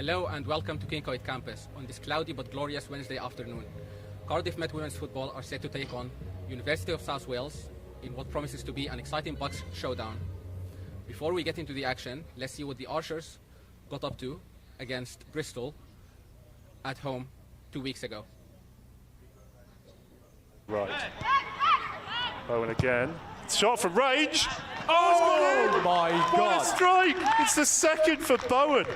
Hello and welcome to Kincoid campus on this cloudy but glorious Wednesday afternoon. Cardiff Met Women's Football are set to take on University of South Wales in what promises to be an exciting BUCS showdown. Before we get into the action, let's see what the Archers got up to against Bristol at home 2 weeks ago. Right. Bowen again. Shot from range. Oh my God. What a strike! It's the second for Bowen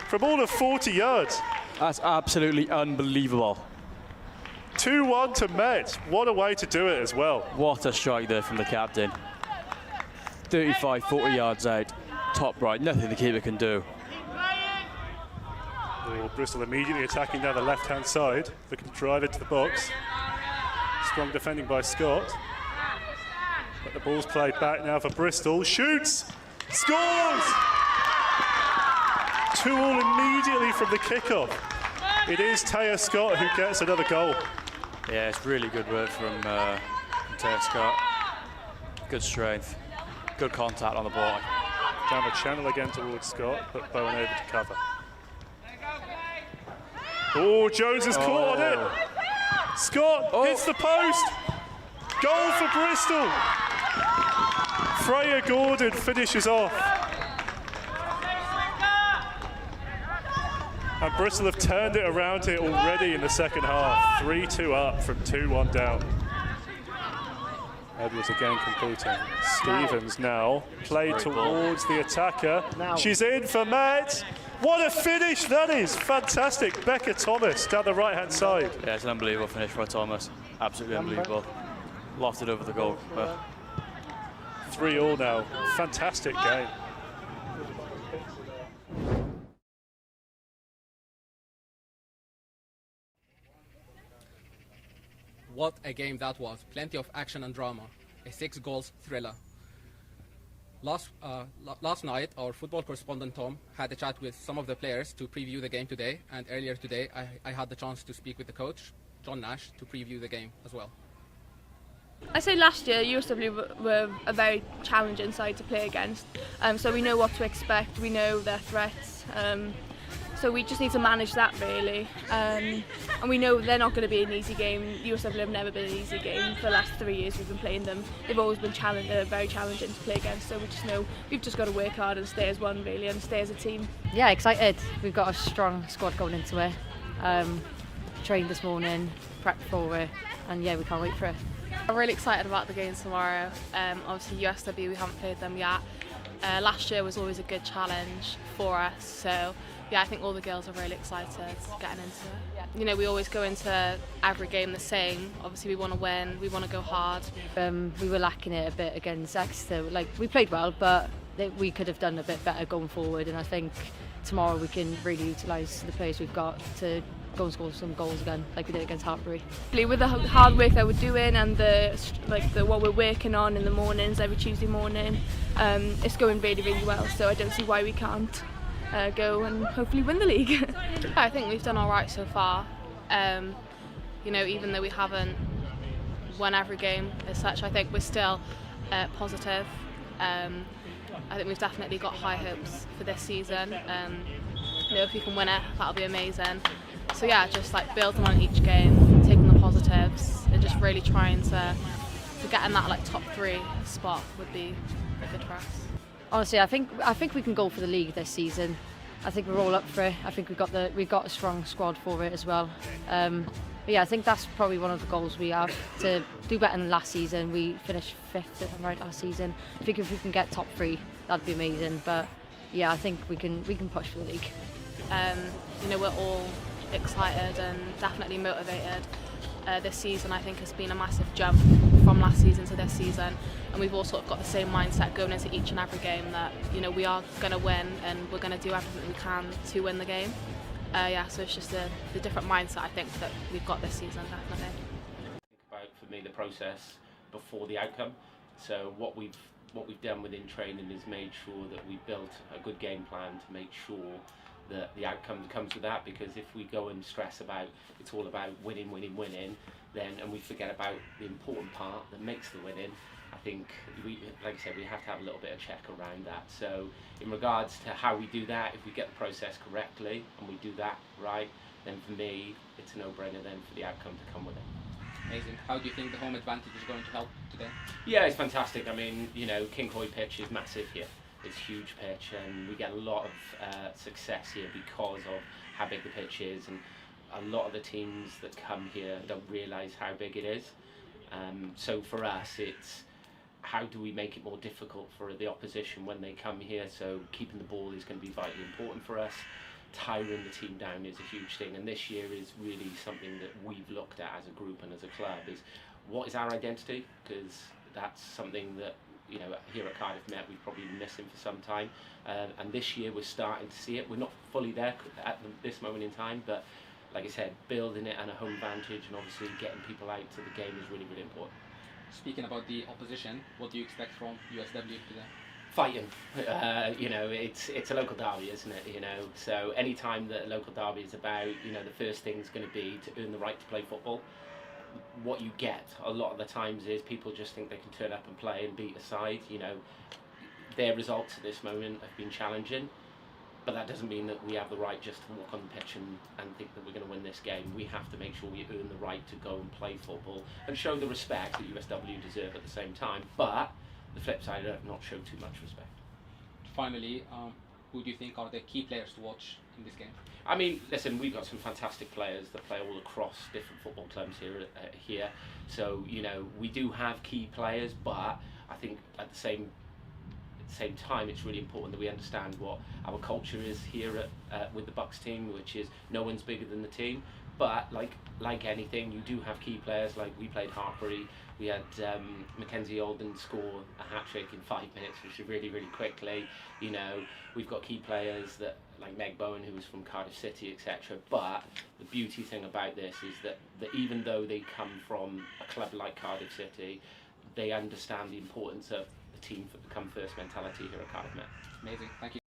from all of 40 yards. That's absolutely unbelievable. 2-1 to Met. What a way to do it as well. What a strike there from the captain. 35, 40 yards out, top right, nothing the keeper can do. Oh, Bristol immediately attacking down the left-hand side, looking to drive into the box. Strong defending by Scott. But the ball's played back now for Bristol. Shoots! Scores! 2-2 immediately from the kickoff. It is Taya Scott who gets another goal. Yeah, it's really good work from Taya Scott. Good strength, good contact on the ball. Down the channel again towards Scott, but Bowen able to cover. Oh, Jones is caught on it. Scott hits the post. Goal for Bristol. Freya Gordon finishes off. And Bristol have turned it around here already in the second half. 3-2 up from 2-1 down. Edwards again completing. Stevens now played towards the attacker. She's in for Matt. What a finish that is. Fantastic. Becca Thomas down the right-hand side. Yeah, it's an unbelievable finish by Thomas. Absolutely unbelievable. Lofted over the goal. 3-3 now. Fantastic game. What a game that was. Plenty of action and drama. A 6-goal thriller. Last night, our football correspondent Tom had a chat with some of the players to preview the game today, and earlier today I had the chance to speak with the coach, John Nash, to preview the game as well. I say last year USW were a very challenging side to play against, so we know what to expect, we know their threats, so we just need to manage that really, and we know they're not going to be an easy game. USW have never been an easy game for the last 3 years we've been playing them. They've always been very challenging to play against, so we just know we've just got to work hard and stay as one really, and stay as a team. Yeah, excited. We've got a strong squad going into it. Trained this morning, prepped for it, and yeah, we can't wait for it. I'm really excited about the game tomorrow. Obviously USW, we haven't played them yet. Last year was always a good challenge for us, so yeah, I think all the girls are really excited getting into it. You know, we always go into every game the same. Obviously we want to win, we want to go hard. We were lacking it a bit against Exeter. Like, we played well, but we could have done a bit better going forward, and I think tomorrow we can really utilise the players we've got to go and score some goals again, like we did against Hartbury. With the hard work that we're doing and what we're working on in the mornings, every Tuesday morning, it's going really, really well. So I don't see why we can't go and hopefully win the league. I think we've done all right so far. You know, even though we haven't won every game as such, I think we're still positive. I think we've definitely got high hopes for this season. You know, if we can win it, that'll be amazing. So yeah, just like building on each game, taking the positives, and just really trying to get in that like top 3 spot would be good for us. Honestly, I think we can go for the league this season. I think we're all up for it. I think we've got a strong squad for it as well. But yeah, I think that's probably one of the goals we have, to do better than last season. We finished 5th, if I'm right, last season. I think if we can get top 3, that'd be amazing. But yeah, I think we can push for the league. You know, we're all excited and definitely motivated. This season I think has been a massive jump from last season to this season, and we've all sort of got the same mindset going into each and every game that, you know, we are going to win and we're going to do everything we can to win the game. Yeah, so it's just the different mindset I think that we've got this season, definitely. Think about, for me, the process before the outcome. So what we've done within training is made sure that we built a good game plan to make sure that the outcome comes with that, because if we go and stress about it's all about winning, then, and we forget about the important part that makes the winning, I think, like I said, we have to have a little bit of check around that. So in regards to how we do that, if we get the process correctly and we do that right, then for me, it's a no-brainer then for the outcome to come with it. Amazing. How do you think the home advantage is going to help today? Yeah, it's fantastic. I mean, you know, King Coy pitch is massive here. It's a huge pitch, and we get a lot of success here because of how big the pitch is, and a lot of the teams that come here don't realise how big it is. So for us, it's how do we make it more difficult for the opposition when they come here. So keeping the ball is going to be vitally important for us. Tiring the team down is a huge thing, and this year is really something that we've looked at as a group and as a club, is what is our identity, because that's something that, you know, here at Cardiff Met we've probably been missing for some time, and this year we're starting to see it. We're not fully there at this moment in time, but like I said, building it and a home advantage and obviously getting people out to the game is really, really important. Speaking about the opposition, what do you expect from USW today? Fighting, you know, it's a local derby, isn't it? You know, so any time that a local derby is about, you know, the first thing's going to be to earn the right to play football. What you get a lot of the times is people just think they can turn up and play and beat a side. You know, their results at this moment have been challenging, but that doesn't mean that we have the right just to walk on the pitch and think that we're going to win this game. We have to make sure we earn the right to go and play football and show the respect that USW deserve at the same time. But the flip side, not show too much respect. Finally, who do you think are the key players to watch in this game? I mean, listen, we've got some fantastic players that play all across different football clubs here. So, you know, we do have key players, but I think at the same time, it's really important that we understand what our culture is here with the BUCS team, which is no one's bigger than the team. But like anything, you do have key players. Like we played Hartpury, we had Mackenzie Alden score a hat-trick in 5 minutes, which is really, really quickly. You know, we've got key players that like Meg Bowen, who was from Cardiff City, etc. But the beauty thing about this is that even though they come from a club like Cardiff City, they understand the importance of the team come first mentality here at Cardiff Met. Amazing, thank you.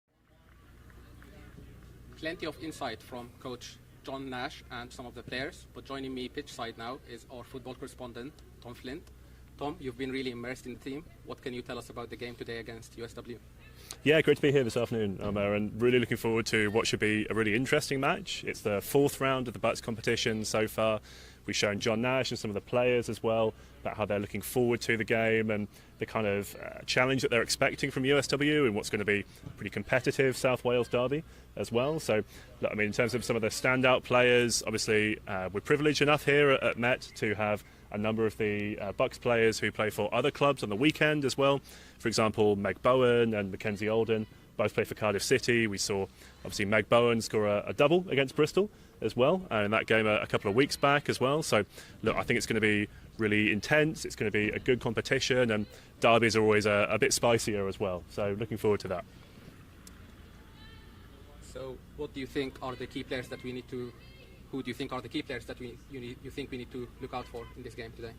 Plenty of insight from Coach John Nash and some of the players, but joining me pitch side now is our football correspondent, Tom Flint. Tom, you've been really immersed in the team. What can you tell us about the game today against USW? Yeah, great to be here this afternoon, Omer, and really looking forward to what should be a really interesting match. It's the fourth round of the BUCS competition so far. We've shown John Nash and some of the players as well about how they're looking forward to the game and the kind of challenge that they're expecting from USW and what's going to be a pretty competitive South Wales derby as well. So, I mean, in terms of some of the standout players, obviously we're privileged enough here at Met to have a number of the BUCS players who play for other clubs on the weekend as well. For example, Meg Bowen and Mackenzie Alden both play for Cardiff City. We saw obviously Meg Bowen score a double against Bristol as well in that game a couple of weeks back as well. So look, I think it's going to be really intense. It's going to be a good competition, and derbies are always a bit spicier as well. So looking forward to that. So what do you think are the key players that we need to who do you think are the key players that you think we need to look out for in this game today?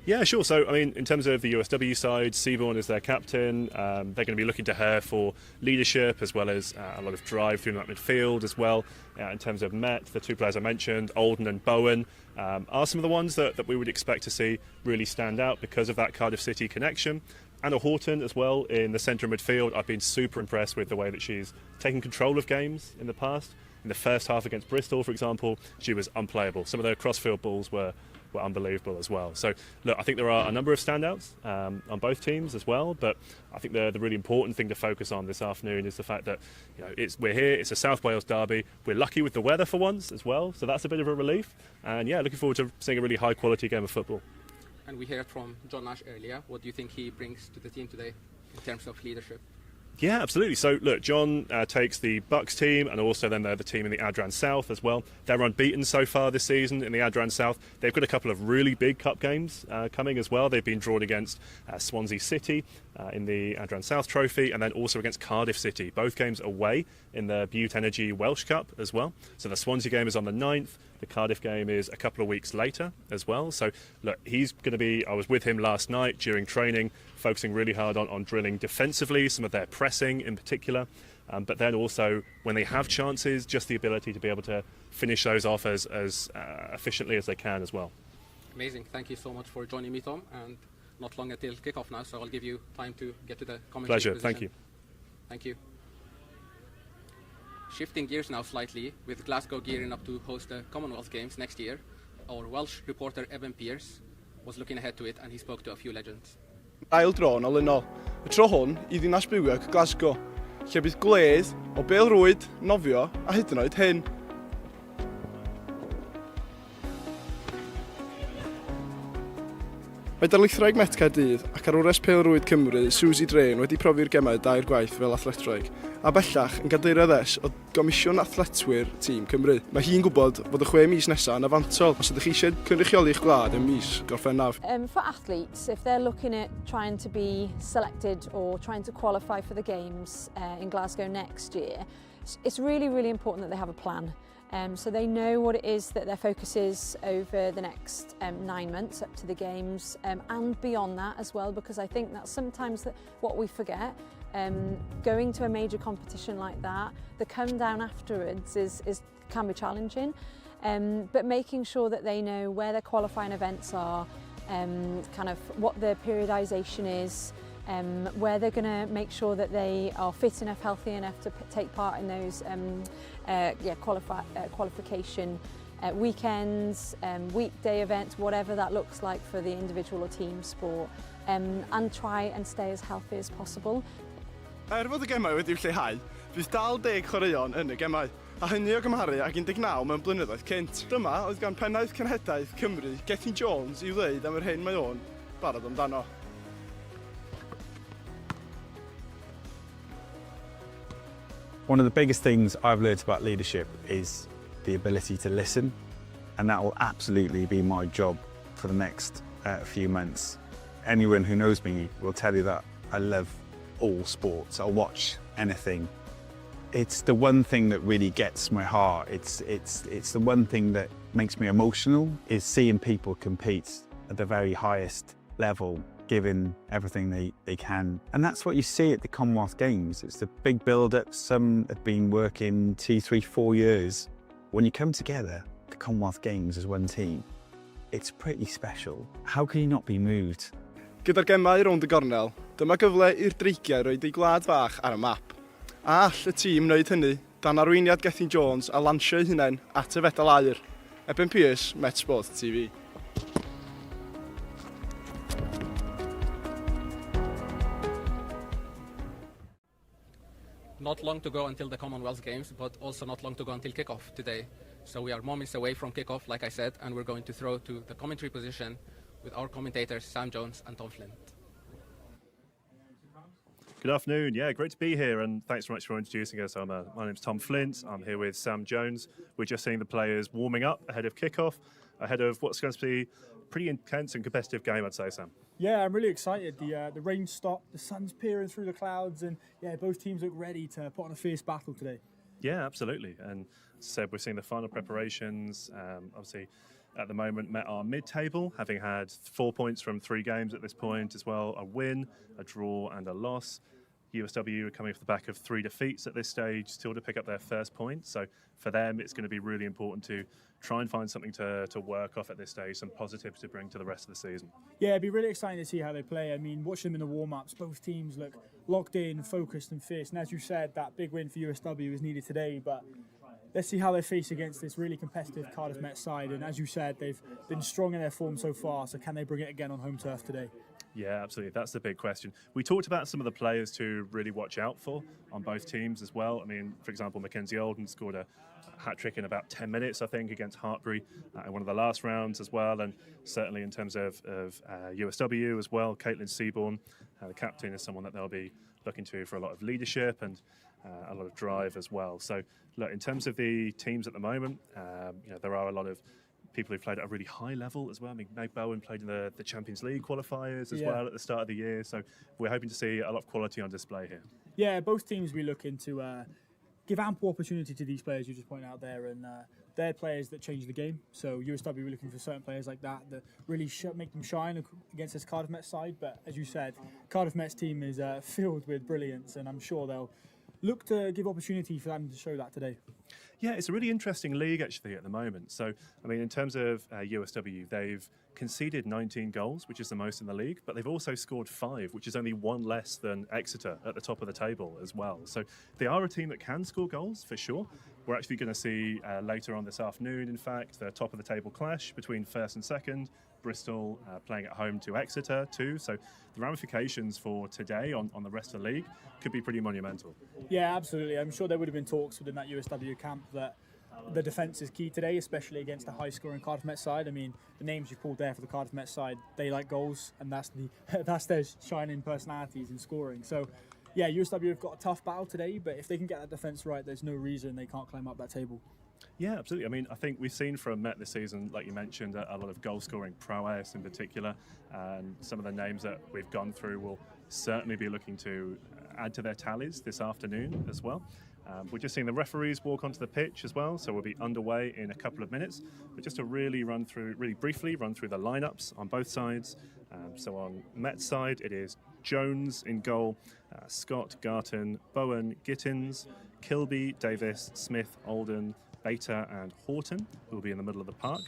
Yeah, sure. So, I mean, in terms of the USW side, Seaborn is their captain. They're going to be looking to her for leadership as well as a lot of drive through that midfield as well. In terms of Met, the two players I mentioned, Alden and Bowen, are some of the ones that we would expect to see really stand out because of that Cardiff City connection. Anna Horton as well in the centre of midfield. I've been super impressed with the way that she's taken control of games in the past. In the first half against Bristol, for example, she was unplayable. Some of their crossfield balls were unbelievable as well. So, look, I think there are a number of standouts on both teams as well, but I think the really important thing to focus on this afternoon is the fact that, you know, we're here, it's a South Wales derby, we're lucky with the weather for once as well, so that's a bit of a relief. And yeah, looking forward to seeing a really high quality game of football. And we heard from John Nash earlier. What do you think he brings to the team today in terms of leadership? Yeah, absolutely. So, look, John takes the BUCS team and also then they're the team in the Adran South as well. They're unbeaten so far this season in the Adran South. They've got a couple of really big cup games coming as well. They've been drawn against Swansea City in the Adran South Trophy and then also against Cardiff City. Both games away in the Bute Energy Welsh Cup as well. So the Swansea game is on the 9th. The Cardiff game is a couple of weeks later as well. So, look, he's going to be, I was with him last night during training, focusing really hard on drilling defensively, some of their pressing in particular. But then also, when they have chances, just the ability to be able to finish those off as efficiently as they can as well. Amazing. Thank you so much for joining me, Tom. And not long until kickoff now, so I'll give you time to get to the commentary Pleasure, position. thank you. Thank you. Shifting gears now slightly, with Glasgow gearing up to host the Commonwealth Games next year, our Welsh reporter Evan Pearce was looking ahead to it, and he spoke to a few legends. Ail dro yn olynol. Y tro hwn i ddinas BUCS Glasgow, lle bydd gledd o bêl-rwyd, nofio a hyd yn oed hyn. Mae darlithraig Met Caerdydd ac arwres pêl-rwyd Cymru, Susie Drain, wedi profi'r gemau 2 gwaith fel athletraig, a bellach yn gadeirio addes o Gomisiwn Athletwyr Tîm Cymru. Mae hi'n gwybod fod y 6 mis nesaf yn afantol os ydych chi eisiau cynrychioli'ch gwlad yn mis Gorffennaf. For athletes, if they're looking at trying to be selected or trying to qualify for the Games in Glasgow next year, it's really, really important that they have a plan. So they know what it is that their focus is over the next 9 months up to the Games and beyond that as well, because I think that's sometimes what we forget. Going to a major competition like that, the come down afterwards can be challenging, but making sure that they know where their qualifying events are, kind of what the periodisation is, where they're going to make sure that they are fit enough, healthy enough to take part in those qualification weekends, weekday events, whatever that looks like for the individual or team sport, and try and stay as healthy as possible. Fod y gemau wedi'w lleihau, fydd dal 10 chwaraeon yn y gemau, a hynny o gymharu ag 19 mewn blynyddoedd cynt. Dyma oedd gan pennaeth cenhedlaeth Cymru, Gethin Jones, i'w ddweud am yr hyn mae o'n barod amdano. One of the biggest things I've learned about leadership is the ability to listen, and that will absolutely be my job for the next few months. Anyone who knows me will tell you that I love all sports. I'll watch anything. It's the one thing that really gets my heart. It's the one thing that makes me emotional, is seeing people compete at the very highest level, giving everything they can. And that's what you see at the Commonwealth Games. It's the big build-up. Some have been working 2, 3, 4 years. When you come together, the Commonwealth Games as one team, it's pretty special. How can you not be moved? Gyda'r gemau rownd y gornel, dyma gyfle i'r dreigiau roed eu gwlad fach ar y map. A all y tîm wneud hynny dan arweiniad Gethin Jones a lansio eu hunain at y fedal aur. Evan Pearce, Met Sport TV. Not long to go until the Commonwealth Games, but also not long to go until kickoff today. So we are moments away from kickoff, like I said, and we're going to throw to the commentary position with our commentators Sam Jones and Tom Flint. Good afternoon. Yeah, great to be here, and thanks very much for introducing us. My name's Tom Flint. I'm here with Sam Jones. We're just seeing the players warming up ahead of kickoff, ahead of what's going to be a pretty intense and competitive game, I'd say, Sam. Yeah, I'm really excited. The rain stopped, the sun's peering through the clouds, and yeah, both teams look ready to put on a fierce battle today. Yeah, absolutely. And as I said, we're seeing the final preparations. Obviously, at the moment, met our mid-table, having had 4 points from 3 games at this point as well, a win, a draw and a loss. USW are coming off the back of 3 defeats at this stage, still to pick up their first point. So for them, it's going to be really important to try and find something to work off at this stage, some positives to bring to the rest of the season. Yeah, it'd be really exciting to see how they play. I mean, watching them in the warm-ups, both teams look locked in, focused and fierce. And as you said, that big win for USW is needed today, but let's see how they face against this really competitive Cardiff Met side. And as you said, they've been strong in their form so far, so can they bring it again on home turf today? Yeah, absolutely. That's the big question. We talked about some of the players to really watch out for on both teams as well. I mean, for example, Mackenzie Olden scored a hat-trick in about 10 minutes, I think, against Hartbury in one of the last rounds as well. And certainly in terms of USW as well, Caitlin Seaborn, the captain, is someone that they'll be looking to for a lot of leadership and a lot of drive as well. So, look, in terms of the teams at the moment, there are a lot of people who played at a really high level as well. I mean, Meg Bowen played in the Champions League qualifiers as well at the start of the year. So we're hoping to see a lot of quality on display here. Yeah, both teams we look into give ample opportunity to these players you just pointed out there, and they're players that change the game. So USW, we're looking for certain players like that really make them shine against this Cardiff Mets side. But as you said, Cardiff Mets team is filled with brilliance, and I'm sure they'll look to give opportunity for them to show that today. Yeah, it's a really interesting league actually at the moment. So, I mean, in terms of USW, they've conceded 19 goals, which is the most in the league, but they've also scored 5, which is only 1 less than Exeter at the top of the table as well. So they are a team that can score goals for sure. We're actually going to see later on this afternoon, in fact, the top of the table clash between first and second. Bristol playing at home to Exeter too. So the ramifications for today on the rest of the league could be pretty monumental. Yeah, absolutely. I'm sure there would have been talks within that USW camp that the defence is key today, especially against a high-scoring Cardiff Met side. I mean, the names you called there for the Cardiff Met side, they like goals, and that's their shining personalities in scoring. So, yeah, USW have got a tough battle today, but if they can get that defence right, there's no reason they can't climb up that table. Yeah, absolutely. I mean, I think we've seen from Met this season, like you mentioned, a lot of goal-scoring prowess in particular, and some of the names that we've gone through will certainly be looking to add to their tallies this afternoon as well. We're just seeing the referees walk onto the pitch as well, so we'll be underway in a couple of minutes. But just to really briefly run through the lineups on both sides. So on Met's side, it is Jones in goal, Scott, Garton, Bowen, Gittins, Kilby, Davis, Smith, Alden, Bater and Horton, who will be in the middle of the park.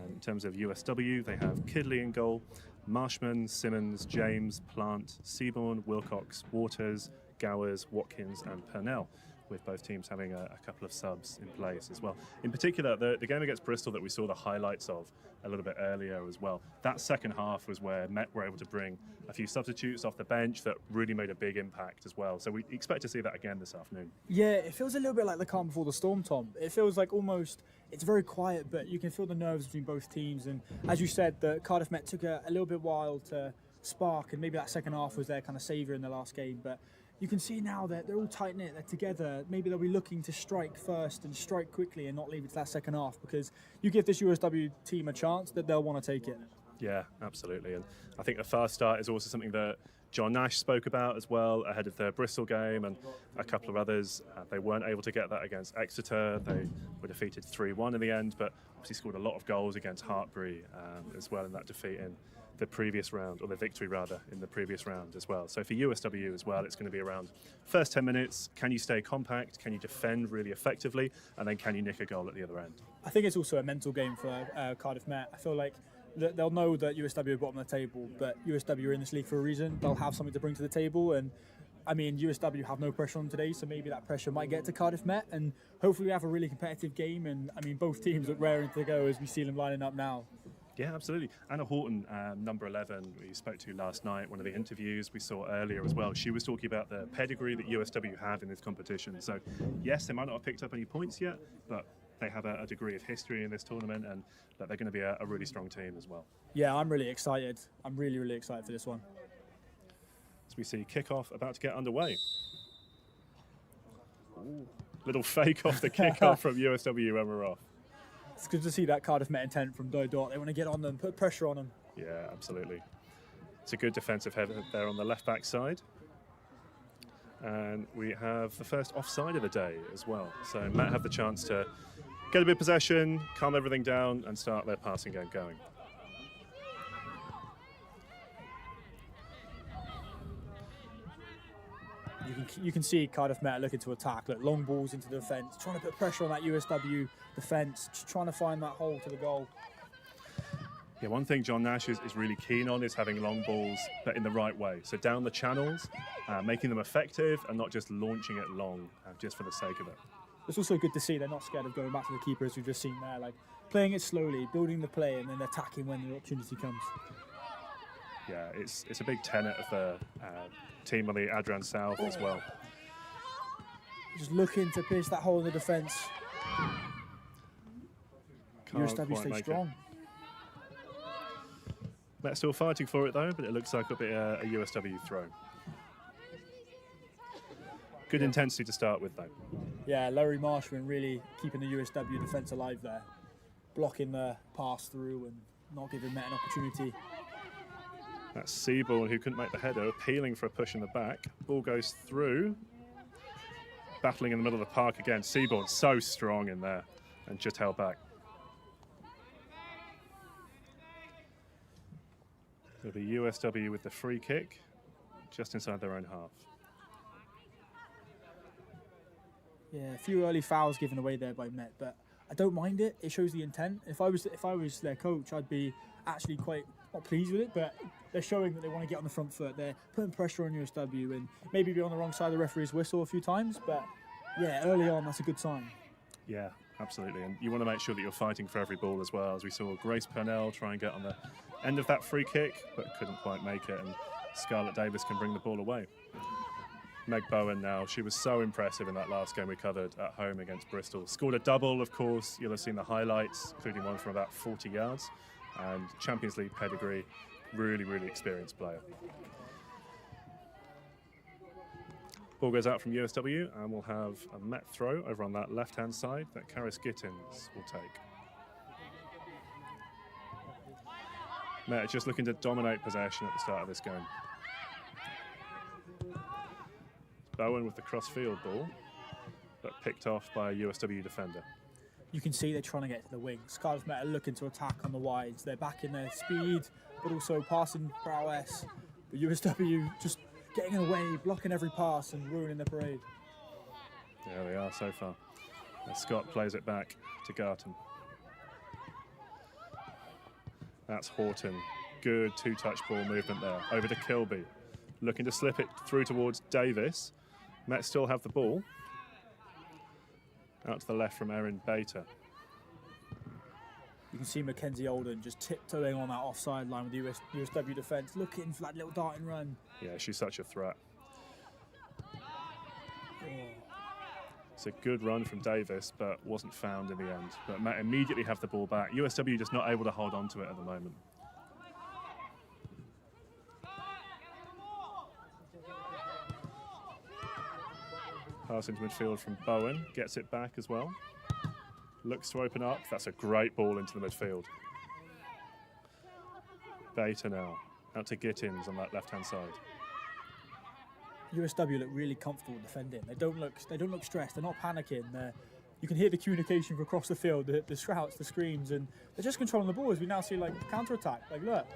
In terms of USW, they have Kidley in goal, Marshman, Simmons, James, Plant, Seaborn, Wilcox, Waters, Gowers, Watkins and Purnell, with both teams having a couple of subs in place as well. In particular, the game against Bristol that we saw the highlights of a little bit earlier as well, that second half was where Met were able to bring a few substitutes off the bench that really made a big impact as well. So we expect to see that again this afternoon. Yeah, it feels a little bit like the calm before the storm, Tom. It feels like almost, it's very quiet, but you can feel the nerves between both teams. And as you said, the Cardiff Met took a little bit while to spark, and maybe that second half was their kind of saviour in the last game. But you can see now that they're all tight-knit, they're together. Maybe they'll be looking to strike first and strike quickly and not leave it to that second half, because you give this USW team a chance that they'll want to take it. Yeah, absolutely. And I think the fast start is also something that John Nash spoke about as well ahead of the Bristol game, and a couple of others. They weren't able to get that against Exeter. They were defeated 3-1 in the end, but obviously scored a lot of goals against Hartbury as well in that defeat in the previous round, or the victory rather, in the previous round as well. So for USW as well, it's going to be around first 10 minutes. Can you stay compact? Can you defend really effectively? And then can you nick a goal at the other end? I think it's also a mental game for Cardiff Met. I feel like they'll know that USW are bottom of the table, but USW are in this league for a reason. They'll have something to bring to the table, and I mean, USW have no pressure on them today, so maybe that pressure might get to Cardiff Met, and hopefully we have a really competitive game. And I mean, both teams look raring to go as we see them lining up now. Yeah, absolutely. Anna Horton, number 11, we spoke to last night, one of the interviews we saw earlier as well. She was talking about the pedigree that USW have in this competition. So, yes, they might not have picked up any points yet, but they have a degree of history in this tournament, and that they're going to be a really strong team as well. Yeah, I'm really excited. I'm really, really excited for this one. As we see kickoff about to get underway. Ooh, little fake off the kickoff from USW when we're off. It's good to see that Cardiff Met intent from Dot. They want to get on them, put pressure on them. Yeah, absolutely. It's a good defensive head there on the left-back side. And we have the first offside of the day as well. So Met have the chance to get a bit of possession, calm everything down, and start their passing game going. You can see Cardiff Met looking to attack. Look, long balls into the defence, trying to put pressure on that USW defence, just trying to find that hole to the goal. Yeah, one thing John Nash is really keen on is having long balls, but in the right way. So down the channels, making them effective and not just launching it long just for the sake of it. It's also good to see they're not scared of going back to the keeper, as we've just seen there, like playing it slowly, building the play, and then attacking when the opportunity comes. Yeah, it's a big tenet of the team on the Adrian South as well. Just looking to pierce that hole in the defence. USW stay strong. They're still fighting for it though, but it looks like it'll be a USW throw. Good intensity to start with though. Yeah, Larry Marshman really keeping the USW defence alive there. Blocking the pass through and not giving Met an opportunity. That's Seaborn, who couldn't make the header, appealing for a push in the back. Ball goes through. Battling in the middle of the park again. Seaborn so strong in there and just held back. It'll be USW with the free kick just inside their own half. Yeah, a few early fouls given away there by Met, but I don't mind it. It shows the intent. If I was their coach, I'd be actually quite not pleased with it, but they're showing that they want to get on the front foot. They're putting pressure on USW and maybe be on the wrong side of the referee's whistle a few times, but yeah, early on, that's a good sign. Yeah, absolutely. And you want to make sure that you're fighting for every ball as well, as we saw Grace Purnell try and get on the end of that free kick, but couldn't quite make it, and Scarlett Davis can bring the ball away. Meg Bowen now, she was so impressive in that last game we covered at home against Bristol. Scored a double, of course, you'll have seen the highlights, including one from about 40 yards, and Champions League pedigree, really, really experienced player. Ball goes out from USW, and we'll have a Met throw over on that left-hand side that Karis Gittins will take. Met are just looking to dominate possession at the start of this game. Bowen with the cross-field ball, but picked off by a USW defender. You can see they're trying to get to the wings. Cardiff Met are looking to attack on the wides. They're back in their speed, but also passing prowess. But USW just getting in the way, blocking every pass and ruining the parade. Yeah, they are so far. And Scott plays it back to Garton. That's Horton. Good two-touch ball movement there. Over to Kilby. Looking to slip it through towards Davis. Met still have the ball. Out to the left from Erin Bater. You can see Mackenzie Olden just tiptoeing on that offside line with the USW defence, looking for that little darting run. Yeah, she's such a threat. Oh. It's a good run from Davis, but wasn't found in the end. But Met immediately have the ball back. USW just not able to hold on to it at the moment. Pass into midfield from Bowen, gets it back as well. Looks to open up, that's a great ball into the midfield. Bater now, out to Gittins on that left-hand side. USW look really comfortable defending. They don't look stressed, they're not panicking. You can hear the communication from across the field, the shouts, the screams, and they're just controlling the ball as we now see like counter-attack. Like look.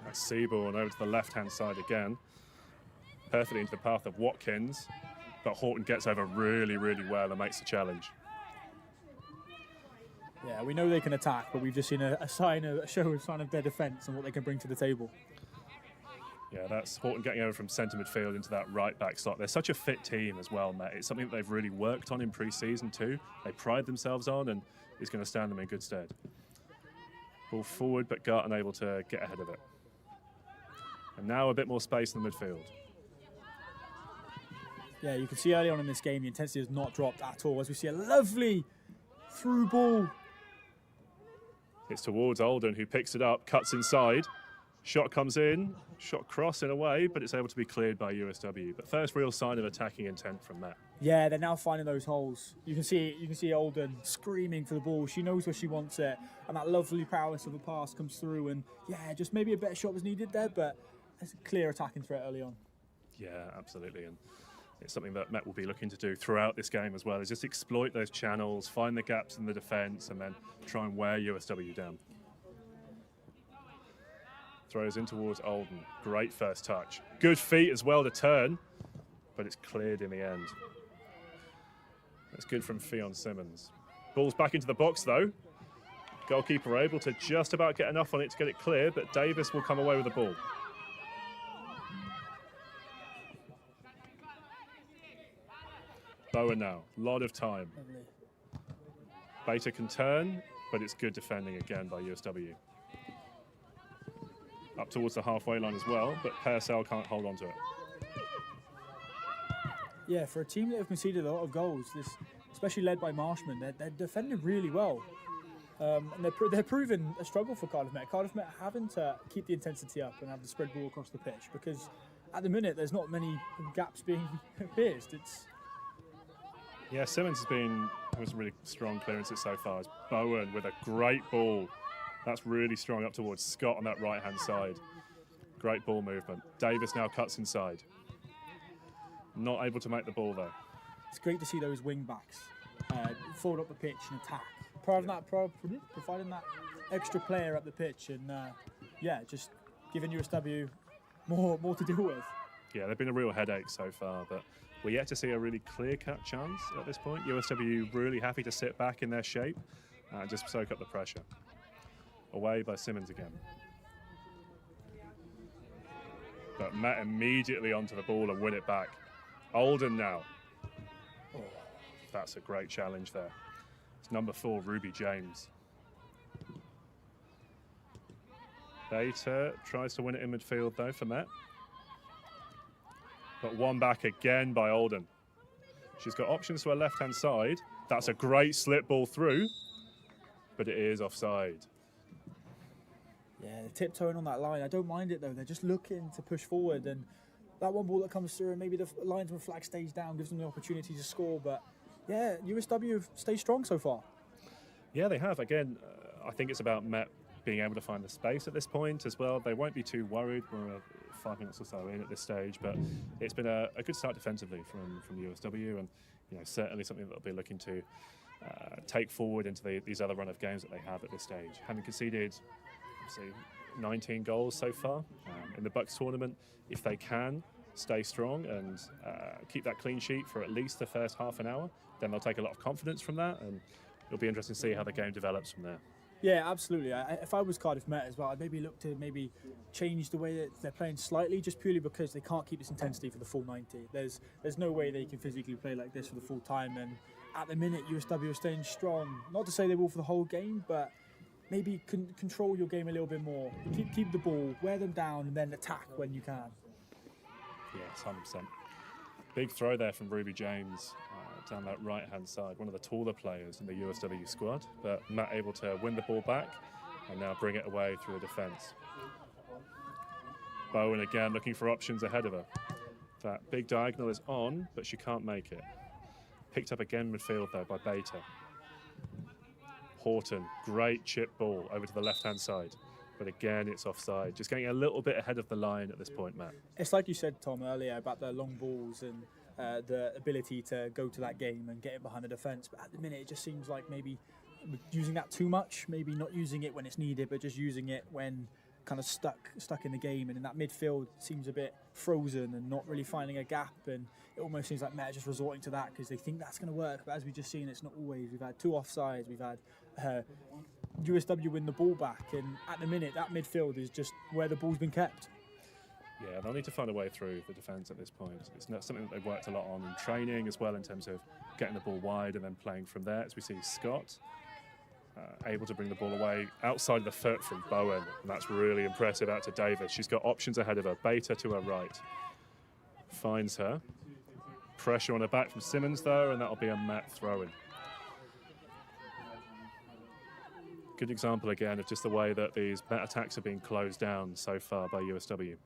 That's Seaborn over to the left-hand side again. Perfectly into the path of Watkins. But Horton gets over really, really well and makes the challenge. Yeah, we know they can attack, but we've just seen a sign of their defence and what they can bring to the table. Yeah, that's Horton getting over from centre midfield into that right back slot. They're such a fit team as well, Matt. It's something that they've really worked on in pre-season too. They pride themselves on, and is going to stand them in good stead. Ball forward, but Garton able to get ahead of it. And now a bit more space in the midfield. Yeah, you can see early on in this game the intensity has not dropped at all as we see a lovely through ball. It's towards Olden, who picks it up, cuts inside. Shot comes in, shot cross in a way, but it's able to be cleared by USW. But first real sign of attacking intent from Matt. Yeah, they're now finding those holes. You can see Olden screaming for the ball. She knows where she wants it, and that lovely prowess of a pass comes through. And yeah, just maybe a better shot was needed there, but it's a clear attacking threat early on. Yeah, absolutely. And it's something that Met will be looking to do throughout this game as well, is just exploit those channels, find the gaps in the defence, and then try and wear USW down. Throws in towards Olden. Great first touch. Good feet as well to turn, but it's cleared in the end. That's good from Fionn Simmons. Ball's back into the box though. Goalkeeper able to just about get enough on it to get it clear, but Davis will come away with the ball. Bowen now, a lot of time. Lovely. Bater can turn, but it's good defending again by USW. Up towards the halfway line as well, but Purcell can't hold on to it. Yeah, for a team that have conceded a lot of goals, especially led by Marshman, they're defending really well. And they're proving a struggle for Cardiff Met. Cardiff Met having to keep the intensity up and have the spread ball across the pitch because at the minute there's not many gaps being pierced. Yeah, Simmons has really strong clearances so far. It's Bowen with a great ball. That's really strong up towards Scott on that right-hand side. Great ball movement. Davis now cuts inside. Not able to make the ball though. It's great to see those wing backs forward up the pitch and attack. Providing that extra player up the pitch and just giving USW more to deal with. Yeah, they've been a real headache so far, but we're yet to see a really clear-cut chance at this point. USW really happy to sit back in their shape and just soak up the pressure. Away by Simmons again. But Met immediately onto the ball and win it back. Olden now. Oh, that's a great challenge there. It's number 4, Ruby James. Beta tries to win it in midfield though for Met. But one back again by Olden. She's got options to her left-hand side. That's a great slip ball through, but it is offside. Yeah, they're tiptoeing on that line. I don't mind it though. They're just looking to push forward, and that one ball that comes through, and maybe the linesman flag stays down, gives them the opportunity to score. But yeah, USW have stayed strong so far. Yeah, they have. Again, I think it's about Met being able to find the space at this point as well. They won't be too worried. We're 5 minutes or so in at this stage, but it's been a good start defensively from USW, and certainly something that they'll be looking to take forward into these other run of games that they have at this stage. Having conceded, say, 19 goals so far in the BUCS tournament, if they can stay strong and keep that clean sheet for at least the first half an hour, then they'll take a lot of confidence from that, and it'll be interesting to see how the game develops from there. Yeah, absolutely. If I was Cardiff Met as well, I'd maybe look to change the way that they're playing slightly, just purely because they can't keep this intensity for the full 90. There's no way they can physically play like this for the full time, and at the minute USW are staying strong. Not to say they will for the whole game, but maybe control your game a little bit more. Keep the ball, wear them down, and then attack when you can. Yes, 100%. Big throw there from Ruby James down that right-hand side, one of the taller players in the USW squad, but Matt able to win the ball back and now bring it away through the defence. Bowen again looking for options ahead of her. That big diagonal is on, but she can't make it. Picked up again midfield though by Beta. Horton, great chip ball over to the left-hand side. But again, it's offside. Just getting a little bit ahead of the line at this point, Matt. It's like you said, Tom, earlier about the long balls and the ability to go to that game and get it behind the defence. But at the minute, it just seems like maybe using that too much, maybe not using it when it's needed, but just using it when kind of stuck in the game. And in that midfield, it seems a bit frozen and not really finding a gap. And it almost seems like Met are just resorting to that because they think that's going to work. But as we've just seen, it's not always. We've had 2 offsides. We've had USW win the ball back, and at the minute that midfield is just where the ball's been kept. Yeah, they'll need to find a way through the defence at this point. It's not something that they've worked a lot on in training as well, in terms of getting the ball wide and then playing from there. As we see Scott able to bring the ball away outside of the foot from Bowen, and that's really impressive out to Davis. She's got options ahead of her. Beta to her right. Finds her. Pressure on her back from Simmons though, and that'll be a Matt throw-in. Good example again of just the way that these Met attacks have been closed down so far by USW.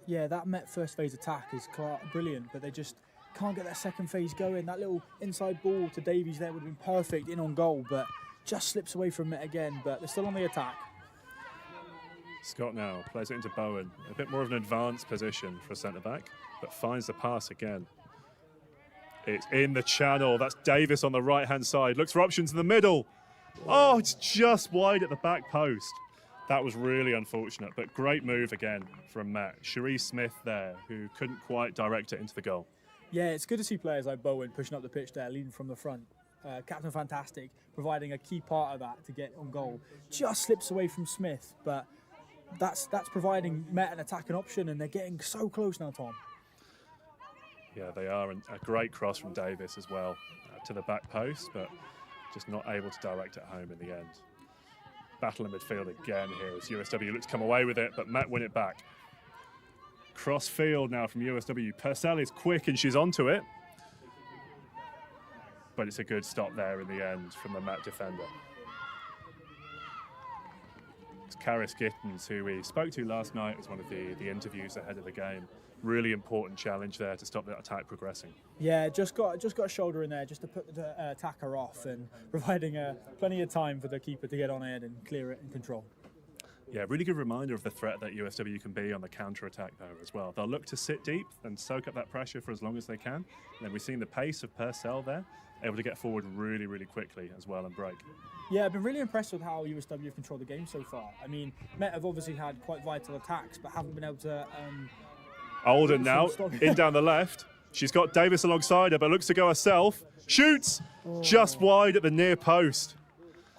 Yeah, that Met first phase attack is brilliant, but they just can't get that second phase going. That little inside ball to Davies there would have been perfect in on goal, but just slips away from Met again, but they're still on the attack. Scott now plays it into Bowen. A bit more of an advanced position for a centre-back, but finds the pass again. It's in the channel. That's Davis on the right-hand side. Looks for options in the middle. Oh, it's just wide at the back post. That was really unfortunate, but great move again from Matt. Cherie Smith there, who couldn't quite direct it into the goal. Yeah, it's good to see players like Bowen pushing up the pitch there, leading from the front. Captain Fantastic, providing a key part of that to get on goal. Just slips away from Smith, but that's providing Met an attacking option, and they're getting so close now, Tom. Yeah, they are. And a great cross from Davis as well to the back post, but just not able to direct it home in the end. Battle in midfield again here as USW looks to come away with it, but Met win it back. Cross field now from USW. Purcell is quick and she's onto it. But it's a good stop there in the end from the Met defender. It's Karis Gittens, who we spoke to last night as one of the interviews ahead of the game. Really important challenge there to stop that attack progressing. Yeah, just got a shoulder in there just to put the attacker off, and providing plenty of time for the keeper to get on it and clear it and control. Yeah, really good reminder of the threat that USW can be on the counter-attack though as well. They'll look to sit deep and soak up that pressure for as long as they can. And then we've seen the pace of Purcell there, able to get forward really, really quickly as well and break. Yeah, I've been really impressed with how USW have controlled the game so far. I mean, Met have obviously had quite vital attacks, but haven't been able to Alden now in down the left. She's got Davis alongside her, but looks to go herself. Shoots just wide at the near post.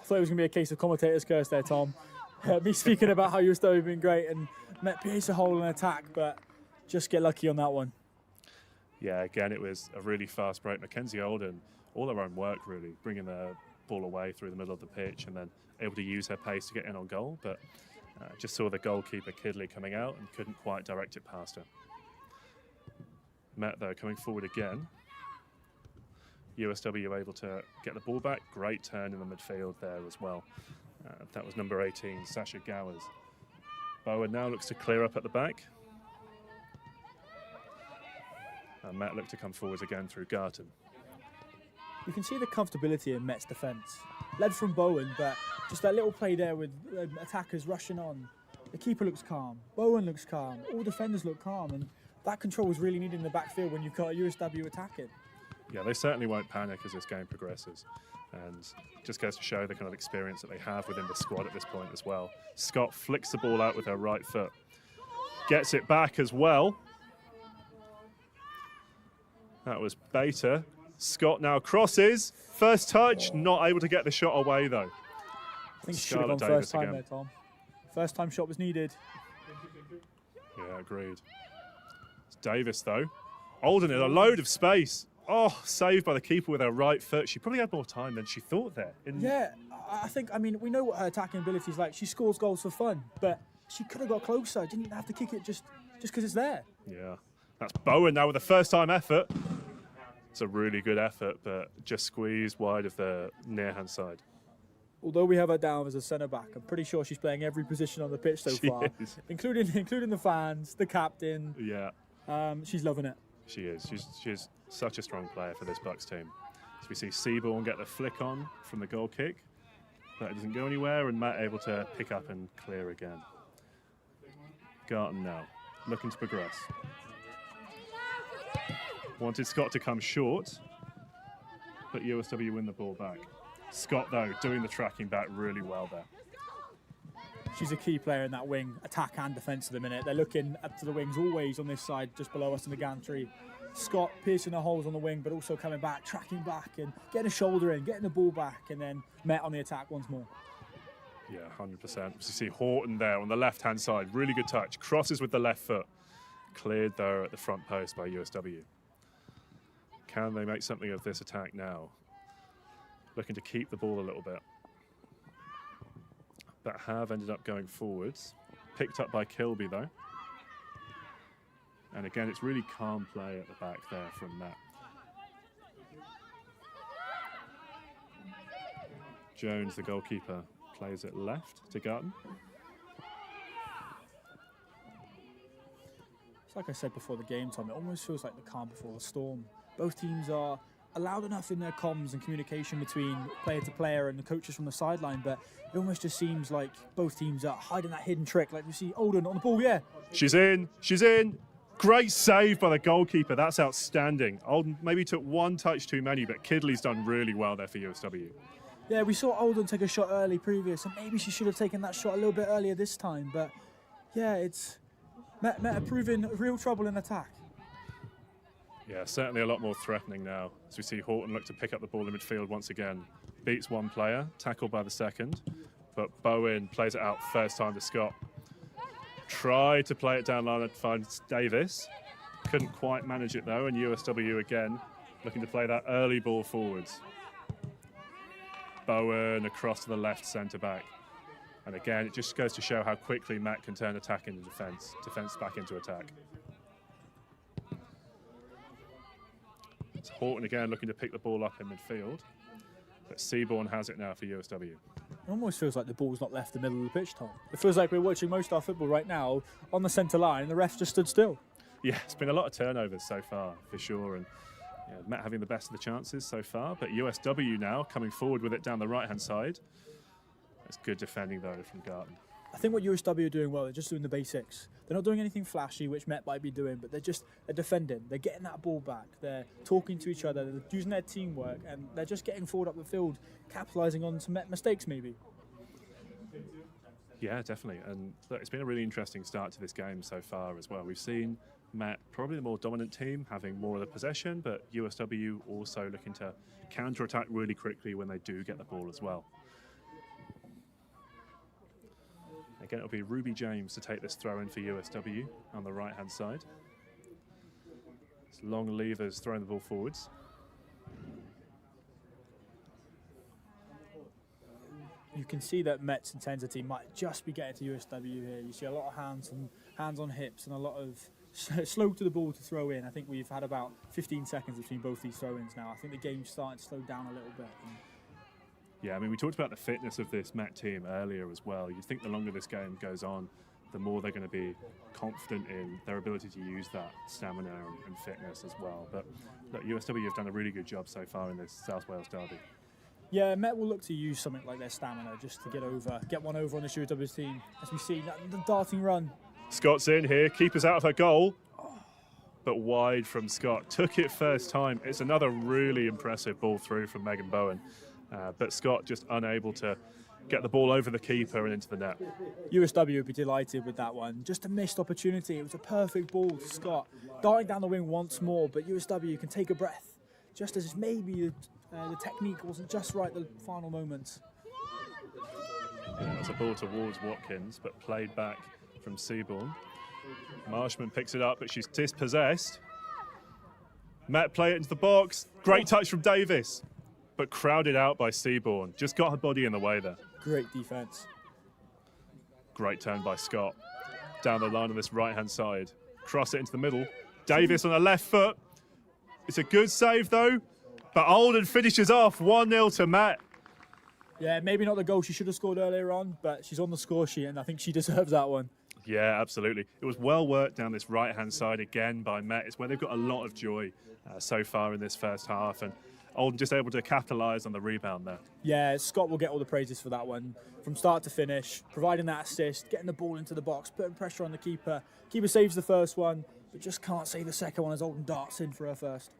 I thought it was going to be a case of commentator's curse there, Tom. Me speaking about how USW have been great and Met pierce a hole in attack, but just get lucky on that one. Yeah, again, it was a really fast break. Mackenzie Alden, all her own work really, bringing the ball away through the middle of the pitch and then able to use her pace to get in on goal. But just saw the goalkeeper, Kidley, coming out and couldn't quite direct it past her. Met, though, coming forward again. USW able to get the ball back. Great turn in the midfield there as well. That was number 18, Sasha Gowers. Bowen now looks to clear up at the back. And Met looked to come forwards again through Garton. You can see the comfortability in Met's defence. Led from Bowen, but just that little play there with attackers rushing on. The keeper looks calm, Bowen looks calm, all defenders look calm, and that control is really needed in the backfield when you've got a USW attacking. Yeah, they certainly won't panic as this game progresses. And just goes to show the kind of experience that they have within the squad at this point as well. Scott flicks the ball out with her right foot. Gets it back as well. That was Bater. Scott now crosses. First touch, not able to get the shot away though. I think she should have gone first time there, Tom. First time shot was needed. Yeah, agreed. It's Davis though. Alden in a load of space. Oh, saved by the keeper with her right foot. She probably had more time than she thought there. Yeah, I mean, we know what her attacking ability is like. She scores goals for fun, but she could have got closer. Didn't even have to kick it just because it's there. Yeah, that's Bowen now with a first-time effort. It's a really good effort, but just squeezed wide of the near-hand side. Although we have her down as a centre-back, I'm pretty sure she's playing every position on the pitch so far, including the fans, the captain. Yeah. She's loving it. She is. She's such a strong player for this BUCS team. So we see Seaborn get the flick on from the goal kick, but it doesn't go anywhere, and Matt able to pick up and clear again. Garton now, looking to progress. Wanted Scott to come short, but USW win the ball back. Scott, though, doing the tracking back really well there. She's a key player in that wing, attack and defence at the minute. They're looking up to the wings always on this side, just below us in the gantry. Scott piercing the holes on the wing, but also coming back, tracking back and getting a shoulder in, getting the ball back, and then Met on the attack once more. Yeah, 100%. So you see Horton there on the left-hand side, really good touch. Crosses with the left foot. Cleared there at the front post by USW. Can they make something of this attack now? Looking to keep the ball a little bit. But have ended up going forwards. Picked up by Kilby though. And again, it's really calm play at the back there from Matt. Jones, the goalkeeper, plays it left to Garton. It's like I said before the game, Tom, it almost feels like the calm before the storm. Both teams are allowed enough in their comms and communication between player to player and the coaches from the sideline, but it almost just seems like both teams are hiding that hidden trick. Like we see Alden on the ball, yeah. She's in. Great save by the goalkeeper. That's outstanding. Alden maybe took one touch too many, but Kidley's done really well there for USW. Yeah, we saw Alden take a shot early previous, and maybe she should have taken that shot a little bit earlier this time. But yeah, it's Met proving real trouble in attack. Yeah, certainly a lot more threatening now. As we see Horton look to pick up the ball in midfield once again. Beats one player, tackled by the second, but Bowen plays it out first time to Scott. Tried to play it down line and finds Davis. Couldn't quite manage it though, and USW again looking to play that early ball forwards. Bowen across to the left centre back. And again, it just goes to show how quickly Matt can turn attack into defence, defence back into attack. It's Horton again looking to pick the ball up in midfield, but Seaborn has it now for USW. It almost feels like the ball's not left the middle of the pitch, Tom. It feels like we're watching most of our football right now on the centre line, and the refs just stood still. Yeah, it's been a lot of turnovers so far, for sure, and Matt having the best of the chances so far, but USW now coming forward with it down the right-hand side. It's good defending, though, from Garton. I think what USW are doing well, they're just doing the basics. They're not doing anything flashy, which Met might be doing, but they're defending. They're getting that ball back. They're talking to each other. They're using their teamwork, and they're just getting forward up the field, capitalising on some Met mistakes, maybe. Yeah, definitely. And look, it's been a really interesting start to this game so far as well. We've seen Met probably the more dominant team, having more of the possession, but USW also looking to counter-attack really quickly when they do get the ball as well. Again, it'll be Ruby James to take this throw in for USW on the right-hand side. It's long levers throwing the ball forwards. You can see that Met's intensity might just be getting to USW here. You see a lot of hands on hips and a lot of slow to the ball to throw in. I think we've had about 15 seconds between both these throw-ins now. I think the game's starting to slow down a little bit. Yeah, I mean, we talked about the fitness of this Met team earlier as well. You'd think the longer this game goes on, the more they're going to be confident in their ability to use that stamina and fitness as well. But look, USW have done a really good job so far in this South Wales derby. Yeah, Met will look to use something like their stamina just to get one over on the USW team. As we see, the darting run. Scott's in here, keeper's out of her goal, but wide from Scott. Took it first time. It's another really impressive ball through from Megan Bowen. But Scott just unable to get the ball over the keeper and into the net. USW would be delighted with that one. Just a missed opportunity. It was a perfect ball to Scott. Darting down the wing once more, but USW can take a breath. Just as maybe the technique wasn't just right at the final moments. Yeah, that's a ball towards Watkins, but played back from Seaborn. Marshman picks it up, but she's dispossessed. Met play it into the box. Great touch from Davis, but crowded out by Seaborn. Just got her body in the way there. Great defence. Great turn by Scott. Down the line on this right-hand side. Cross it into the middle. Davis on the left foot. It's a good save though, but Alden finishes off 1-0 to Met. Yeah, maybe not the goal she should have scored earlier on, but she's on the score sheet and I think she deserves that one. Yeah, absolutely. It was well worked down this right-hand side again by Met. It's where they've got a lot of joy so far in this first half, and Alden just able to capitalise on the rebound there. Yeah, Scott will get all the praises for that one. From start to finish, providing that assist, getting the ball into the box, putting pressure on the keeper. Keeper saves the first one, but just can't save the second one as Alden darts in for her first.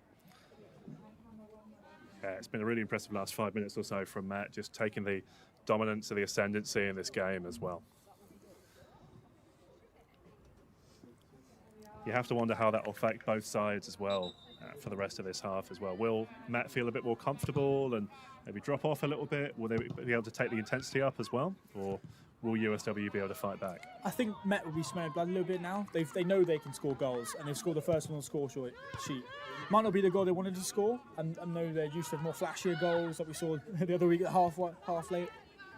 Yeah, it's been a really impressive last 5 minutes or so from Met, just taking the dominance of the ascendancy in this game as well. You have to wonder how that will affect both sides as well for the rest of this half as well. Will Met feel a bit more comfortable and maybe drop off a little bit? Will they be able to take the intensity up as well? Or will USW be able to fight back? I think Met will be smelling blood a little bit now. They know they can score goals, and they've scored the first one on the score sheet. Might not be the goal they wanted to score, and I know they're used to more flashier goals that we saw the other week at half late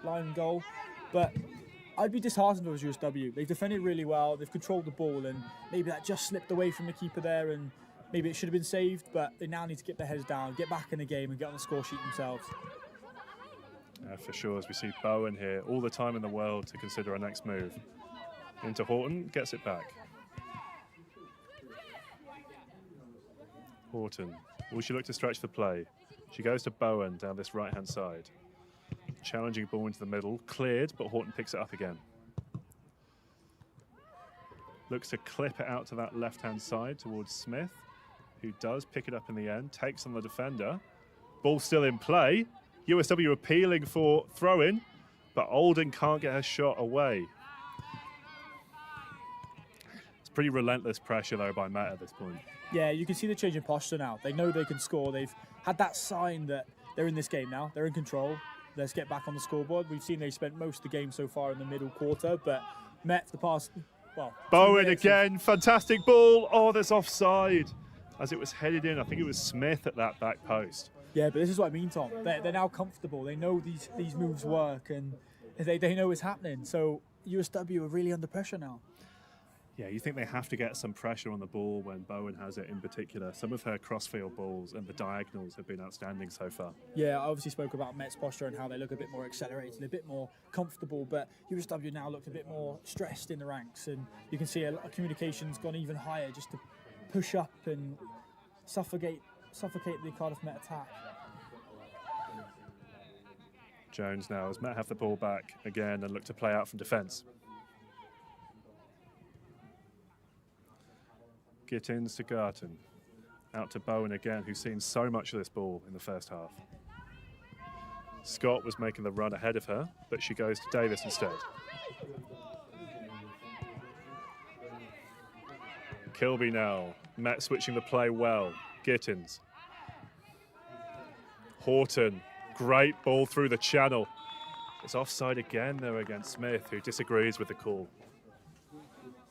line goal. But I'd be disheartened if it was USW. They've defended really well, they've controlled the ball, and maybe that just slipped away from the keeper there, and maybe it should have been saved, but they now need to get their heads down, get back in the game and get on the score sheet themselves. For sure, as we see Bowen here, all the time in the world to consider our next move. Into Horton, gets it back. Horton, will she look to stretch the play? She goes to Bowen down this right-hand side. Challenging ball into the middle, cleared, but Horton picks it up again. Looks to clip it out to that left-hand side towards Smith, who does pick it up in the end, takes on the defender. Ball still in play. USW appealing for throw-in, but Alden can't get her shot away. It's pretty relentless pressure though by Met at this point. Yeah, you can see the change in posture now. They know they can score. They've had that sign that they're in this game now. They're in control. Let's get back on the scoreboard. We've seen they spent most of the game so far in the middle quarter, but Met for the past, well... Bowen again, fantastic ball. Oh, that's offside. As it was headed in, I think it was Smith at that back post. Yeah, but this is what I mean, Tom. They're now comfortable. They know these moves work, and they know it's happening. So USW are really under pressure now. Yeah, you think they have to get some pressure on the ball when Bowen has it in particular. Some of her crossfield balls and the diagonals have been outstanding so far. Yeah, I obviously spoke about Met's posture and how they look a bit more accelerated, a bit more comfortable, but USW now looked a bit more stressed in the ranks, and you can see a lot of communication's gone even higher just to push up and suffocate the Cardiff Met attack. Jones now, as Met have the ball back again and look to play out from defence. Gittins to Garton. Out to Bowen again, who's seen so much of this ball in the first half. Scott was making the run ahead of her, but she goes to Davis instead. Kilby now. Met switching the play well. Gittins. Horton. Great ball through the channel. It's offside again, though, against Smith, who disagrees with the call.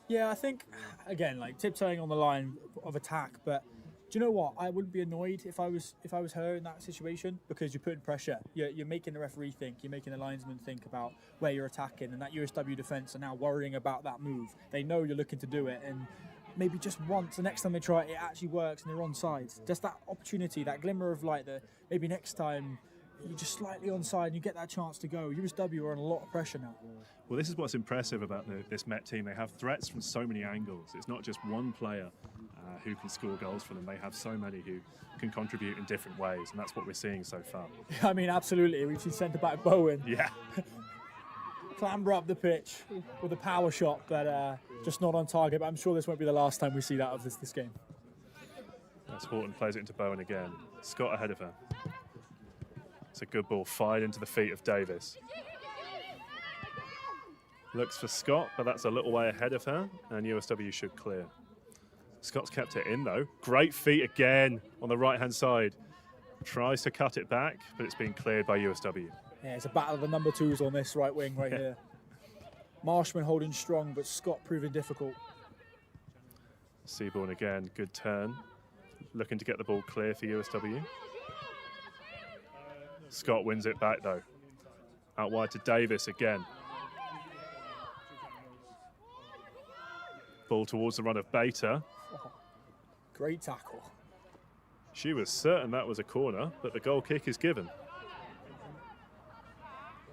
Yeah, I think, again, like tiptoeing on the line of attack, but do you know what? I wouldn't be annoyed if I was her in that situation, because you're putting pressure. You're making the referee think, you're making the linesman think about where you're attacking, and that USW defence are now worrying about that move. They know you're looking to do it, and maybe just once, the next time they try it, it actually works and they're onside. Just that opportunity, that glimmer of light that maybe next time you're just slightly onside and you get that chance to go. USW are under a lot of pressure now. Well, this is what's impressive about this Met team. They have threats from so many angles. It's not just one player who can score goals for them. They have so many who can contribute in different ways, and that's what we're seeing so far. I mean, absolutely. We've seen centre-back Bowen clamber up the pitch with a power shot, but just not on target. But I'm sure this won't be the last time we see that of this game. As Horton plays it into Bowen again. Scott ahead of her. It's a good ball, fired into the feet of Davis. Looks for Scott, but that's a little way ahead of her, and USW should clear. Scott's kept it in, though. Great feet again on the right-hand side. Tries to cut it back, but it's been cleared by USW. Yeah, it's a battle of the number twos on this right wing right here. Marshman holding strong, but Scott proving difficult. Seaborn again, good turn. Looking to get the ball clear for USW. Scott wins it back, though. Out wide to Davis again. Ball towards the run of Bater. Oh, great tackle. She was certain that was a corner, but the goal kick is given.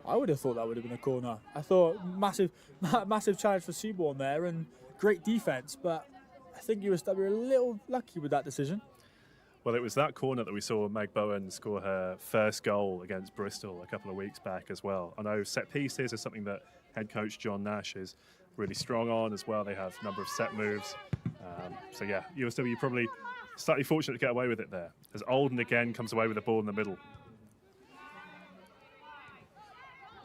I would have thought that would have been a corner. I thought massive challenge for Seaborn there and great defence, but I think USW are a little lucky with that decision. Well, it was that corner that we saw Meg Bowen score her first goal against Bristol a couple of weeks back as well. I know set pieces is something that head coach John Nash is really strong on as well. They have a number of set moves. So yeah, USW probably slightly fortunate to get away with it there. As Olden again comes away with the ball in the middle.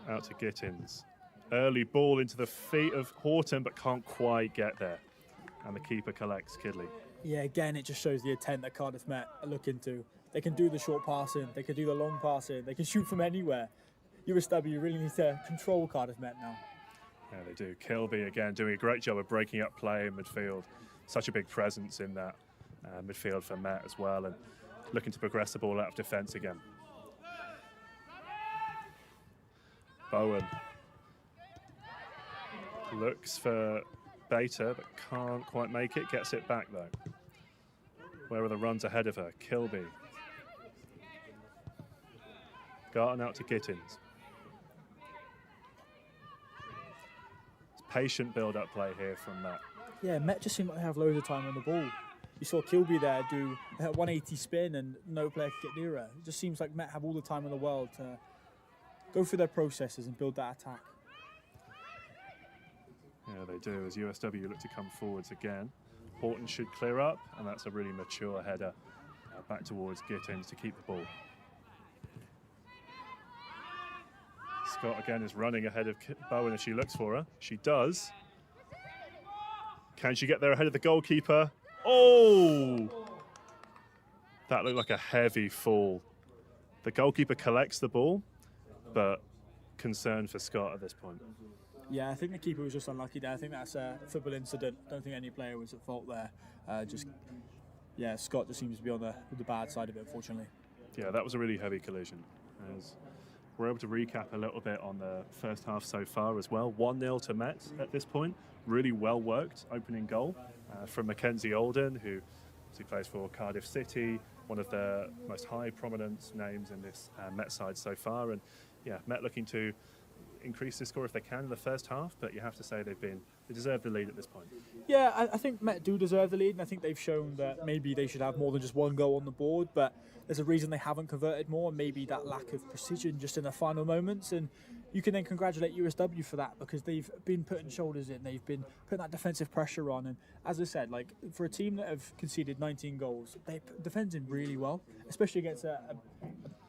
Out to Gittins. Early ball into the feet of Horton, but can't quite get there. And the keeper collects Kidley. Yeah, again, it just shows the intent that Cardiff Met are looking to. They can do the short passing, they can do the long passing, they can shoot from anywhere. USW really needs to control Cardiff Met now. Yeah, they do. Kilby again doing a great job of breaking up play in midfield. Such a big presence in that midfield for Met as well, and looking to progress the ball out of defence again. Bowen looks for Bater, but can't quite make it. Gets it back, though. Where are the runs ahead of her? Kilby. Garton out to Gittins. It's patient build-up play here from Met. Yeah, Met just seem like they have loads of time on the ball. You saw Kilby there do a 180 spin and no player could get near her. It just seems like Met have all the time in the world to go through their processes and build that attack. Yeah, they do, as USW look to come forwards again. Horton should clear up, and that's a really mature header back towards Gittins to keep the ball. Scott again is running ahead of Bowen as she looks for her. She does. Can she get there ahead of the goalkeeper? Oh! That looked like a heavy fall. The goalkeeper collects the ball, but concern for Scott at this point. Yeah, I think the keeper was just unlucky there. I think that's a football incident. I don't think any player was at fault there. Scott just seems to be on the bad side of it, unfortunately. Yeah, that was a really heavy collision. As we're able to recap a little bit on the first half so far as well. 1-0 to Met at this point. Really well worked opening goal from Mackenzie Olden, who plays for Cardiff City, one of the most high prominent names in this Met side so far. And yeah, Met looking to increase the score if they can in the first half, but you have to say they deserve the lead at this point. Yeah, I think Met do deserve the lead, and I think they've shown that maybe they should have more than just one goal on the board, but there's a reason they haven't converted more, and maybe that lack of precision just in the final moments. And you can then congratulate USW for that, because they've been putting shoulders in, they've been putting that defensive pressure on, and as I said, like for a team that have conceded 19 goals, they're defending really well, especially against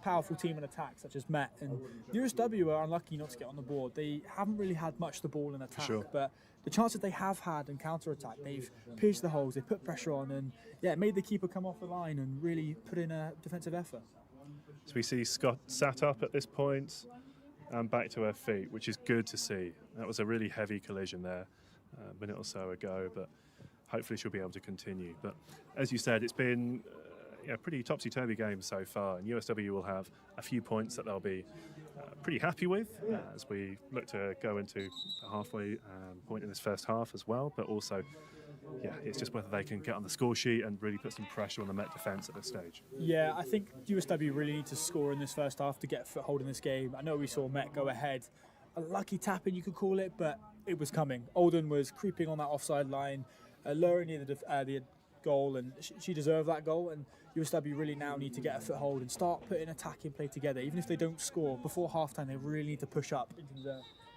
powerful team in attack, such as Met, and USW are unlucky not to get on the board. They haven't really had much the ball in attack, but the chances they have had in counter-attack, they've pierced the holes, they've put pressure on, and yeah, made the keeper come off the line and really put in a defensive effort. So we see Scott sat up at this point and back to her feet, which is good to see. That was a really heavy collision there a minute or so ago, but hopefully she'll be able to continue. But as you said, it's been a pretty topsy-turvy game so far, and USW will have a few points that they'll be pretty happy with as we look to go into the halfway point in this first half as well. But also, yeah, it's just whether they can get on the score sheet and really put some pressure on the Met defence at this stage. Yeah, I think USW really need to score in this first half to get a foothold in this game. I know we saw Met go ahead. A lucky tap-in, you could call it, but it was coming. Olden was creeping on that offside line, luring near the goal, and she deserved that goal. And USW really now need to get a foothold and start putting attacking play together. Even if they don't score before half-time, they really need to push up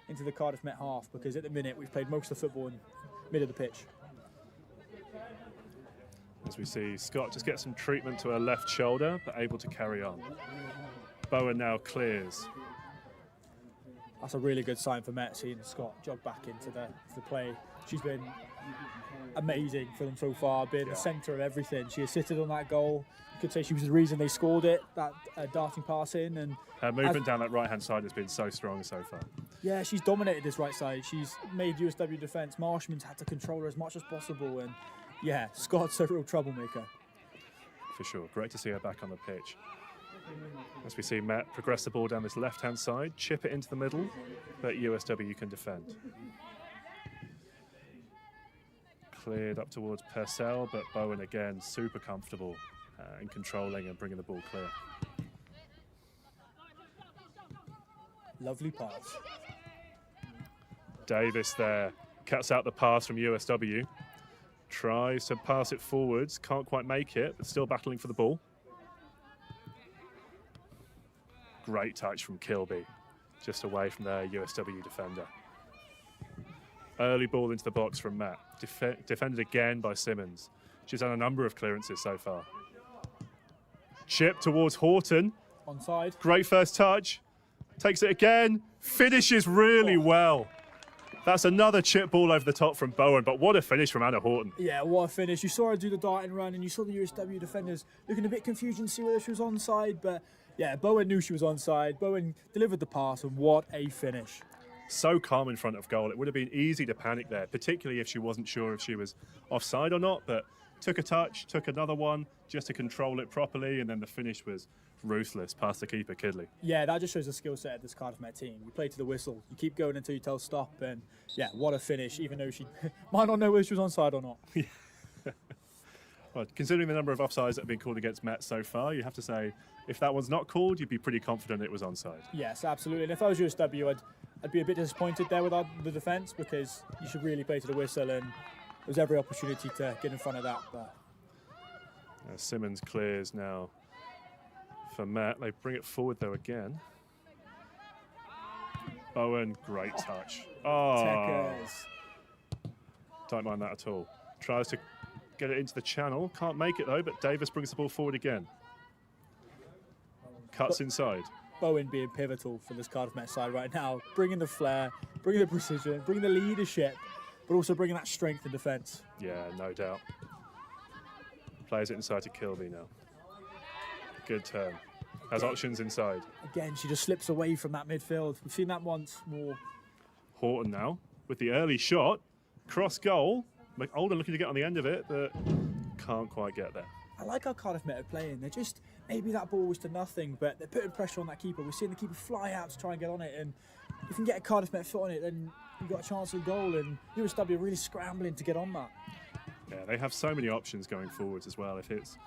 into the Cardiff Met half, because at the minute we've played most of the football in mid of the pitch. As we see Scott just get some treatment to her left shoulder, but able to carry on. Bowen now clears. That's a really good sign for Met, seeing Scott jog back into the play. She's been amazing for them so far, being the centre of everything. She assisted on that goal. You could say she was the reason they scored it, that darting pass in. And her movement down that right-hand side has been so strong so far. Yeah, she's dominated this right side. She's made USW defence. Marshman's had to control her as much as possible. And yeah, Scott's a real troublemaker. For sure. Great to see her back on the pitch. As we see Matt progress the ball down this left-hand side, chip it into the middle, but USW can defend. Cleared up towards Purcell, but Bowen again super comfortable in controlling and bringing the ball clear. Lovely pass. Davis there cuts out the pass from USW. Tries to pass it forwards, can't quite make it, but still battling for the ball. Great touch from Kilby, just away from their USW defender. Early ball into the box from Matt. Defended again by Simmons. She's done a number of clearances so far. Chip towards Horton. Onside. Great first touch. Takes it again. Finishes really well. That's another chip ball over the top from Bowen, but what a finish from Anna Horton. Yeah, what a finish. You saw her do the dart and run, and you saw the USW defenders looking a bit confused to see whether she was onside, but yeah, Bowen knew she was onside. Bowen delivered the pass, and what a finish. So calm in front of goal. It would have been easy to panic there, particularly if she wasn't sure if she was offside or not, but took a touch, took another one just to control it properly, and then the finish was ruthless past the keeper, Kidley. Yeah, that just shows the skill set of this Cardiff Met team. You play to the whistle, you keep going until you tell stop, and yeah, what a finish, even though she might not know whether she was onside or not. Well, considering the number of offsides that have been called against Met so far, you have to say, if that one's not called, you'd be pretty confident it was onside. Yes, absolutely. And if I was USW, I'd be a bit disappointed there with the defence, because you should really play to the whistle, and there's every opportunity to get in front of that. But Simmons clears now for Matt. They bring it forward though again. Bowen, great touch. Oh, don't mind that at all. Tries to get it into the channel. Can't make it though, but Davis brings the ball forward again. Cuts inside. Bowen being pivotal for this Cardiff Met side right now, bringing the flair, bringing the precision, bringing the leadership, but also bringing that strength in defence. Yeah, no doubt. Plays it inside to Kilby now. Good turn. Has options inside. Again, she just slips away from that midfield. We've seen that once more. Horton now with the early shot. Cross goal. Olden looking to get on the end of it, but can't quite get there. I like how Cardiff Met are playing. They're just, maybe that ball was to nothing, but they're putting pressure on that keeper. We're seeing the keeper fly out to try and get on it, and if you can get a Cardiff Met foot on it, then you've got a chance of goal, and USW are really scrambling to get on that. Yeah, they have so many options going forwards as well. If it's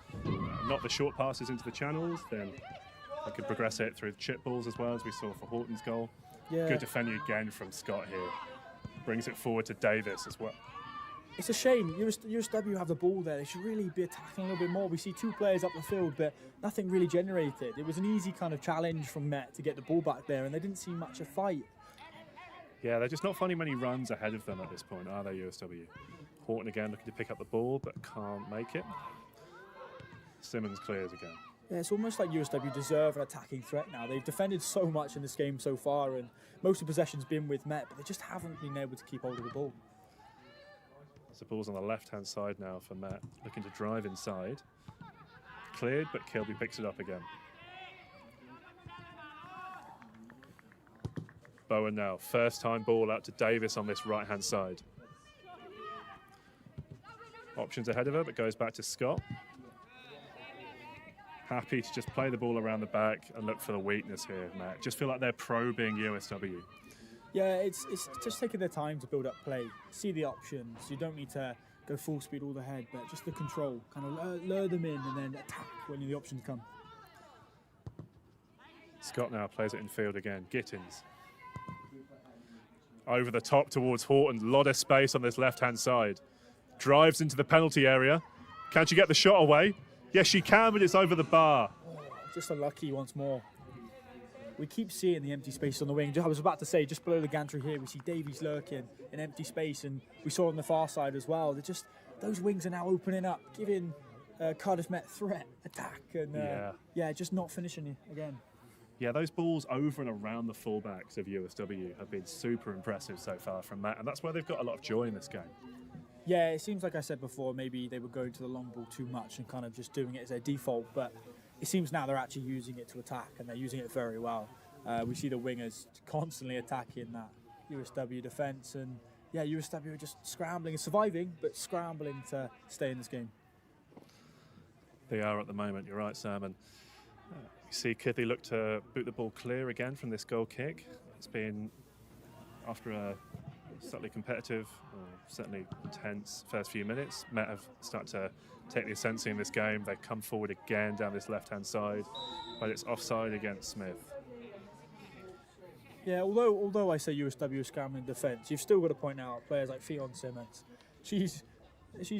not the short passes into the channels, then they could progress it through chip balls as well, as we saw for Horton's goal. Yeah. Good defending again from Scott here. Brings it forward to Davis as well. It's a shame. USW have the ball there. They should really be attacking a little bit more. We see two players up the field, but nothing really generated. It was an easy kind of challenge from Met to get the ball back there, and they didn't see much of a fight. Yeah, they're just not finding many runs ahead of them at this point, are they, USW? Horton again looking to pick up the ball, but can't make it. Simmons clears again. Yeah, it's almost like USW deserve an attacking threat now. They've defended so much in this game so far, and most of the possession's been with Met, but they just haven't been able to keep hold of the ball. So ball's on the left-hand side now for Met, looking to drive inside. Cleared, but Kilby picks it up again. Bowen now, first time ball out to Davis on this right-hand side. Options ahead of her, but goes back to Scott. Happy to just play the ball around the back and look for the weakness here, Matt. Just feel like they're probing USW. Yeah, it's just taking their time to build up play, see the options. You don't need to go full speed all ahead, but just the control, kind of lure them in and then attack when the options come. Scott now plays it in field again. Gittins. Over the top towards Horton. A lot of space on this left-hand side. Drives into the penalty area. Can she get the shot away? Yes, she can, but it's over the bar. Oh, just unlucky once more. We keep seeing the empty space on the wing. I was about to say, just below the gantry here, we see Davies lurking in empty space, and we saw on the far side as well. They're just, those wings are now opening up, giving Cardiff Met threat, attack, and yeah, just not finishing it again. Yeah, those balls over and around the fullbacks of USW have been super impressive so far from Matt, and that's where they've got a lot of joy in this game. Yeah, it seems like I said before, maybe they were going to the long ball too much and kind of just doing it as their default, but it seems now they're actually using it to attack, and they're using it very well. We see the wingers constantly attacking that USW defence, and yeah, USW are just scrambling and surviving, but scrambling to stay in this game. They are at the moment, you're right, Sam. And you see Kithy look to boot the ball clear again from this goal kick. It's been, after a slightly competitive, certainly intense first few minutes, Met have started to take the ascendancy in this game. They come forward again down this left-hand side, but it's offside against Smith. Yeah, although I say USW is scrambling defence, you've still got to point out players like Fionn Simmons. She's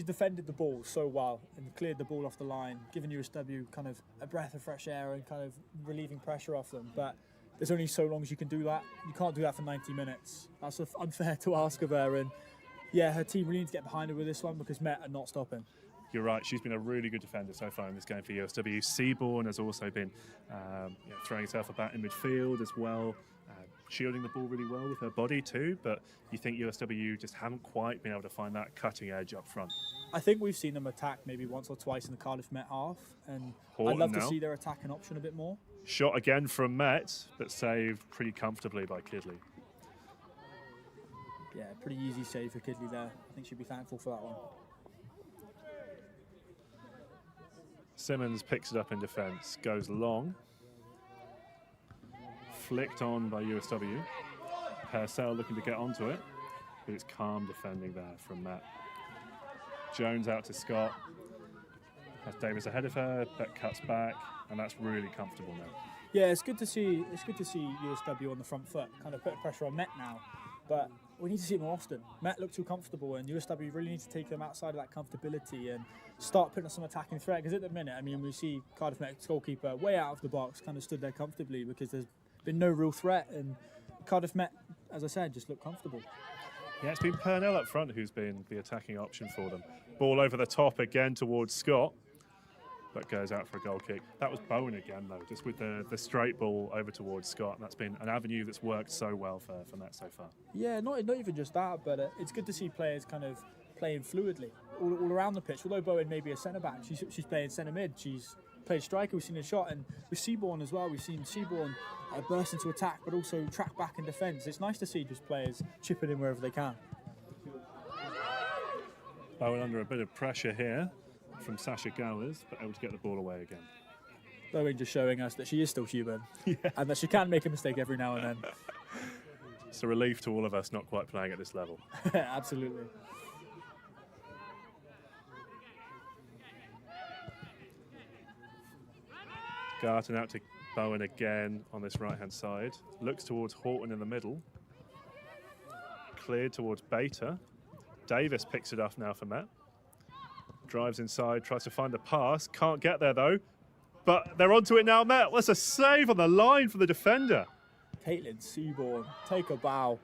defended the ball so well and cleared the ball off the line, giving USW kind of a breath of fresh air and kind of relieving pressure off them. But there's only so long as you can do that. You can't do that for 90 minutes. That's unfair to ask of her. And yeah, her team really needs to get behind her with this one because Met are not stopping. You're right, she's been a really good defender so far in this game for USW. Seaborn has also been throwing herself about in midfield as well, shielding the ball really well with her body too, but you think USW just haven't quite been able to find that cutting edge up front. I think we've seen them attack maybe once or twice in the Cardiff Met half, and Horton I'd love to now. see their attacking option a bit more. Shot again from Met, but saved pretty comfortably by Kidley. Yeah, pretty easy save for Kidley there. I think she'd be thankful for that one. Simmons picks it up in defence, goes long. Flicked on by USW. Purcell looking to get onto it, but it's calm defending there from Matt. Jones out to Scott. Has Davis ahead of her. Beck cuts back, and that's really comfortable now. Yeah, it's good to see USW on the front foot, kind of putting pressure on Met now. But we need to see it more often. Met look too comfortable, and USW really need to take them outside of that comfortability and start putting some attacking threat. Because at the minute, I mean, we see Cardiff Met's goalkeeper way out of the box, kind of stood there comfortably because there's been no real threat, and Cardiff Met, as I said, just look comfortable. Yeah, it's been Purnell up front who's been the attacking option for them. Ball over the top again towards Scott, but goes out for a goal kick. That was Bowen again, though, just with the straight ball over towards Scott. And that's been an avenue that's worked so well for Met so far. Yeah, not even just that, but it's good to see players kind of playing fluidly all around the pitch. Although Bowen may be a centre-back, she's playing centre-mid. She's played striker, we've seen a shot, and with Seaborn as well, we've seen Seaborn burst into attack, but also track back in defence. It's nice to see just players chipping in wherever they can. Bowen under a bit of pressure here from Sasha Gowers, but able to get the ball away again. Bowen just showing us that she is still human, and that she can make a mistake every now and then. It's a relief to all of us not quite playing at this level. Absolutely. Garton out to Bowen again on this right-hand side. Looks towards Horton in the middle. Cleared towards Bater. Davis picks it up now for Matt. Drives inside, tries to find the pass. Can't get there though. But they're onto it now, Matt. That's a save on the line for the defender. Caitlin Seaborn, take a bow.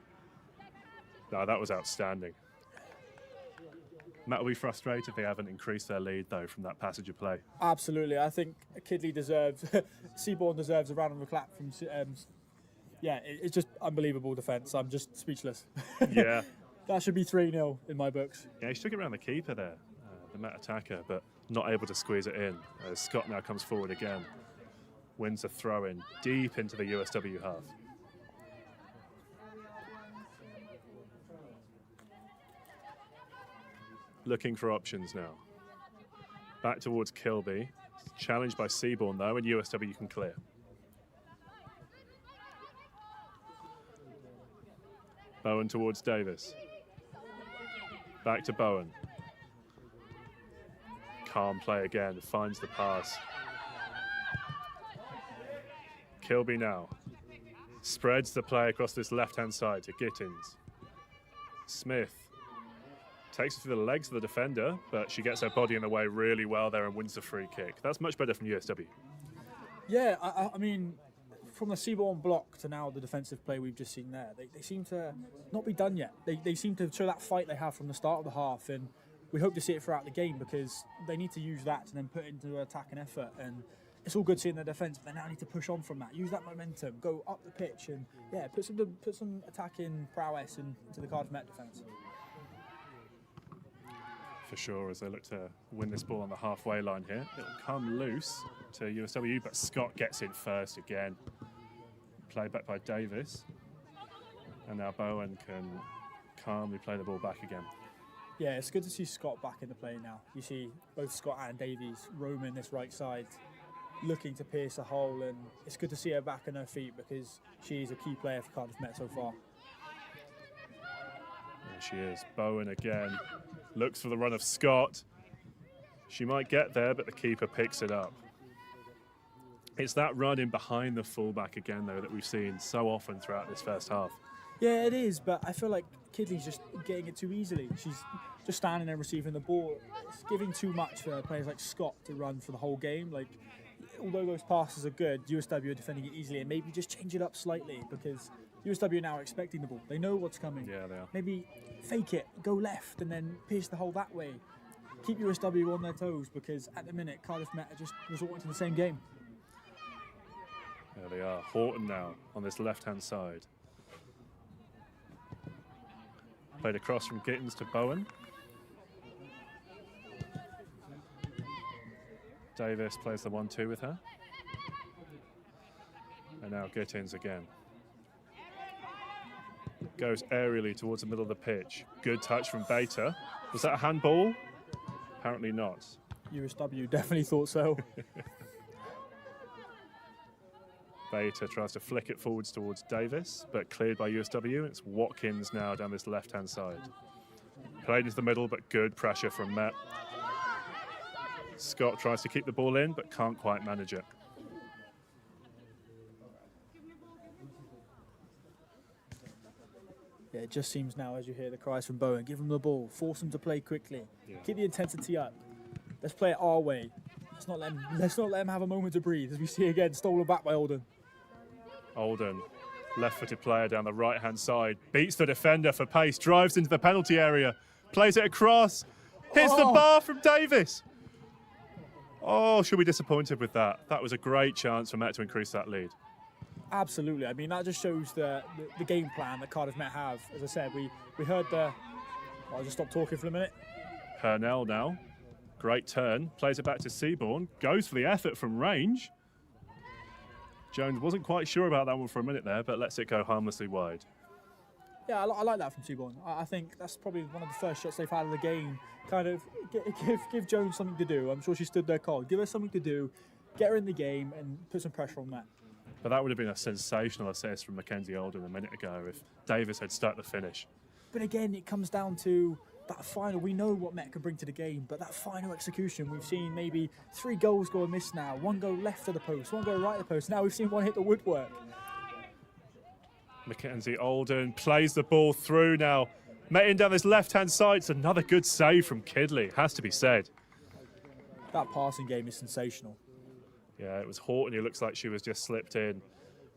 No, that was outstanding. Matt will be frustrated they haven't increased their lead, though, from that passage of play. Absolutely. I think Kidley deserves, Seabourn deserves a round of applause from, yeah, it's just unbelievable defence. I'm just speechless. Yeah. That should be 3-0 in my books. Yeah, he took it around the keeper there, the Met attacker, but not able to squeeze it in. As Scott now comes forward again. Wins a throw-in deep into the USW half. Looking for options now. Back towards Kilby. Challenged by Seabourn though, and USW can clear. Bowen towards Davis. Back to Bowen. Calm play again, finds the pass. Kilby now. Spreads the play across this left-hand side to Gittins. Smith takes it through the legs of the defender, but she gets her body in the way really well there and wins the free kick. That's much better from USW. Yeah, I mean, from the Seabourn block to now the defensive play we've just seen there, they seem to not be done yet. They seem to show that fight they have from the start of the half, and we hope to see it throughout the game because they need to use that to then put into attack and effort. And it's all good seeing their defence, but they now need to push on from that. Use that momentum, go up the pitch, and yeah, put some attacking prowess into the Cardiff Met defence. For sure, as they look to win this ball on the halfway line here. It'll come loose to USW, but Scott gets in first again. Played back by Davis. And now Bowen can calmly play the ball back again. Yeah, it's good to see Scott back in the play now. You see both Scott and Davies roaming this right side, looking to pierce a hole, and it's good to see her back on her feet because she's a key player for Cardiff Met so far. There she is. Bowen again. Looks for the run of Scott. She might get there, but the keeper picks it up. It's that run in behind the fullback again, though, that we've seen so often throughout this first half. Yeah, it is, but I feel like Kidley's just getting it too easily. She's just standing there receiving the ball. It's giving too much for players like Scott to run for the whole game. Like, although those passes are good, USW are defending it easily, and maybe just change it up slightly because USW now are expecting the ball. They know what's coming. Yeah, they are. Maybe fake it, go left, and then pierce the hole that way. Keep USW on their toes because at the minute, Cardiff Met are just resorting to the same game. There they are. Horton now on this left-hand side. Played across from Gittins to Bowen. Davis plays the 1-2 with her. And now Gittins again. Goes aerially towards the middle of the pitch. Good touch from Beta. Was that a handball? Apparently not. USW definitely thought so. Beta tries to flick it forwards towards Davis, but cleared by USW. It's Watkins now down this left-hand side. Played into the middle, but good pressure from Met. Scott tries to keep the ball in, but can't quite manage it. Yeah, it just seems now, as you hear the cries from Bowen, give them the ball, force them to play quickly, keep the intensity up. Let's play it our way. Let's not let them have a moment to breathe, as we see again, stolen back by Olden. Olden, left-footed player down the right-hand side, beats the defender for pace, drives into the penalty area, plays it across, hits the bar from Davis. Oh, should be disappointed with that. That was a great chance for Met to increase that lead. Absolutely. I mean, that just shows the game plan that Cardiff Met have. As I said, we heard the... I'll just stop talking for a minute. Purnell now. Great turn. Plays it back to Seabourn. Goes for the effort from range. Jones wasn't quite sure about that one for a minute there, but lets it go harmlessly wide. Yeah, I like that from Seabourn. I think that's probably one of the first shots they've had of the game. Kind of give Jones something to do. I'm sure she stood there cold. Give her something to do, get her in the game, and put some pressure on that. But that would have been a sensational assist from Mackenzie Olden a minute ago if Davis had stuck the finish. But again, it comes down to that final. We know what Met can bring to the game, but that final execution, we've seen maybe 3 goals go amiss now. 1 go left of the post, 1 go right of the post. Now we've seen 1 hit the woodwork. Mackenzie Olden plays the ball through now. Met in down this left-hand side. It's another good save from Kidley, has to be said. That passing game is sensational. Yeah, it was Horton who looks like she was just slipped in.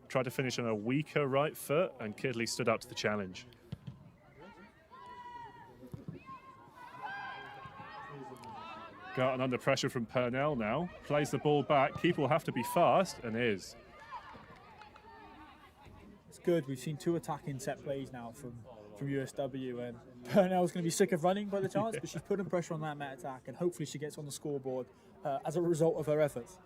Tried to finish on a weaker right foot, and Kidley stood up to the challenge. Scott and under pressure from Purnell now. Plays the ball back. Keeper will have to be fast, and is. It's good. We've seen 2 attacking set plays now from USW, and Purnell's going to be sick of running by the chance, but she's putting pressure on that Met attack, and hopefully she gets on the scoreboard as a result of her efforts.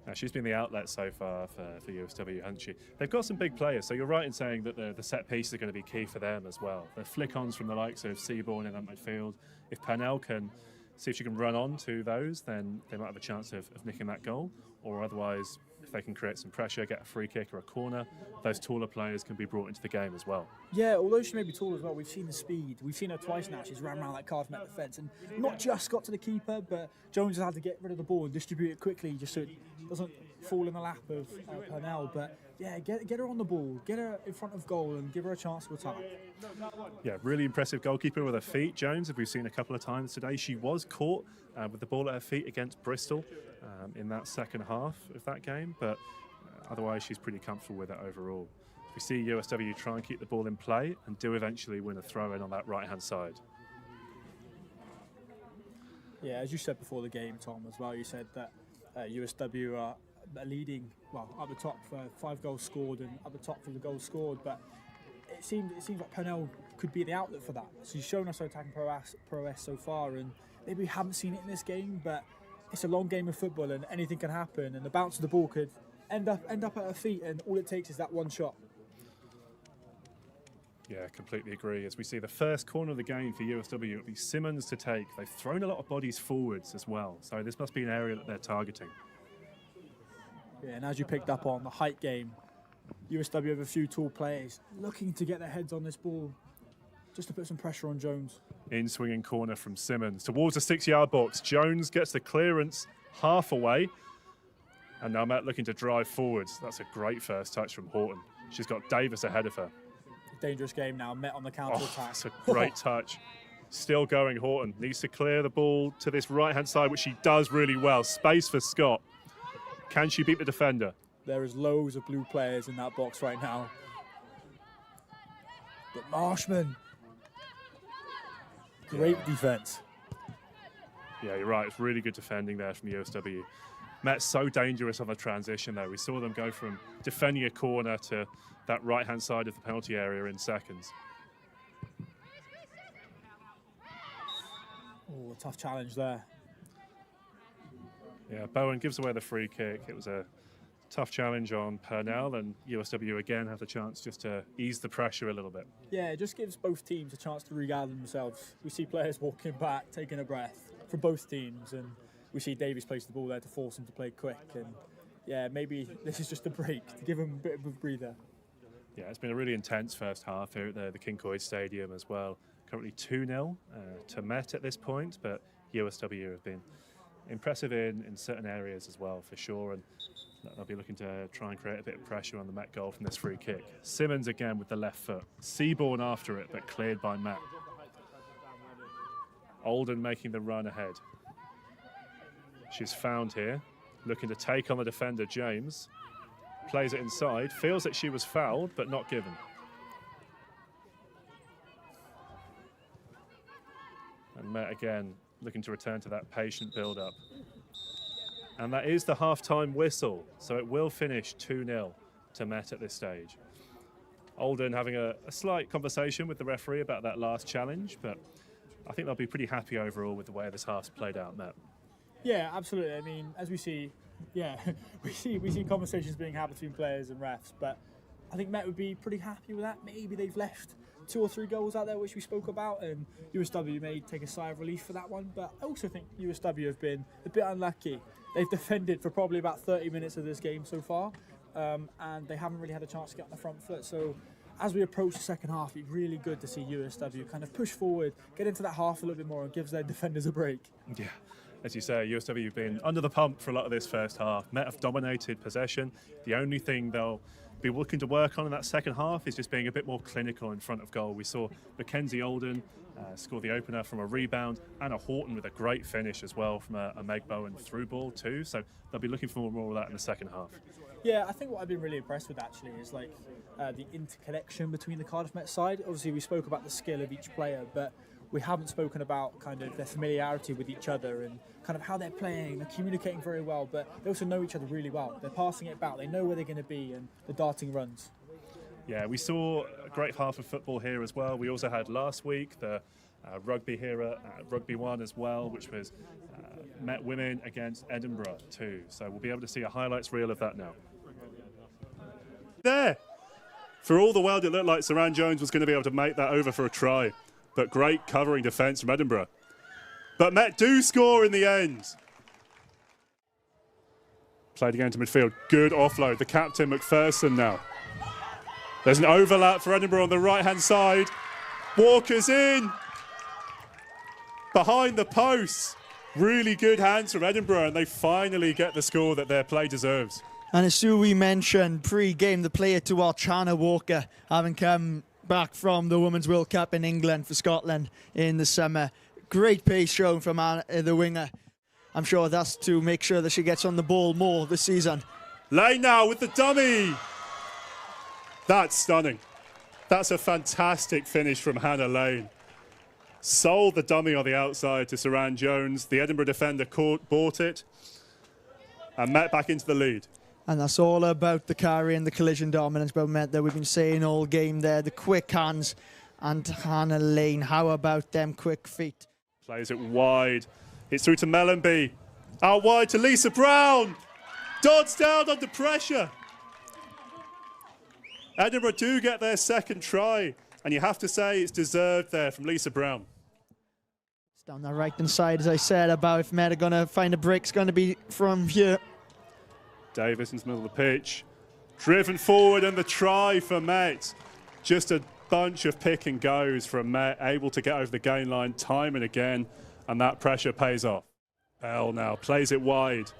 Now, she's been the outlet so far for USW, hasn't she? They've got some big players, so you're right in saying that the set pieces are going to be key for them as well. The flick-ons from the likes of Seaborn in that midfield. If Purnell can see if she can run on to those, then they might have a chance of nicking that goal, or otherwise, if they can create some pressure, get a free kick or a corner, those taller players can be brought into the game as well. Yeah, although she may be tall as well, we've seen the speed. We've seen her twice now. She's ran around that Cardiff Met defence and not just got to the keeper, but Jones has had to get rid of the ball and distribute it quickly just so it doesn't fall in the lap of Purnell. But yeah, get her on the ball, get her in front of goal and give her a chance to attack. Yeah, really impressive goalkeeper with her feet. Jones, as we've seen a couple of times today, she was caught with the ball at her feet against Bristol in that second half of that game, but otherwise she's pretty comfortable with it overall. We see USW try and keep the ball in play and do eventually win a throw-in on that right-hand side. Yeah, as you said before the game, Tom, as well, you said that USW are leading, well, up the top for 5 goals scored and up the top for the goals scored, but it seems like Purnell could be the outlet for that. So she's shown us her attacking prowess so far, and maybe we haven't seen it in this game, but it's a long game of football and anything can happen, and the bounce of the ball could end up at her feet, and all it takes is that one shot. Yeah, completely agree. As we see the first corner of the game for USW, it'll be Simmons to take. They've thrown a lot of bodies forwards as well, so this must be an area that they're targeting. Yeah, and as you picked up on the height game, USW have a few tall players looking to get their heads on this ball just to put some pressure on Jones. In swinging corner from Simmons towards the 6-yard box. Jones gets the clearance half away, and now Matt looking to drive forwards. That's a great first touch from Horton. She's got Davis ahead of her. Dangerous game now, Met on the counter-attack. That's a great touch. Still going, Horton. Needs to clear the ball to this right-hand side, which she does really well. Space for Scott. Can she beat the defender? There is loads of blue players in that box right now. But Marshman, great defence. Yeah, you're right. It's really good defending there from USW. Met's so dangerous on the transition there. We saw them go from defending a corner to that right-hand side of the penalty area in seconds. Oh, a tough challenge there. Yeah, Bowen gives away the free kick. It was a tough challenge on Purnell, and USW again have the chance just to ease the pressure a little bit. Yeah, it just gives both teams a chance to regather themselves. We see players walking back, taking a breath for both teams, and we see Davies place the ball there to force him to play quick. And yeah, maybe this is just a break to give him a bit of a breather. Yeah, it's been a really intense first half here at the King Coyd Stadium as well. Currently 2-0 to Met at this point, but USW have been impressive in certain areas as well, for sure, and they'll be looking to try and create a bit of pressure on the Met goal from this free kick. Simmons again with the left foot. Seaborn after it, but cleared by Met. Olden making the run ahead. She's found here, looking to take on the defender, James. Plays it inside, feels that she was fouled, but not given. And Met again looking to return to that patient build-up. And that is the half-time whistle, so it will finish 2-0 to Met at this stage. Olden having a slight conversation with the referee about that last challenge, but I think they'll be pretty happy overall with the way this half's played out, Met. Yeah, absolutely. I mean, as we see, yeah, we see conversations being had between players and refs, but I think Met would be pretty happy with that. Maybe they've left 2 or 3 goals out there which we spoke about, and USW may take a sigh of relief for that one, but I also think USW have been a bit unlucky. They've defended for probably about 30 minutes of this game so far, and they haven't really had a chance to get on the front foot. So as we approach the second half, it's really good to see USW kind of push forward, get into that half a little bit more, and gives their defenders a break. Yeah. As you say, USW have been under the pump for a lot of this first half. Met have dominated possession. The only thing they'll be looking to work on in that second half is just being a bit more clinical in front of goal. We saw Mackenzie Olden score the opener from a rebound, and a Horton with a great finish as well from a Meg Bowen through ball too. So they'll be looking for more of that in the second half. Yeah, I think what I've been really impressed with actually is like the interconnection between the Cardiff Met side. Obviously we spoke about the skill of each player, but we haven't spoken about kind of their familiarity with each other and kind of how they're playing. They're communicating very well, but they also know each other really well. They're passing it back. They know where they're going to be, and the darting runs. Yeah, we saw a great half of football here as well. We also had last week the rugby here at Rugby 1 as well, which was Met Women against Edinburgh too. So we'll be able to see a highlights reel of that now. There! For all the world, it looked like Saran Jones was going to be able to make that over for a try. But great covering defence from Edinburgh. But Met do score in the end. Played again to midfield. Good offload. The captain, McPherson, now. There's an overlap for Edinburgh on the right-hand side. Walker's in. Behind the posts. Really good hands from Edinburgh, and they finally get the score that their play deserves. And as we mentioned pre-game, the player to watch, Hannah Walker, having come back from the Women's World Cup in England for Scotland in the summer. Great pace shown from the winger. I'm sure that's to make sure that she gets on the ball more this season. Lane now with the dummy. That's stunning. That's a fantastic finish from Hannah Lane. Sold the dummy on the outside to Saran Jones. The Edinburgh defender bought it and Met back into the lead. And that's all about the carry and the collision dominance about Met that we've been saying all game there. The quick hands and Hannah Lane. How about them quick feet? Plays it wide. It's through to Mellenby. Out wide to Lisa Brown. Dodds down under pressure. Edinburgh do get their second try. And you have to say it's deserved there from Lisa Brown. It's down the right-hand side, as I said, about if Met are going to find a break, it's going to be from here. Davis into the middle of the pitch. Driven forward and the try for Met. Just a bunch of pick and goes from Met, able to get over the gain line time and again, and that pressure pays off. Bell now plays it wide.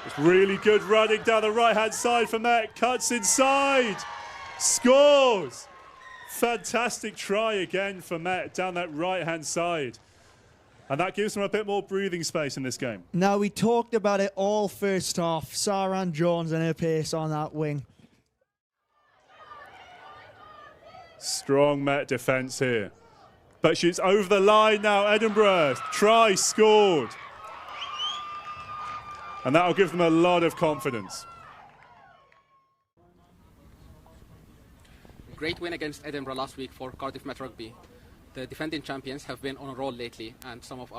It's really good running down the right-hand side for Met. Cuts inside. Scores. Fantastic try again for Met down that right-hand side. And that gives them a bit more breathing space in this game. Now, we talked about it all first half. Saran Jones and her pace on that wing. Strong Met defence here. But she's over the line now. Edinburgh, try scored. And that'll give them a lot of confidence. Great win against Edinburgh last week for Cardiff Met Rugby. The defending champions have been on a roll lately, and some of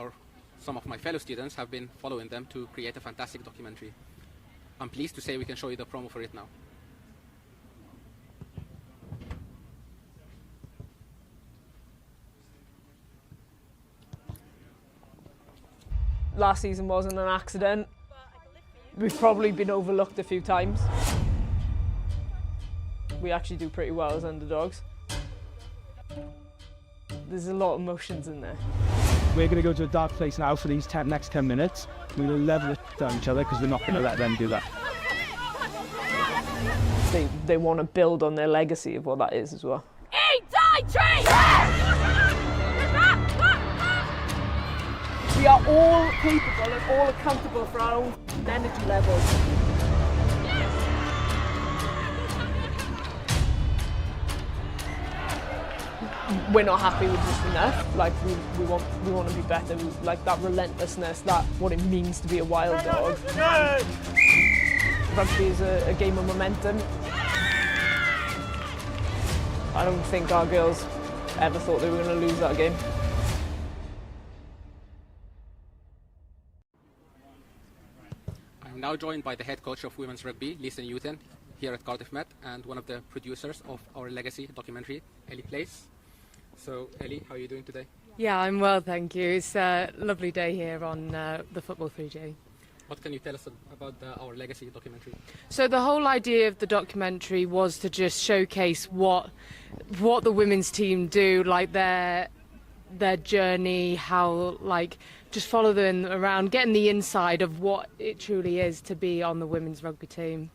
my fellow students have been following them to create a fantastic documentary. I'm pleased to say we can show you the promo for it now. Last season wasn't an accident. We've probably been overlooked a few times. We actually do pretty well as underdogs. There's a lot of emotions in there. We're going to go to a dark place now for these next 10 minutes. We'll level it down each other because we're not going to let them do that. They want to build on their legacy of what that is as well. We are all capable and all accountable for our own energy levels. We're not happy with just enough. Like we want to be better. Like that relentlessness, that what it means to be a wild dog. Rugby is a game of momentum. I don't think our girls ever thought they were going to lose that game. I'm now joined by the head coach of women's rugby, Lisa Newton, here at Cardiff Met, and one of the producers of our legacy documentary, Ellie Place. So, Ellie, how are you doing today? Yeah, I'm well, thank you. It's a lovely day here on the Football 3J. What can you tell us about our legacy documentary? So the whole idea of the documentary was to just showcase what the women's team do, like their journey, how just follow them around, getting the inside of what it truly is to be on the women's rugby team.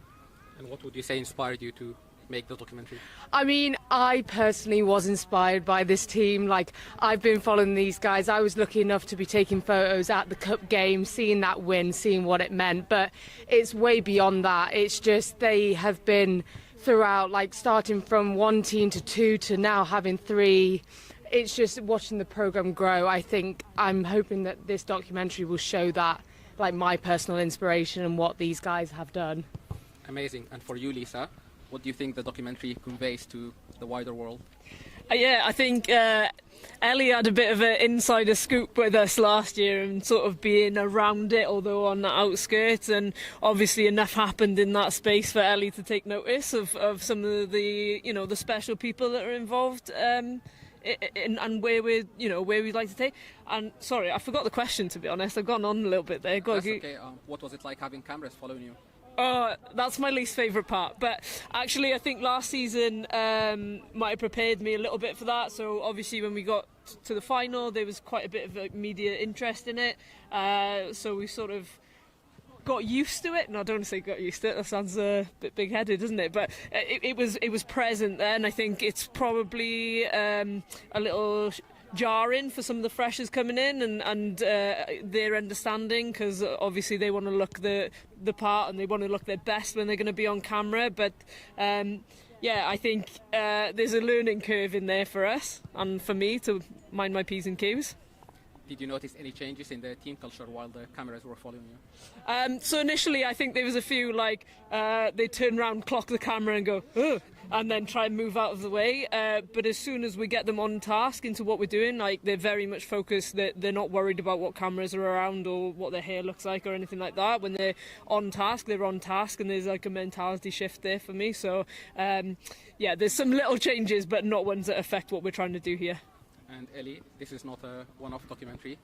And what would you say inspired you to make the documentary? I mean, I personally was inspired by this team. I've been following these guys. I was lucky enough to be taking photos at the cup game, seeing that win, seeing what it meant. But it's way beyond that. It's just they have been throughout, starting from one team to two to now having three. it's just watching the programme grow. I'm hoping that this documentary will show that, like, my personal inspiration and what these guys have done. Amazing. And for you, Lisa, what do you think the documentary conveys to the wider world? Yeah, I think Ellie had a bit of an insider scoop with us last year and sort of being around it, although on the outskirts, and obviously enough happened in that space for Ellie to take notice of some of the, you know, the special people that are involved and where we'd like to take. And sorry, I forgot the question, to be honest. I've gone on a little bit there. That's okay. What was it like having cameras following you? That's my least favourite part, but actually I think last season might have prepared me a little bit for that. So obviously when we got to the final, there was quite a bit of media interest in it, so we sort of got used to it. No, I don't want to say got used to it, that sounds a bit big-headed, doesn't it? But it was present then. I think it's probably a little jarring for some of the freshers coming in and their understanding, because obviously they want to look the part and they want to look their best when they're going to be on camera. But I think there's a learning curve in there for us and for me to mind my P's and Q's. Did you notice any changes in the team culture while the cameras were following you? So initially I think there was a few, like, they turn around, clock the camera and go, ugh, and then try and move out of the way. But as soon as we get them on task into what we're doing, like, they're very much focused. They're not worried about what cameras are around or what their hair looks like or anything like that. When they're on task, they're on task, and there's like a mentality shift there for me. So there's some little changes, but not ones that affect what we're trying to do here. And Ellie, this is not a one-off documentary.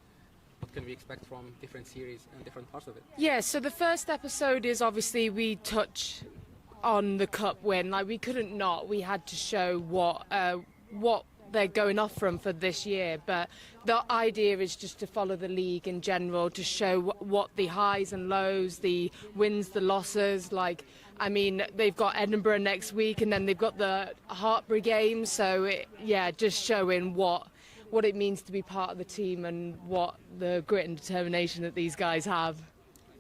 What can we expect from different series and different parts of it? Yeah, so the first episode is obviously we touch on the cup win. Like, we couldn't not. We had to show what they're going off from for this year. But the idea is just to follow the league in general, to show what the highs and lows, the wins, the losses. Like, I mean, they've got Edinburgh next week, and then they've got the Hartpury game. So, just showing what it means to be part of the team and what the grit and determination that these guys have.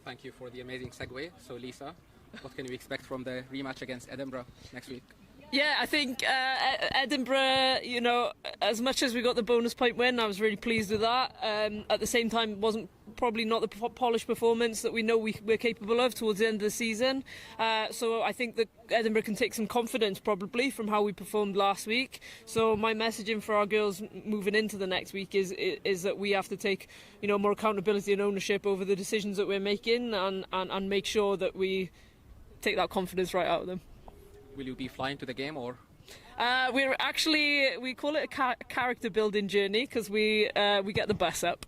Thank you for the amazing segue. So, Lisa, what can we expect from the rematch against Edinburgh next week? Yeah, I think Edinburgh, you know, as much as we got the bonus point win, I was really pleased with that. At the same time, it wasn't probably not the polished performance that we know we're capable of towards the end of the season. So I think that Edinburgh can take some confidence probably from how we performed last week. So my messaging for our girls moving into the next week is that we have to take, you know, more accountability and ownership over the decisions that we're making and make sure that we take that confidence right out of them. Will you be flying to the game or? We call it a character building journey because we get the bus up.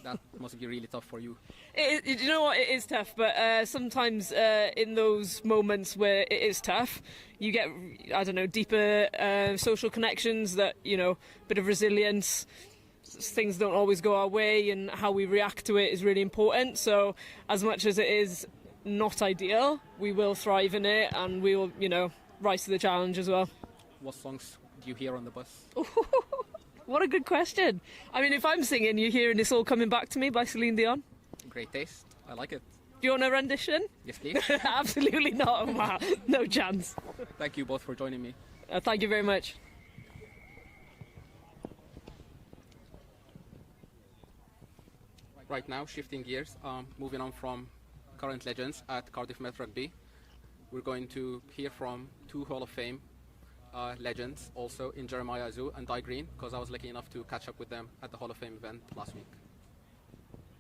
That must be really tough for you. You know what, it is tough, but sometimes in those moments where it is tough, you get, I don't know, deeper social connections that, you know, a bit of resilience. Things don't always go our way, and how we react to it is really important. So as much as it is not ideal, we will thrive in it, and we will, you know, rise to the challenge as well. What songs do you hear on the bus? What a good question. I mean, if I'm singing, you're hearing It's All Coming Back to Me by Celine Dion. Great taste. I like it. Do you want a rendition? Yes, please. Absolutely not. Wow. No chance. Thank you both for joining me. Thank you very much. Right now, shifting gears, moving on from current legends at Cardiff Met Rugby, we're going to hear from two Hall of Fame legends also in Jeremiah Azu and Di Green, because I was lucky enough to catch up with them at the Hall of Fame event last week.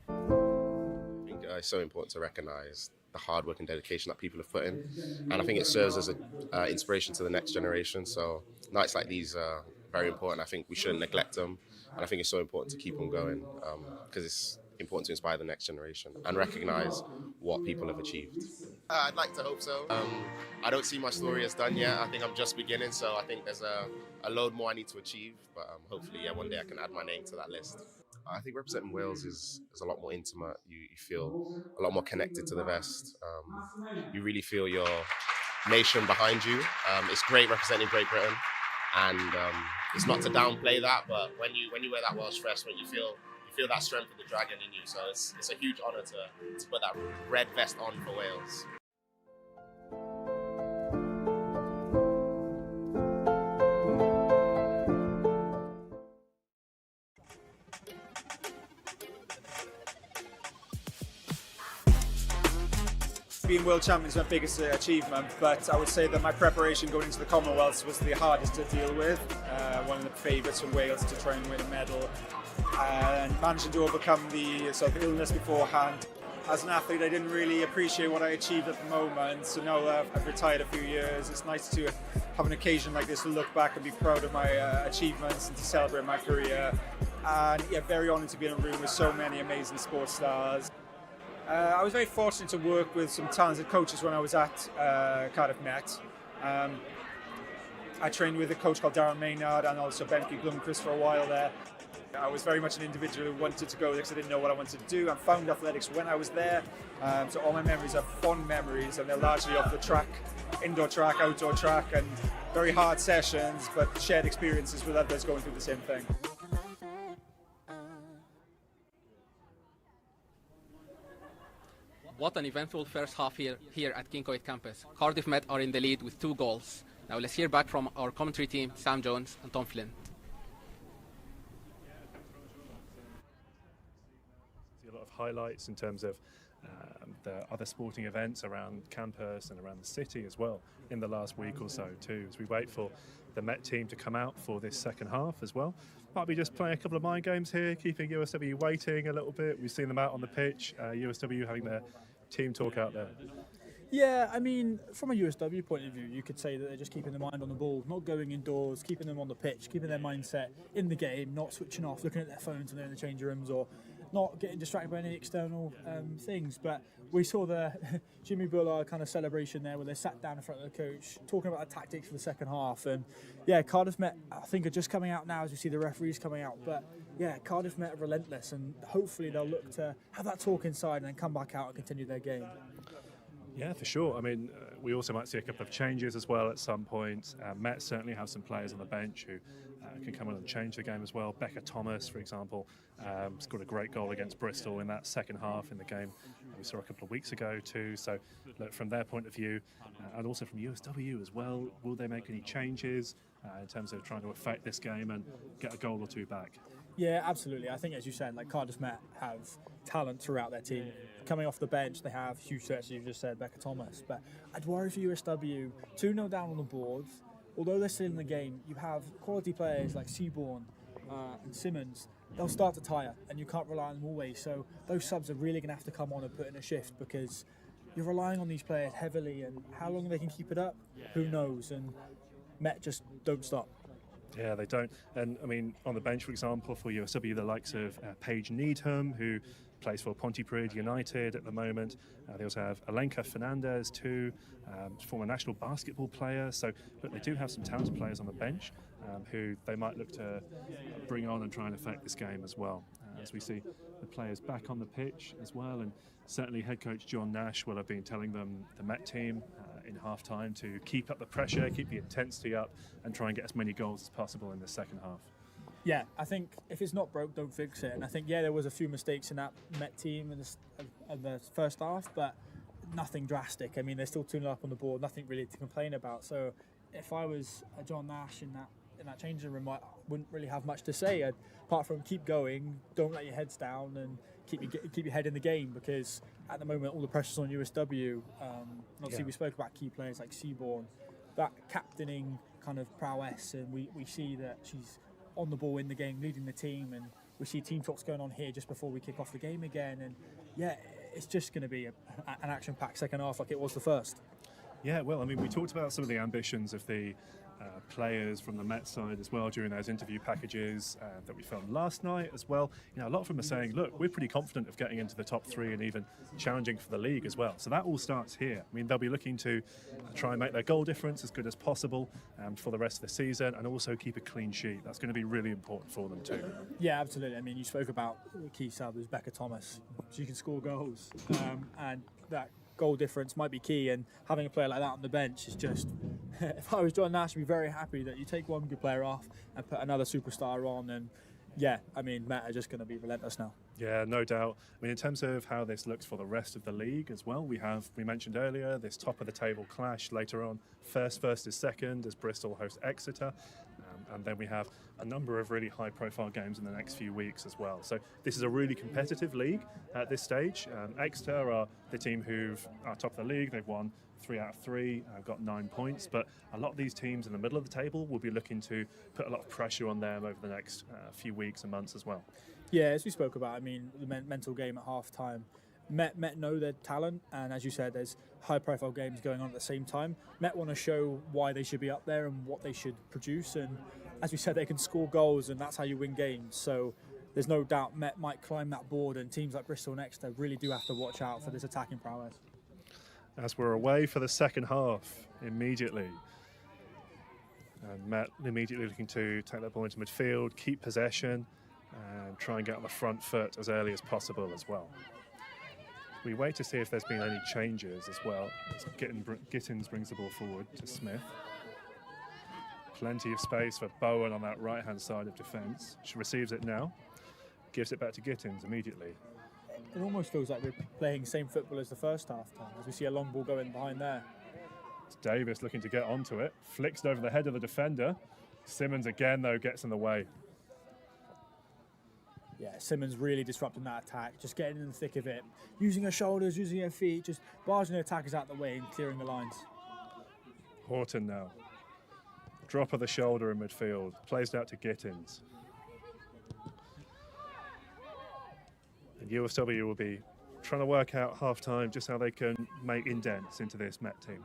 I think it's so important to recognise the hard work and dedication that people have put in, and I think it serves as an inspiration to the next generation. So nights like these are very important. I think we shouldn't neglect them, and I think it's so important to keep them going because it's important to inspire the next generation and recognise what people have achieved. I'd like to hope so. I don't see my story as done yet. I think I'm just beginning, so I think there's a load more I need to achieve, but hopefully one day I can add my name to that list. I think representing Wales is a lot more intimate. You feel a lot more connected to the vest. You really feel your nation behind you. It's great representing Great Britain, and it's not to downplay that, but when you wear that Welsh vest, when you feel that strength of the dragon in you, so it's a huge honour to put that red vest on for Wales. being world champions is my biggest achievement, but I would say that my preparation going into the Commonwealths was the hardest to deal with. One of the favourites for Wales to try and win a medal, and managing to overcome the sort of illness beforehand. As an athlete, I didn't really appreciate what I achieved at the moment, so now that I've retired a few years, it's nice to have an occasion like this to look back and be proud of my achievements and to celebrate my career. And yeah, very honoured to be in a room with so many amazing sports stars. I was very fortunate to work with some talented coaches when I was at Cardiff Met. I trained with a coach called Darren Maynard and also Benke Blomqvist for a while there. I was very much an individual who wanted to go there because I didn't know what I wanted to do. I found athletics when I was there, so all my memories are fond memories, and they're largely off the track, indoor track, outdoor track, and very hard sessions, but shared experiences with others going through the same thing. What an eventful first half here at Kincoid campus. Cardiff Met are in the lead with 2 goals. Now let's hear back from our commentary team, Sam Jones and Tom Flynn. A lot of highlights in terms of the other sporting events around campus and around the city as well in the last week or so too, as we wait for the Met team to come out for this second half as well. Might be just playing a couple of mind games here, keeping USW waiting a little bit. We've seen them out on the pitch, USW having their team talk out there. Yeah, I mean, from a USW point of view, you could say that they're just keeping their mind on the ball, not going indoors, keeping them on the pitch, keeping their mindset in the game, not switching off, looking at their phones when they're in the change rooms, or not getting distracted by any external things. But we saw the Jimmy Bullard kind of celebration there where they sat down in front of the coach talking about the tactics for the second half. And yeah, Cardiff Met, I think, are just coming out now as we see the referees coming out. But yeah, Cardiff Met are relentless, and hopefully they'll look to have that talk inside and then come back out and continue their game. Yeah, for sure. I mean, we also might see a couple of changes as well at some point. Met certainly have some players on the bench who can come on and change the game as well. Becca Thomas, for example, scored a great goal against Bristol in that second half in the game we saw a couple of weeks ago too. So look, from their point of view, and also from USW as well, will they make any changes in terms of trying to affect this game and get a goal or two back? Yeah, absolutely. I think, as you said, like Cardiff Met have talent throughout their team. Coming off the bench, they have huge threats, as you just said, Becca Thomas. But I'd worry for USW. 2-0 down on the board. Although they're still in the game, you have quality players like Seaborn and Simmons. They'll start to tire, and you can't rely on them always. So those subs are really going to have to come on and put in a shift, because you're relying on these players heavily, and how long they can keep it up, who knows? And Met just don't stop. Yeah, they don't. And I mean, on the bench, for example, for USW, the likes of Paige Needham, who plays for Pontypridd United at the moment. They also have Alenka Fernandez too, former national basketball player. So look, they do have some talented players on the bench who they might look to bring on and try and affect this game as well. As we see the players back on the pitch as well, and certainly head coach John Nash will have been telling them, the Met team, in half-time to keep up the pressure, keep the intensity up, and try and get as many goals as possible in the second half. Yeah, I think if it's not broke, don't fix it. And I think, yeah, there was a few mistakes in that Met team in the first half, but nothing drastic. I mean, they're still 2-0 up on the board, nothing really to complain about. So if I was John Nash in that changing room, I wouldn't really have much to say, apart from keep going, don't let your heads down, and keep your head in the game, because at the moment all the pressure's on USW. Obviously, we spoke about key players like Seaborn, that captaining kind of prowess, and we see that she's on the ball in the game, leading the team, and we see team talks going on here just before we kick off the game again. And yeah, it's just going to be an action-packed second half like it was the first. Yeah, well, I mean, we talked about some of the ambitions of the players from the Met side as well during those interview packages that we filmed last night as well. You know, a lot of them are saying, look, we're pretty confident of getting into the top 3 and even challenging for the league as well. So that all starts here. I mean, they'll be looking to try and make their goal difference as good as possible for the rest of the season, and also keep a clean sheet. That's going to be really important for them too. Yeah, absolutely. I mean, you spoke about the key sub is Becca Thomas. She can score goals, and that goal difference might be key, and having a player like that on the bench is just, if I was John Nash, I'd be very happy that you take one good player off and put another superstar on. And yeah, I mean, Met are just going to be relentless now. Yeah, no doubt. I mean, in terms of how this looks for the rest of the league as well, we mentioned earlier this top of the table clash later on, first versus second, as Bristol host Exeter. And then we have a number of really high-profile games in the next few weeks as well. So this is a really competitive league at this stage. Exeter are the team who are top of the league. They've won 3 out of 3, got 9 points. But a lot of these teams in the middle of the table will be looking to put a lot of pressure on them over the next few weeks and months as well. Yeah, as we spoke about, I mean, the mental game at half-time. Met know their talent, and as you said, there's high-profile games going on at the same time. Met want to show why they should be up there and what they should produce, and as we said, they can score goals, and that's how you win games. So there's no doubt Met might climb that board, and teams like Bristol next really do have to watch out for this attacking prowess. As we're away for the second half immediately. And Met immediately looking to take that ball into midfield, keep possession, and try and get on the front foot as early as possible as well. We wait to see if there's been any changes as well. Gittins brings the ball forward to Smith. Plenty of space for Bowen on that right-hand side of defence. She receives it now, gives it back to Gittins immediately. It almost feels like we're playing same football as the first half time, as we see a long ball going behind there. It's Davis looking to get onto it, flicks it over the head of the defender. Simmons again, though, gets in the way. Yeah, Simmons really disrupting that attack, just getting in the thick of it, using her shoulders, using her feet, just barging the attackers out the way and clearing the lines. Horton now. Drop of the shoulder in midfield, plays it out to Gittins. And USW will be trying to work out half-time just how they can make indents into this Met team.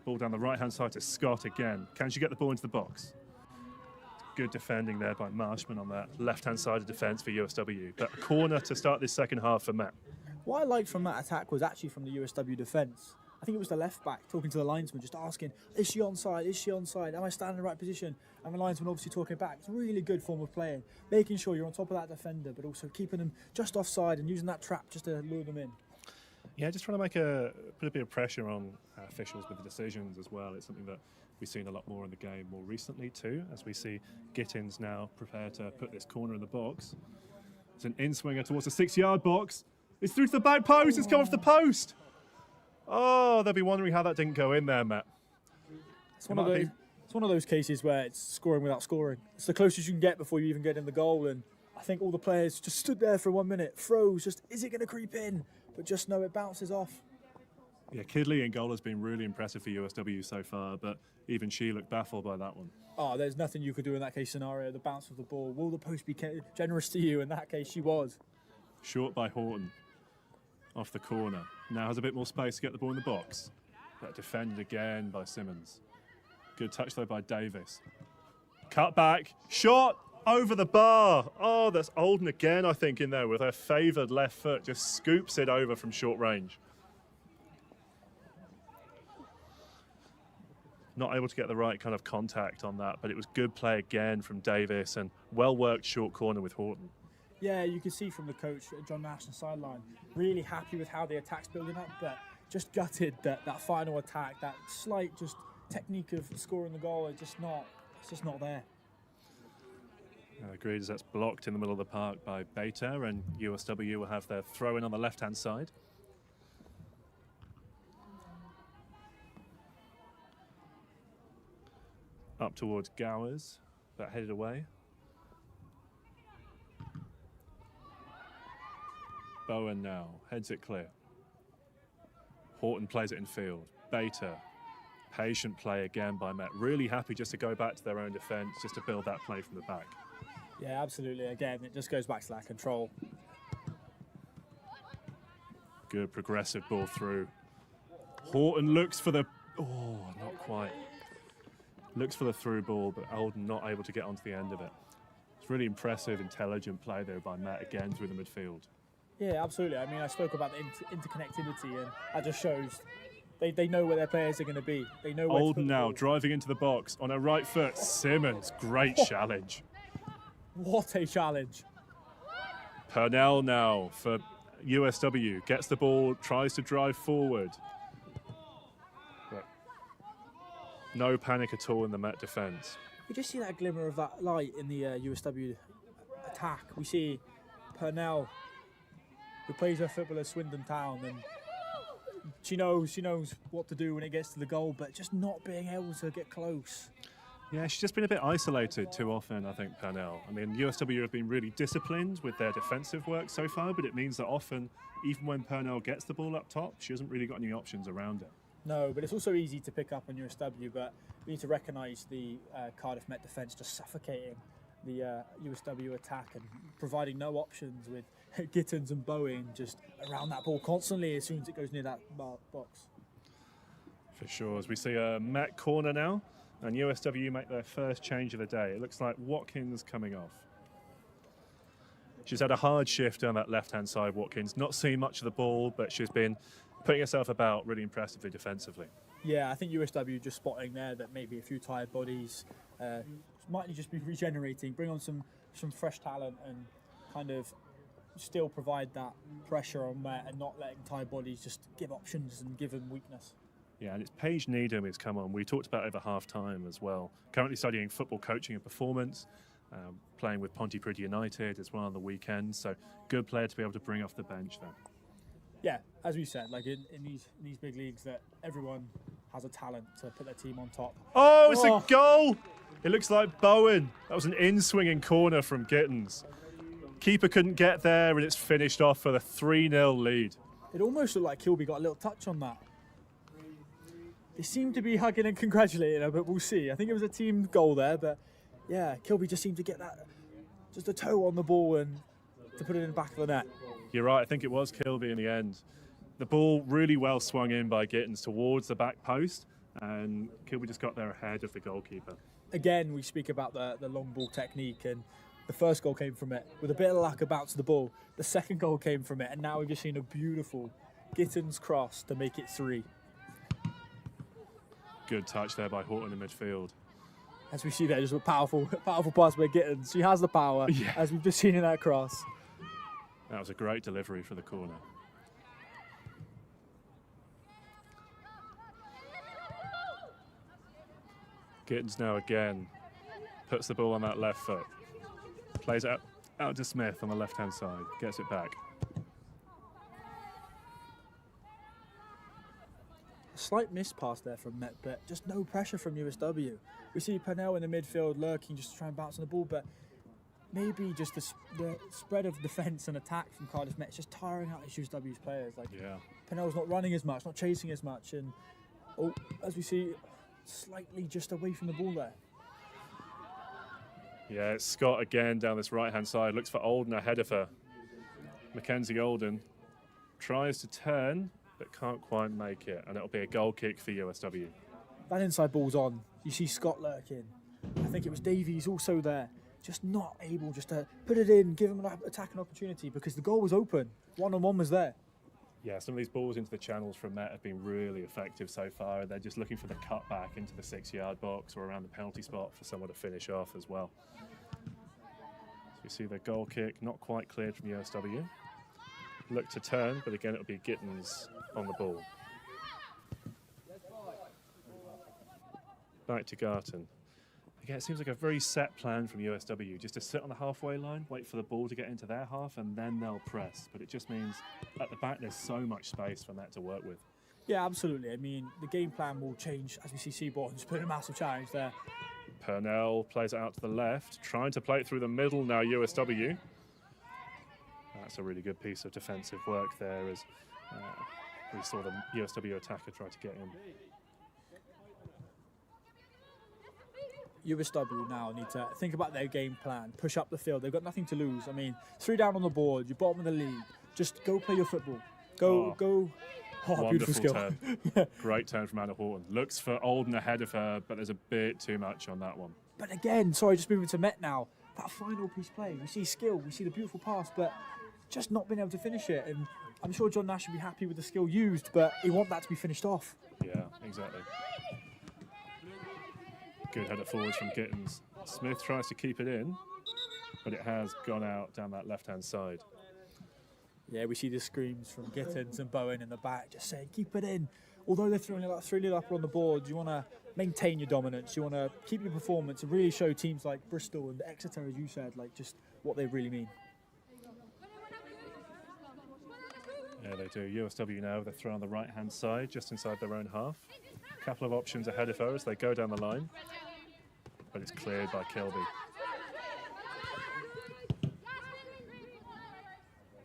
Ball down the right-hand side to Scott again. Can she get the ball into the box? Good defending there by Marshman on that left-hand side of defence for USW. But a corner to start this second half for Met. What I liked from that attack was actually from the USW defence. I think it was the left-back talking to the linesman, just asking, is she onside, is she onside, am I standing in the right position? And the linesman obviously talking back. It's a really good form of playing, making sure you're on top of that defender, but also keeping them just offside and using that trap just to lure them in. Yeah, just trying to put a bit of pressure on officials with the decisions as well. It's something that we've seen a lot more in the game more recently too, as we see Gittins now prepare to put this corner in the box. It's an in-swinger towards the 6-yard box. It's through to the back post, it's come off the post. Oh, they'll be wondering how that didn't go in there, Matt. It's one of those cases where it's scoring without scoring. It's the closest you can get before you even get in the goal, and I think all the players just stood there for 1 minute, froze, just, is it going to creep in? But just know it bounces off. Yeah, Kidley in goal has been really impressive for USW so far, but even she looked baffled by that one. Oh, there's nothing you could do in that case scenario. The bounce of the ball. Will the post be generous to you? In that case, she was. Short by Horton. Off the corner. Now has a bit more space to get the ball in the box. But defended again by Simmons. Good touch though by Davis. Cut back. Shot over the bar. Oh, that's Olden again, I think, in there with her favoured left foot. Just scoops it over from short range. Not able to get the right kind of contact on that, but it was good play again from Davis and well-worked short corner with Horton. Yeah, you can see from the coach, John Nash, on the sideline, really happy with how the attack's building up, but just gutted that final attack, that slight just technique of scoring the goal, it's just not there. Agreed, as that's blocked in the middle of the park by Beta, and USW will have their throw-in on the left-hand side. Up towards Gowers, but headed away. Bowen now, heads it clear. Horton plays it in field. Beta, patient play again by Met. Really happy just to go back to their own defence, just to build that play from the back. Yeah, absolutely. Again, it just goes back to that control. Good progressive ball through. Horton looks for the... Oh, not quite. Looks for the through ball, but Olden not able to get onto the end of it. It's really impressive, intelligent play there by Met again through the midfield. Yeah, absolutely. I mean, I spoke about the interconnectivity, and that just shows they know where their players are going to be. They know where Olden now driving into the box on her right foot. Simmons, great challenge. What a challenge. Purnell now for USW. Gets the ball, tries to drive forward. But no panic at all in the Met defence. We just see that glimmer of that light in the USW attack. We see Purnell, who plays her football at Swindon Town, and she knows what to do when it gets to the goal, but just not being able to get close. Yeah, she's just been a bit isolated too often, I think, Purnell. I mean, USW have been really disciplined with their defensive work so far, but it means that often, even when Purnell gets the ball up top, she hasn't really got any options around it. No, but it's also easy to pick up on USW, but we need to recognise the Cardiff Met defence just suffocating the USW attack and providing no options with Gittins and Bowen just around that ball constantly as soon as it goes near that box. For sure. As we see a Met corner now, and USW make their first change of the day. It looks like Watkins coming off. She's had a hard shift on that left-hand side, Watkins. Not seeing much of the ball, but she's been putting herself about really impressively defensively. Yeah, I think USW just spotting there that maybe a few tired bodies might just be regenerating, bring on some fresh talent and kind of still provide that pressure on Met and not letting tired bodies just give options and give them weakness. Yeah, and it's Paige Needham who's come on. We talked about over half-time as well. Currently studying football coaching and performance, playing with Pontypridd United as well on the weekend. So good player to be able to bring off the bench then. Yeah, as we said, like in these big leagues, that everyone has a talent to put their team on top. Oh, it's a goal! It looks like Bowen. That was an in-swinging corner from Gittins. Keeper couldn't get there, and it's finished off for the 3-0 lead. It almost looked like Kilby got a little touch on that. They seem to be hugging and congratulating her, but we'll see. I think it was a team goal there, but yeah, Kilby just seemed to get that, just a toe on the ball and to put it in the back of the net. You're right, I think it was Kilby in the end. The ball really well swung in by Gittins towards the back post, and Kilby just got there ahead of the goalkeeper. Again, we speak about the long ball technique, and the first goal came from it. With a bit of luck about the ball, the second goal came from it, and now we've just seen a beautiful Gittins cross to make it 3. Good touch there by Horton in midfield. As we see there, just a powerful pass by Gittins. She has the power, yeah, as we've just seen in that cross. That was a great delivery for the corner. Gittins now again puts the ball on that left foot. Plays it out to Smith on the left-hand side. Gets it back. A slight miss pass there from Met, but just no pressure from USW. We see Purnell in the midfield lurking just to try and bounce on the ball, but maybe just the spread of defence and attack from Cardiff Met is just tiring out USW's players. Like, yeah, Purnell's not running as much, not chasing as much, and as we see, slightly just away from the ball there. Yeah, it's Scott again down this right-hand side. Looks for Olden ahead of her. Mackenzie Olden tries to turn, but can't quite make it, and it'll be a goal kick for USW. That inside ball's on. You see Scott lurking. I think it was Davies also there. Just not able just to put it in, give him an attacking opportunity because the goal was open. One-on-one was there. Yeah, some of these balls into the channels from Met have been really effective so far. They're just looking for the cut back into the 6-yard box or around the penalty spot for someone to finish off as well. So we see the goal kick not quite cleared from USW. Look to turn, but again it'll be Gittins on the ball. Back to Garton. Again, it seems like a very set plan from USW, just to sit on the halfway line, wait for the ball to get into their half, and then they'll press. But it just means at the back there's so much space for Met to work with. Yeah, absolutely. I mean, the game plan will change as we see Seaborn just putting a massive challenge there. Purnell plays it out to the left, trying to play it through the middle now, USW. That's a really good piece of defensive work there as we saw the USW attacker try to get in. USW now need to think about their game plan, push up the field. They've got nothing to lose. I mean, 3 down on the board, you're bottom of the league. Just go play your football. Go. Oh, beautiful skill. Turn. Great turn from Anna Horton. Looks for Olden ahead of her, but there's a bit too much on that one. But again, sorry, just moving to Met now. That final piece play, we see skill, we see the beautiful pass, but just not being able to finish it. And I'm sure John Nash would be happy with the skill used, but he wants that to be finished off. Yeah, exactly. Good header forwards from Gittins. Smith tries to keep it in, but it has gone out down that left-hand side. Yeah, we see the screams from Gittins and Bowen in the back, just saying, keep it in. Although they're throwing about 3 up on the board, you want to maintain your dominance. You want to keep your performance and really show teams like Bristol and Exeter, as you said, like just what they really mean. Yeah, they do. USW now, they throw on the right-hand side, just inside their own half. A couple of options ahead of her as they go down the line. but it's cleared by Kilby.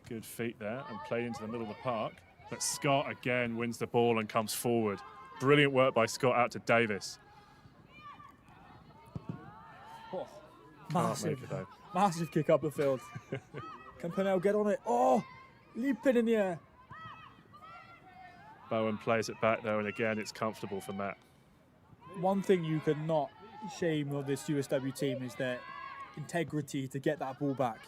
Good feet there and played into the middle of the park. But Scott again wins the ball and comes forward. Brilliant work by Scott out to Davis. Oh, Can't make it though. massive kick up the field. Can Purnell get on it? Oh, leaping in the air. Bowen plays it back though, and again it's comfortable for Matt. One thing you could not shame on this USW team is their integrity to get that ball back.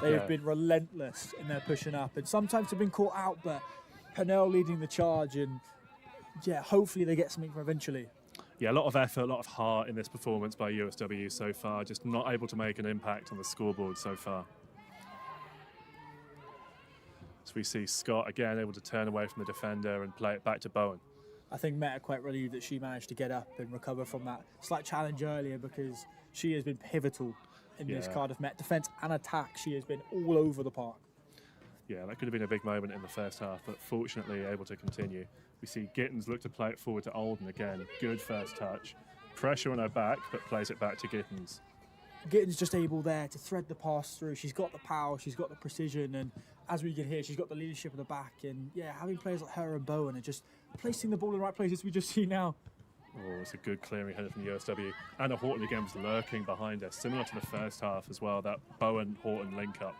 They have been relentless in their pushing up, and sometimes they've been caught out, but Purnell leading the charge, and yeah, hopefully they get something eventually. Yeah, a lot of effort, a lot of heart in this performance by USW so far, just not able to make an impact on the scoreboard so far. So we see Scott again able to turn away from the defender and play it back to Bowen. I think Met are quite relieved that she managed to get up and recover from that slight challenge earlier, because she has been pivotal in this Cardiff Met defence and attack. She has been all over the park. Yeah, that could have been a big moment in the first half, but fortunately able to continue. We see Gittins look to play it forward to Olden again. Good first touch. Pressure on her back, but plays it back to Gittins. Gittins just able there to thread the pass through. She's got the power, she's got the precision, and as we can hear, she's got the leadership at the back. And yeah, having players like her and Bowen and just placing the ball in the right places, we just see now. Oh, it's a good clearing header from USW. Anna Horton again was lurking behind her, similar to the first half as well, that Bowen-Horton link-up.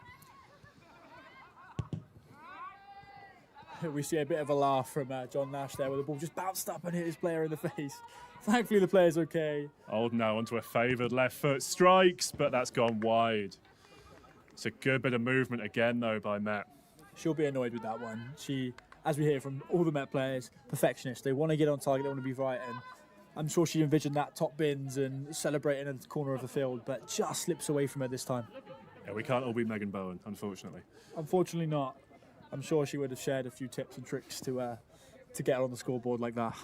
We see a bit of a laugh from John Nash there, where the ball just bounced up and hit his player in the face. Thankfully, the player's okay. Olden now onto a favoured left foot, strikes, but that's gone wide. It's a good bit of movement again, though, by Met. She'll be annoyed with that one. She, as we hear from all the Met players, perfectionist. They want to get on target, they want to be right, and I'm sure she envisioned that top bins and celebrating at the corner of the field, but just slips away from her this time. Yeah, we can't all be Megan Bowen, unfortunately. Unfortunately not. I'm sure she would have shared a few tips and tricks to get her on the scoreboard like that.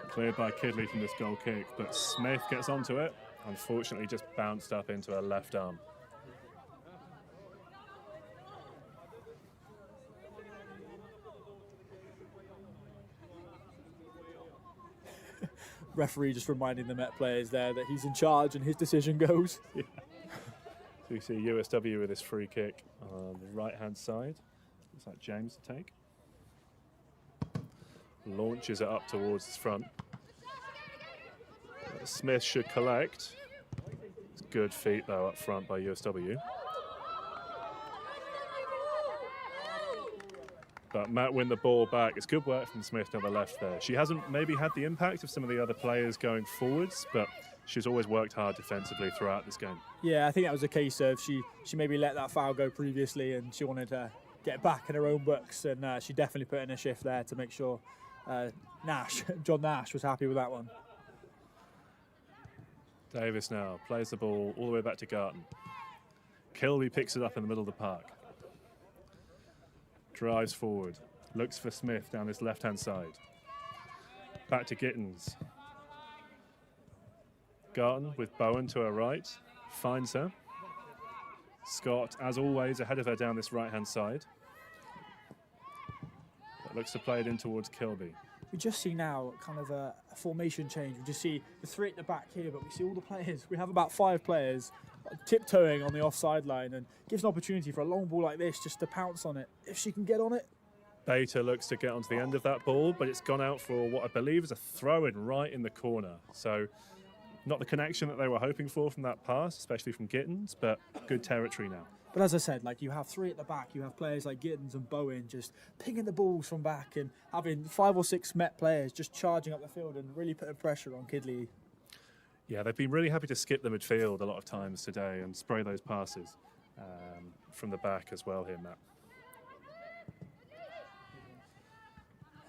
Cleared by Kidley from this goal kick, but Smith gets onto it. Unfortunately, just bounced up into her left arm. Referee just reminding the Met players there that he's in charge and his decision goes. Yeah. So we see USW with this free kick on the right-hand side. Looks like James to take. Launches it up towards his front. Smith should collect. It's good feet though up front by USW. But Matt win the ball back. It's good work from Smith down the left there. She hasn't maybe had the impact of some of the other players going forwards, but she's always worked hard defensively throughout this game. Yeah, I think that was a case of she maybe let that foul go previously and she wanted to get back in her own books, and she definitely put in a shift there to make sure John Nash was happy with that one. Davis now plays the ball all the way back to Garton. Kilby picks it up in the middle of the park. Drives forward, looks for Smith down this left-hand side. Back to Gittins. Garton with Bowen to her right, finds her. Scott, as always, ahead of her down this right-hand side. But looks to play it in towards Kilby. We just see now kind of a formation change. We just see the three at the back here, but we see all the players. We have about 5 players tiptoeing on the offside line, and gives an opportunity for a long ball like this just to pounce on it. If she can get on it. Beta looks to get onto the end of that ball, but it's gone out for what I believe is a throw-in right in the corner. So not the connection that they were hoping for from that pass, especially from Gittins, but good territory now. But as I said, like, you have 3 at the back. You have players like Gittins and Bowen just pinging the balls from back, and having 5 or 6 Met players just charging up the field and really putting pressure on Kidley. Yeah, they've been really happy to skip the midfield a lot of times today and spray those passes from the back as well here, Matt.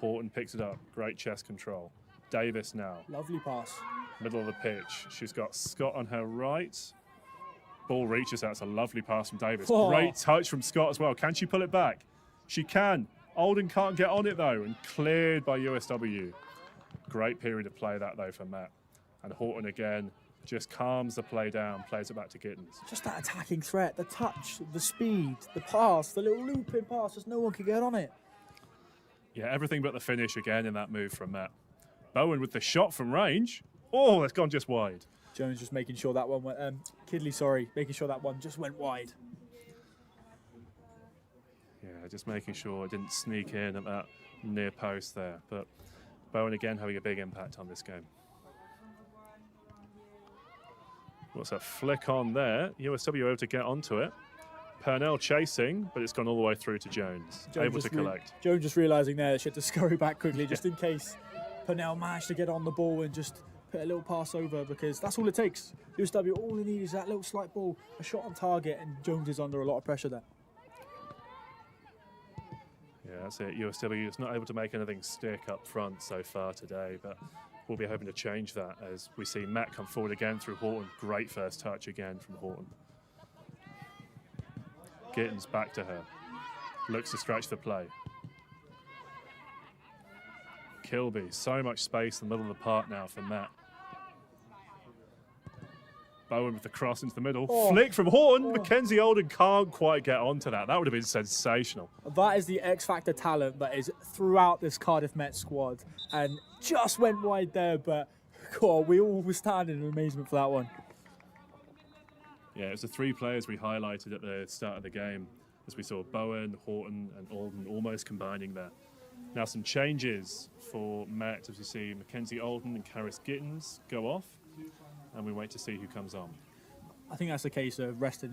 Horton picks it up. Great chest control. Davis now. Lovely pass. Middle of the pitch. She's got Scott on her right. Ball reaches out. It's a lovely pass from Davis. Oh. Great touch from Scott as well. Can she pull it back? She can. Olden can't get on it though, and cleared by USW. Great period of play that though for Matt. And Horton again just calms the play down, plays it back to Gittins. Just that attacking threat, the touch, the speed, the pass, the little looping pass, just no one could get on it. Yeah, everything but the finish again in that move from Matt. Bowen with the shot from range. Oh, it's gone just wide. Jones just making sure that one went. Kidley, sorry, making sure that one just went wide. Yeah, just making sure it didn't sneak in at that near post there. But Bowen again having a big impact on this game. What's a flick on there? USW able to get onto it. Purnell chasing, but it's gone all the way through to Jones able to collect. Jones just realising there that she had to scurry back quickly just in case Purnell managed to get on the ball and just put a little pass over, because that's all it takes. USW, all they need is that little slight ball, a shot on target, and Jones is under a lot of pressure there. Yeah, that's it. USW is not able to make anything stick up front so far today, but we'll be hoping to change that as we see Matt come forward again through Horton. Great first touch again from Horton. Gittins back to her. Looks to stretch the play. Kilby, so much space in the middle of the park now for Matt. Bowen with the cross into the middle. Oh. Flick from Horton. Mackenzie Olden can't quite get onto that. That would have been sensational. That is the X-Factor talent that is throughout this Cardiff Met squad, and just went wide there, but God, we all were standing in amazement for that one. Yeah, it was the three players we highlighted at the start of the game as we saw Bowen, Horton and Olden almost combining there. Now some changes for Met as we see Mackenzie Olden and Karis Gittins go off, and we wait to see who comes on. I think that's the case of resting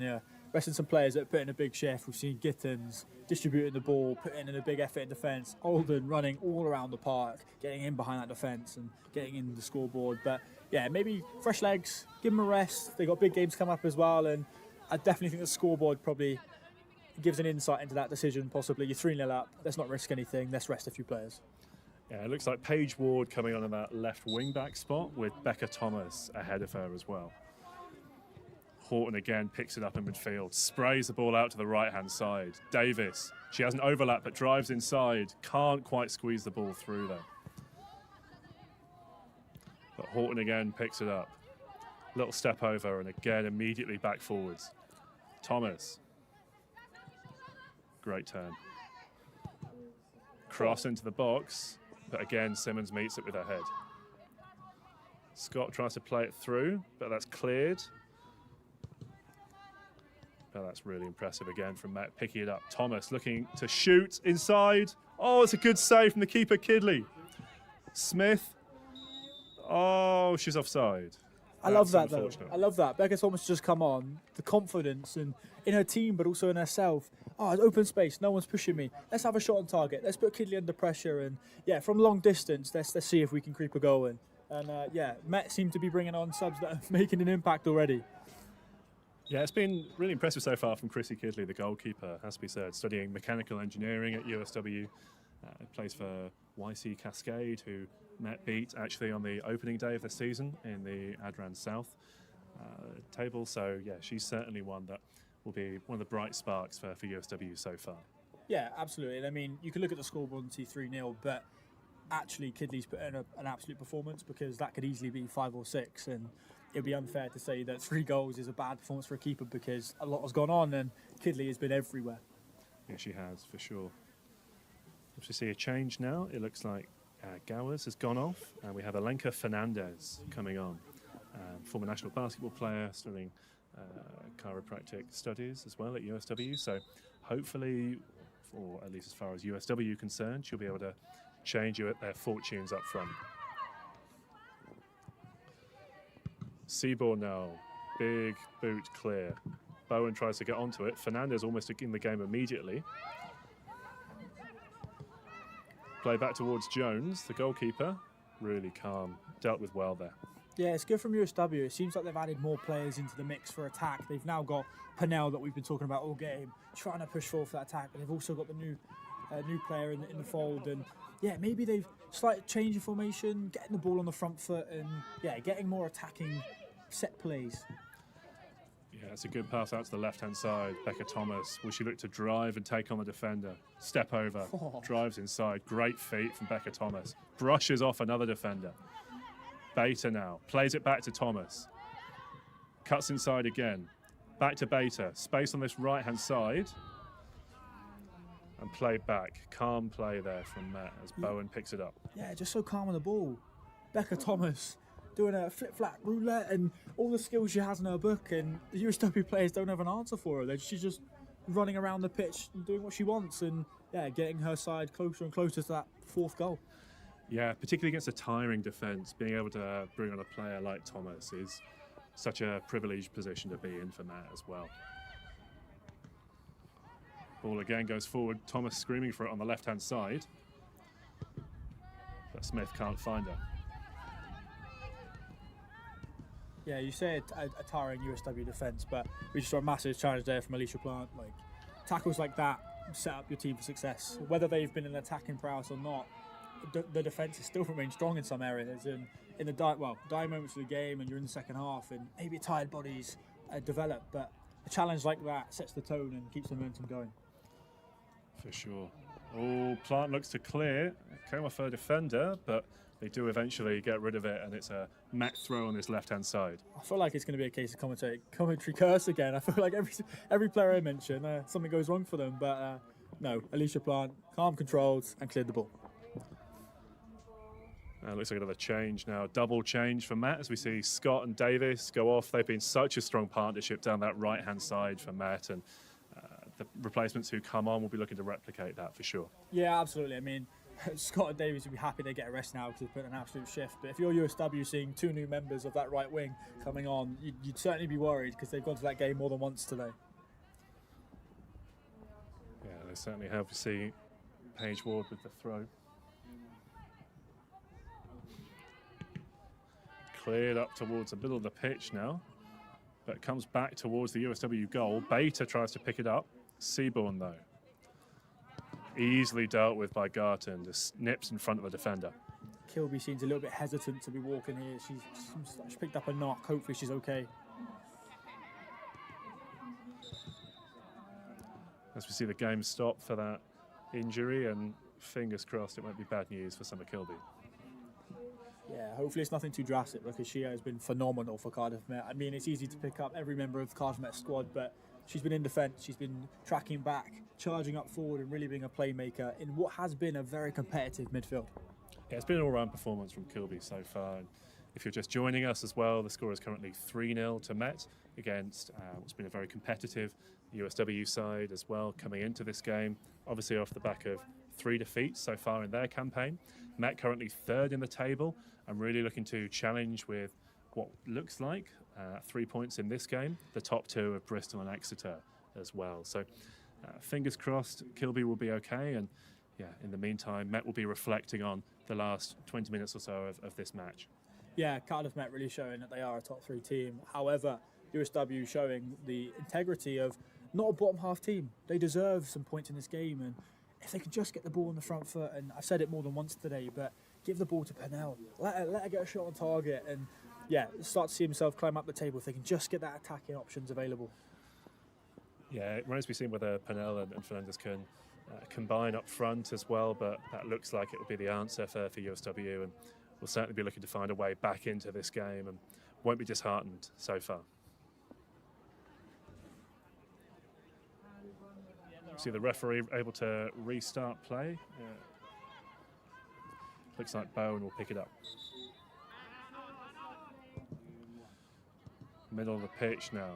some players that put in a big shift. We've seen Gittins distributing the ball, putting in a big effort in defence. Olden running all around the park, getting in behind that defence and getting in the scoreboard. But yeah, maybe fresh legs, give them a rest. They've got big games come up as well, and I definitely think the scoreboard probably gives an insight into that decision. Possibly you're 3-0 up, let's not risk anything, let's rest a few players. Yeah, it looks like Paige Ward coming on in that left wing-back spot with Becca Thomas ahead of her as well. Horton again picks it up in midfield, sprays the ball out to the right-hand side. Davis, she has an overlap but drives inside, can't quite squeeze the ball through there. But Horton again picks it up. Little step over and again immediately back forwards. Thomas. Great turn. Cross into the box, but again Simmons meets it with her head. Scott tries to play it through, but that's cleared. Oh, that's really impressive again from Matt, picking it up. Thomas looking to shoot inside. Oh, it's a good save from the keeper, Kidley. Smith. Oh, she's offside. I love that though. I love that. Becca Thomas just come on. The confidence and in her team, but also in herself. Oh, it's open space. No one's pushing me. Let's have a shot on target. Let's put Kidley under pressure. And yeah, from long distance, let's see if we can creep a goal in. And yeah, Met seem to be bringing on subs that are making an impact already. Yeah, it's been really impressive so far from Chrissy Kidley, the goalkeeper, has to be said, studying mechanical engineering at USW. Plays for YC Cascade, who Met beat actually on the opening day of the season in the Adran South table. So yeah, she's certainly one that will be one of the bright sparks for USW so far. Yeah, absolutely. And I mean, you can look at the scoreboard and see 3-0, but actually Kidley's put in an absolute performance, because that could easily be 5 or 6, and it'd be unfair to say that 3 goals is a bad performance for a keeper, because a lot has gone on and Kidley has been everywhere. Yeah, she has, for sure. If we see a change now, it looks like Gowers has gone off, and we have Alenka Fernandez coming on. Former national basketball player, studying chiropractic studies as well at USW. So hopefully, or at least as far as USW concerned, she'll be able to change their fortunes up front. Seaborn now, big boot clear. Bowen tries to get onto it. Fernandez almost in the game immediately. Play back towards Jones, the goalkeeper. Really calm, dealt with well there. Yeah, it's good from USW. It seems like they've added more players into the mix for attack. They've now got Purnell, that we've been talking about all game, trying to push forward for that attack. But they've also got the new player in the fold. And yeah, maybe they've slight change of formation, getting the ball on the front foot, and yeah, getting more attacking set plays. Yeah, it's a good pass out to the left-hand side. Becca Thomas, will she look to drive and take on the defender? Step over, drives inside. Great feet from Becca Thomas. Brushes off another defender. Beta now, plays it back to Thomas. Cuts inside again. Back to Beta. Space on this right-hand side. And played back. Calm play there from Matt as Bowen picks it up. Yeah, just so calm on the ball. Becca Thomas doing a flip-flap roulette and all the skills she has in her book, and the USW players don't have an answer for her. She's just running around the pitch and doing what she wants, and yeah, getting her side closer and closer to that fourth goal. Yeah, particularly against a tiring defence, being able to bring on a player like Thomas is such a privileged position to be in for Matt as well. Ball again goes forward, Thomas screaming for it on the left-hand side, but Smith can't find her. Yeah, you say a tiring USW defence, but we just saw a massive challenge there from Alicia Plant. Like, tackles like that set up your team for success. Whether they've been in attacking prowess or not, the defence has still remained strong in some areas. And in the dying moments of the game, and you're in the second half, and maybe tired bodies develop, but a challenge like that sets the tone and keeps the momentum going. For sure. Oh, Plant looks to clear. Came off her defender, but they do eventually get rid of it, and it's a Matt throw on this left-hand side. I feel like it's going to be a case of commentary curse again. I feel like every player I mention, something goes wrong for them. But no, Alicia Plant, calm, controlled, and cleared the ball. Looks like another change now. Double change for Matt as we see Scott and Davis go off. They've been such a strong partnership down that right-hand side for Matt, and the replacements who come on will be looking to replicate that for sure. Yeah, absolutely. I mean, Scott and Davies would be happy they get a rest now because they've put an absolute shift. But if you're USW seeing two new members of that right wing coming on, you'd certainly be worried because they've gone to that game more than once today. Yeah, they certainly have. You see Paige Ward with the throw. Cleared up towards the middle of the pitch now, but comes back towards the USW goal. Beta tries to pick it up. Seaborn, though, easily dealt with by Garton, just nips in front of the defender. Kilby seems a little bit hesitant to be walking here. She's picked up a knock. Hopefully she's okay. As we see the game stop for that injury, and fingers crossed it won't be bad news for Summer Kilby. Yeah, hopefully it's nothing too drastic because she has been phenomenal for Cardiff Met. I mean, it's easy to pick up every member of the Cardiff Met squad, but she's been in defence, she's been tracking back, charging up forward and really being a playmaker in what has been a very competitive midfield. Yeah, it's been an all-round performance from Kilby so far. And if you're just joining us as well, the score is currently 3-0 to Met against what's been a very competitive USW side as well coming into this game. Obviously off the back of 3 defeats so far in their campaign. Met currently 3rd in the table. I'm really looking to challenge with what looks like 3 points in this game, the top 2 of Bristol and Exeter as well. So fingers crossed Kilby will be okay, and yeah, in the meantime Met will be reflecting on the last 20 minutes or so of this match. Yeah, Cardiff Met really showing that they are a top 3 team. However, USW showing the integrity of not a bottom half team. They deserve some points in this game, and if they could just get the ball on the front foot, and I've said it more than once today, but give the ball to Pennell, let her get a shot on target, and yeah, start to see himself climb up the table if they can just get that attacking options available. Yeah, it remains to be seen whether Pennell and Fernandez can combine up front as well, but that looks like it will be the answer for USW, and we'll certainly be looking to find a way back into this game and won't be disheartened so far. See the referee able to restart play. Looks like Bowen will pick it up. Middle of the pitch now.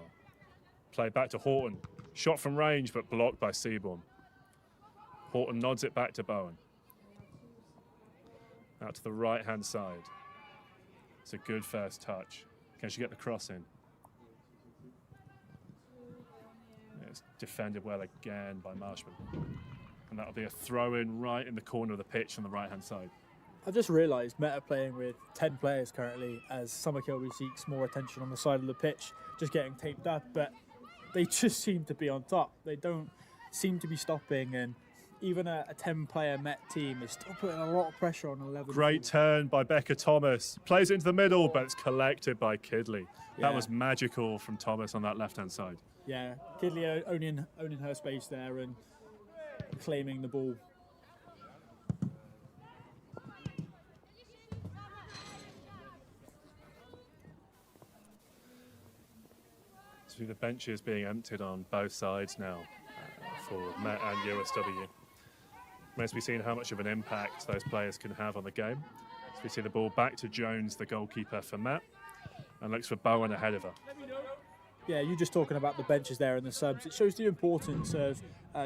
Play back to Horton. Shot from range, but blocked by Seaborn. Horton nods it back to Bowen. Out to the right-hand side. It's a good first touch. Can she get the cross in? It's defended well again by Marshman. And that'll be a throw-in right in the corner of the pitch on the right-hand side. I've just realised Met are playing with 10 players currently as Summer Kilby seeks more attention on the side of the pitch, just getting taped up, but they just seem to be on top. They don't seem to be stopping, and even a 10-player Met team is still putting a lot of pressure on 11. Great turn by Becca Thomas. Plays it into the middle, but it's collected by Kidley. Yeah. That was magical from Thomas on that left-hand side. Yeah, Kidley owning her space there and claiming the ball. So the benches being emptied on both sides now for Met and USW. Remains to be seen how much of an impact those players can have on the game. So we see the ball back to Jones, the goalkeeper for Met, and looks for Bowen ahead of her. Yeah, you're just talking about the benches there and the subs. It shows the importance of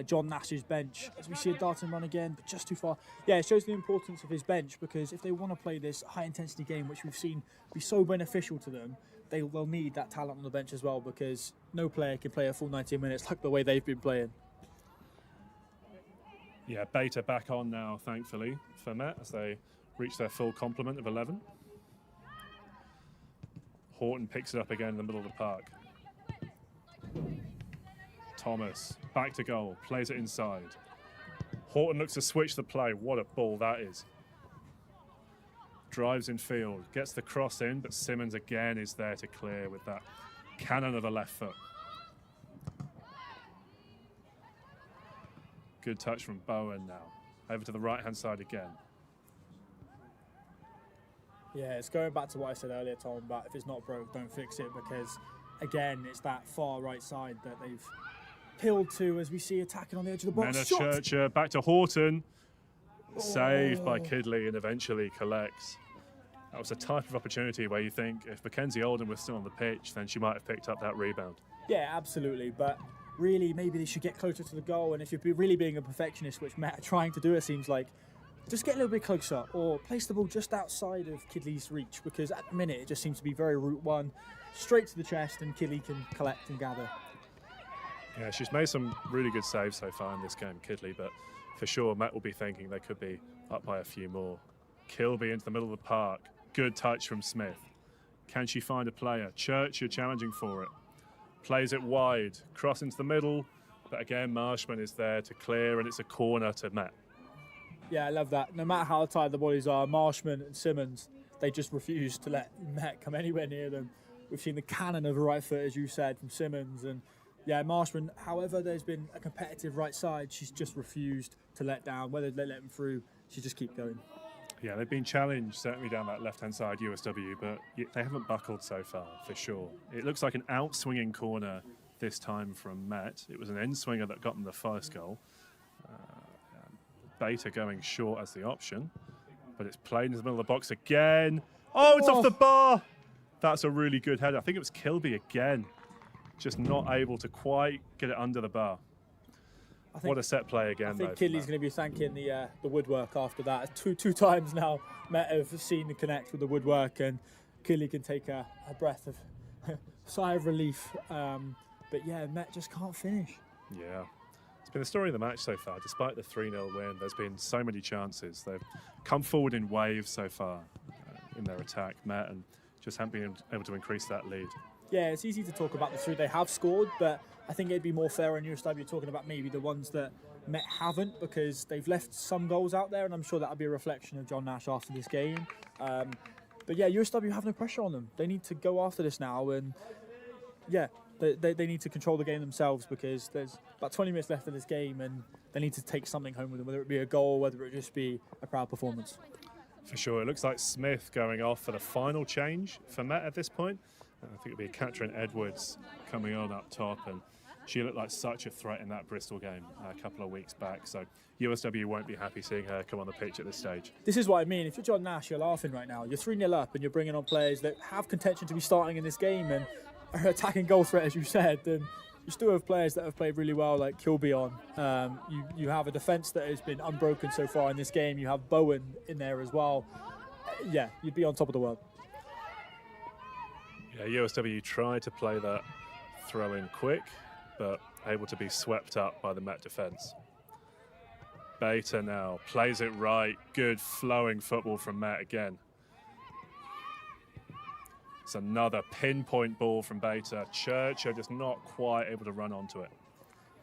John Nash's bench. As we see a Darton run again, but just too far. Yeah, it shows the importance of his bench, because if they want to play this high-intensity game, which we've seen be so beneficial to them, they'll need that talent on the bench as well, because no player can play a full 90 minutes like the way they've been playing. Yeah, Beta back on now, thankfully, for Met, as they reach their full complement of 11. Horton picks it up again in the middle of the park. Thomas, back to goal, plays it inside. Horton looks to switch the play. What a ball that is. Drives in field, gets the cross in, but Simmons again is there to clear with that cannon of a left foot. Good touch from Bowen now. Over to the right-hand side again. Yeah, it's going back to what I said earlier, Tom, about if it's not broke, don't fix it, because, again, it's that far right side that they've peeled to as we see attacking on the edge of the box. Churcher back to Horton. Saved by Kidley and eventually collects. That was a type of opportunity where you think if Mackenzie Oldham was still on the pitch, then she might have picked up that rebound. Yeah, absolutely, but really maybe they should get closer to the goal, and if you're really being a perfectionist, which Matt are trying to do, it seems like, just get a little bit closer or place the ball just outside of Kidley's reach, because at the minute it just seems to be very route one, straight to the chest, and Kidley can collect and gather. Yeah, she's made some really good saves so far in this game, Kidley, but for sure Matt will be thinking they could be up by a few more. Kilby into the middle of the park. Good touch from Smith. Can she find a player? Church, you're challenging for it. Plays it wide, cross into the middle, but again Marshman is there to clear, and it's a corner to Matt. Yeah, I love that. No matter how tired the bodies are, Marshman and Simmons, they just refuse to let Met come anywhere near them. We've seen the cannon of a right foot, as you said, from Simmons, and yeah, Marshman, however there's been a competitive right side, she's just refused to let down. Whether they let him through, she just keep going. Yeah, they've been challenged certainly down that left-hand side, USW, but they haven't buckled so far, for sure. It looks like an out-swinging corner this time from Met. It was an end-swinger that got them the first goal. Beta going short as the option, but it's played into the middle of the box again. Oh, it's off the bar! That's a really good header. I think it was Kilby again, just not able to quite get it under the bar. What a set play again, though. I think Kidley's going to be thanking the woodwork after that. Two times now, Met have seen the connect with the woodwork, and Kidley can take a breath of sigh of relief. But yeah, Met just can't finish. Yeah. It's been the story of the match so far. Despite the 3-0 win, there's been so many chances. They've come forward in waves so far in their attack, Met, and just haven't been able to increase that lead. Yeah, it's easy to talk about the three they have scored, but I think it'd be more fair on USW talking about maybe the ones that Met haven't, because they've left some goals out there, and I'm sure that'll be a reflection of John Nash after this game. But yeah, USW have no pressure on them. They need to go after this now, and yeah, they need to control the game themselves, because there's about 20 minutes left of this game, and they need to take something home with them, whether it be a goal, whether it just be a proud performance. For sure. It looks like Smith going off for the final change for Met at this point. I think it'll be Katrin Edwards coming on up top, and she looked like such a threat in that Bristol game a couple of weeks back, so USW won't be happy seeing her come on the pitch at this stage. This is what I mean. If you're John Nash, you're laughing right now. You're 3-0 up and you're bringing on players that have contention to be starting in this game and are attacking goal threat, as you said. And you still have players that have played really well, like Kilby on. You have a defence that has been unbroken so far in this game. You have Bowen in there as well. Yeah, you'd be on top of the world. Yeah, USW tried to play that throw in quick, but able to be swept up by the Met defence. Beta now plays it right. Good flowing football from Met again. It's another pinpoint ball from Beta. Churcher just not quite able to run onto it.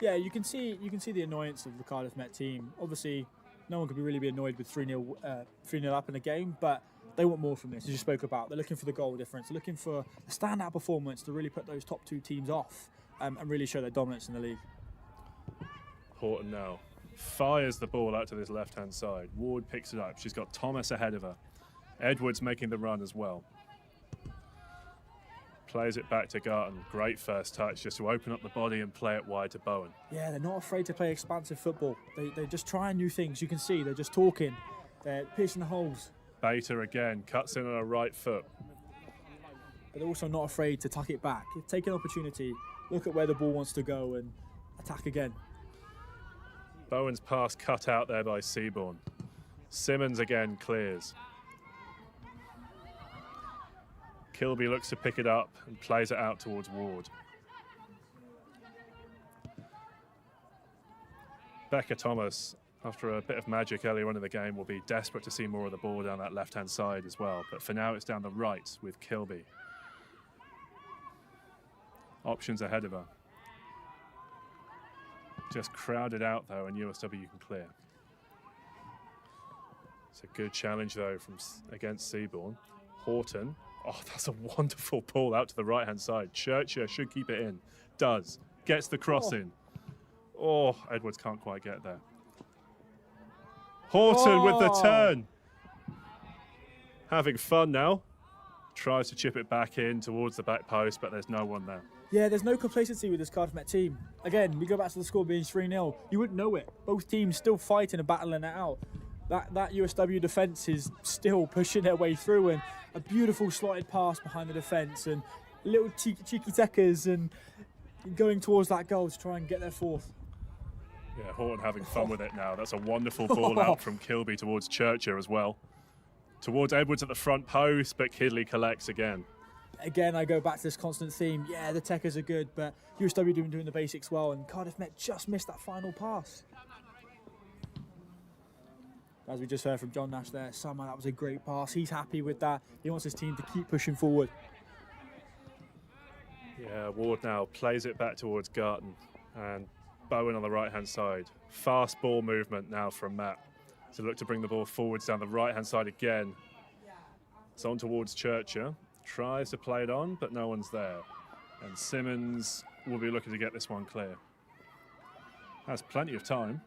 Yeah, you can see the annoyance of the Cardiff Met team. Obviously, no one could really be annoyed with 3-0 up in the game, but they want more from this, as you spoke about. They're looking for the goal difference. They're looking for a standout performance to really put those top two teams off and really show their dominance in the league. Horton now fires the ball out to this left-hand side. Ward picks it up. She's got Thomas ahead of her. Edwards making the run as well. Plays it back to Garton. Great first touch just to open up the body and play it wide to Bowen. Yeah, they're not afraid to play expansive football. They're just trying new things. You can see they're just talking. They're piercing the holes. Bater again, cuts in on a right foot. But they're also not afraid to tuck it back. Take an opportunity, look at where the ball wants to go and attack again. Bowen's pass cut out there by Seaborn. Simmons again clears. Kilby looks to pick it up and plays it out towards Ward. Becca Thomas, after a bit of magic earlier on in the game, will be desperate to see more of the ball down that left-hand side as well. But for now, it's down the right with Kilby. Options ahead of her. Just crowded out, though, and USW can clear. It's a good challenge, though, against Seaborn. Horton. Oh, that's a wonderful ball out to the right-hand side. Churchill should keep it in. Does. Gets the cross in. Oh, Edwards can't quite get there. Horton with the turn. Having fun now. Tries to chip it back in towards the back post, but there's no one there. Yeah, there's no complacency with this Cardiff Met team. Again, we go back to the score being 3-0. You wouldn't know it. Both teams still fighting and battling it out. That USW defence is still pushing their way through, and a beautiful slotted pass behind the defence and little cheeky techers and going towards that goal to try and get their fourth. Yeah, Horton having fun with it now. That's a wonderful ball out from Kilby towards Churchill as well. Towards Edwards at the front post, but Kidley collects again. Again, I go back to this constant theme. Yeah, the techers are good, but USW doing the basics well, and Cardiff Met just missed that final pass. As we just heard from John Nash there, somehow that was a great pass. He's happy with that. He wants his team to keep pushing forward. Yeah, Ward now plays it back towards Garton, and Bowen on the right-hand side. Fast ball movement now from Matt. To look to bring the ball forwards down the right-hand side again. It's on towards Churchill. Tries to play it on, but no one's there. And Simmons will be looking to get this one clear. Has plenty of time.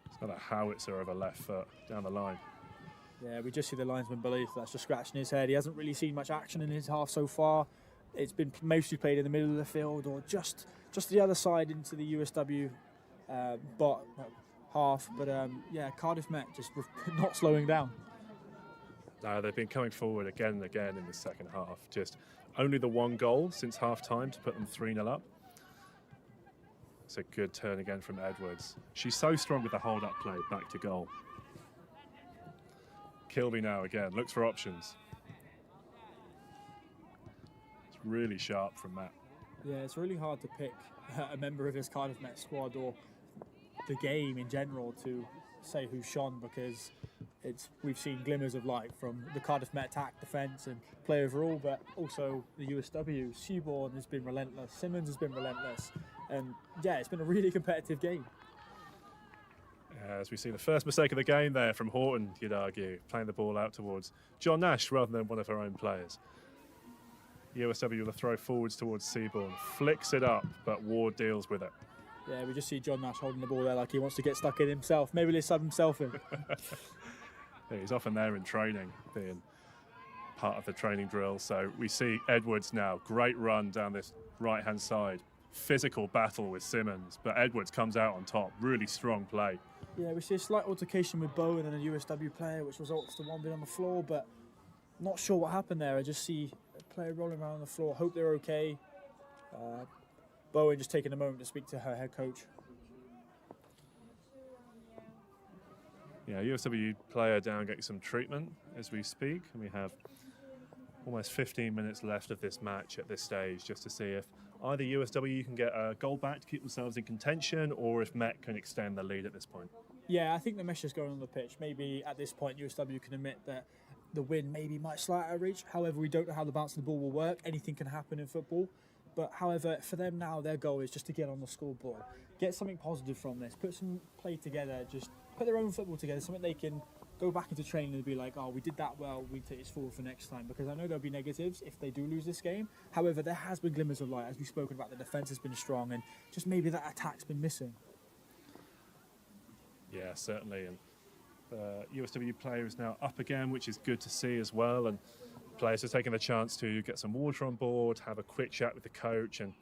It's got a howitzer of a left foot down the line. Yeah, we just see the linesman beneath. That's just scratching his head. He hasn't really seen much action in his half so far. It's been mostly played in the middle of the field or just the other side into the USW half. But yeah, Cardiff Met just not slowing down. No, they've been coming forward again and again in the second half. Just only the one goal since half-time to put them 3-0 up. It's a good turn again from Edwards. She's so strong with the hold-up play, back to goal. Kilby now again, looks for options. It's really sharp from Matt. Yeah, it's really hard to pick a member of his Cardiff Met squad or the game in general to say who shone, because we've seen glimmers of light from the Cardiff Met attack, defence and play overall, but also the USW. Seaborn has been relentless, Simmons has been relentless, and yeah, it's been a really competitive game. As we see the first mistake of the game there from Horton, you'd argue, playing the ball out towards John Nash rather than one of her own players. USW with a throw forwards towards Seaborn, flicks it up, but Ward deals with it. Yeah, we just see John Nash holding the ball there like he wants to get stuck in himself. Maybe he'll sub himself in. Yeah, he's often there in training, being part of the training drill. So we see Edwards now, great run down this right-hand side. Physical battle with Simmons, but Edwards comes out on top. Really strong play. Yeah, we see a slight altercation with Bowen and a USW player, which results to one being on the floor, but not sure what happened there. I just see a player rolling around on the floor. Hope they're okay. Bowen just taking a moment to speak to her head coach. Yeah, USW player down getting some treatment as we speak, and we have almost 15 minutes left of this match at this stage, just to see if either USW can get a goal back to keep themselves in contention, or if Met can extend the lead at this point. Yeah, I think the mesh is going on the pitch. Maybe at this point USW can admit that the win maybe might slide out of reach. However, we don't know how the bounce of the ball will work. Anything can happen in football. But however, for them now, their goal is just to get on the scoreboard, get something positive from this, put some play together, just put their own football together, something they can go back into training and be like, oh, we did that well, we take this forward for next time. Because I know there'll be negatives if they do lose this game. However, there has been glimmers of light, as we've spoken about. The defence has been strong, and just maybe that attack's been missing. Yeah, certainly. And USW player is now up again, which is good to see as well. And players are taking the chance to get some water on board, have a quick chat with the coach, and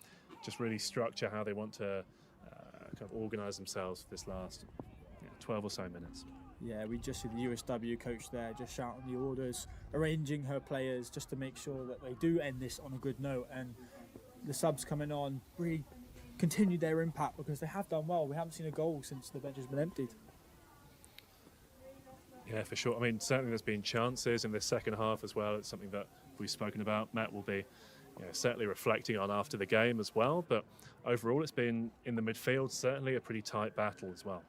just really structure how they want to kind of organise themselves for this last 12 or so minutes. Yeah, we just see the USW coach there just shouting the orders, arranging her players just to make sure that they do end this on a good note. And the subs coming on really continue their impact because they have done well. We haven't seen a goal since the bench has been emptied. Yeah, for sure. I mean, certainly there's been chances in the second half as well. It's something that we've spoken about. Matt will be certainly reflecting on after the game as well. But overall, it's been, in the midfield, certainly a pretty tight battle as well.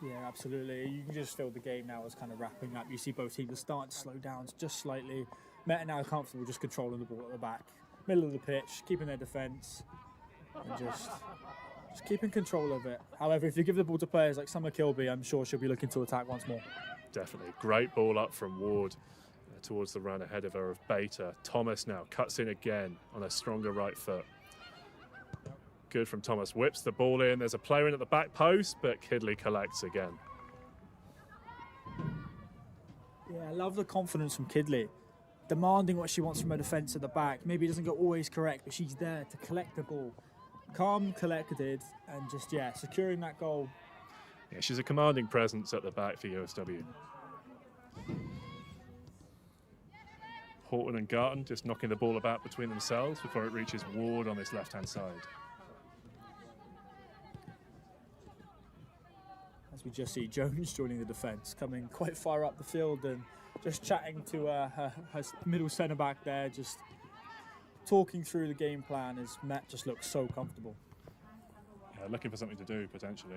Yeah, absolutely. You can just feel the game now is kind of wrapping up. You see both teams are starting to slow down just slightly. Met are now comfortable just controlling the ball at the back. Middle of the pitch, keeping their defence, and just keeping control of it. However, if you give the ball to players like Summer Kilby, I'm sure she'll be looking to attack once more. Definitely. Great ball up from Ward towards the run ahead of her of Bater. Thomas now cuts in again on a stronger right foot. Good from Thomas. Whips the ball in. There's a player in at the back post, but Kidley collects again. Yeah, I love the confidence from Kidley. Demanding what she wants from her defence at the back. Maybe it doesn't go always correct, but she's there to collect the ball. Calm, collected, and just, securing that goal. Yeah, she's a commanding presence at the back for USW. Horton and Garton just knocking the ball about between themselves before it reaches Ward on this left-hand side. As we just see Jones joining the defence, coming quite far up the field and just chatting to her middle centre-back there, just talking through the game plan as Matt just looks so comfortable. Yeah, looking for something to do, potentially.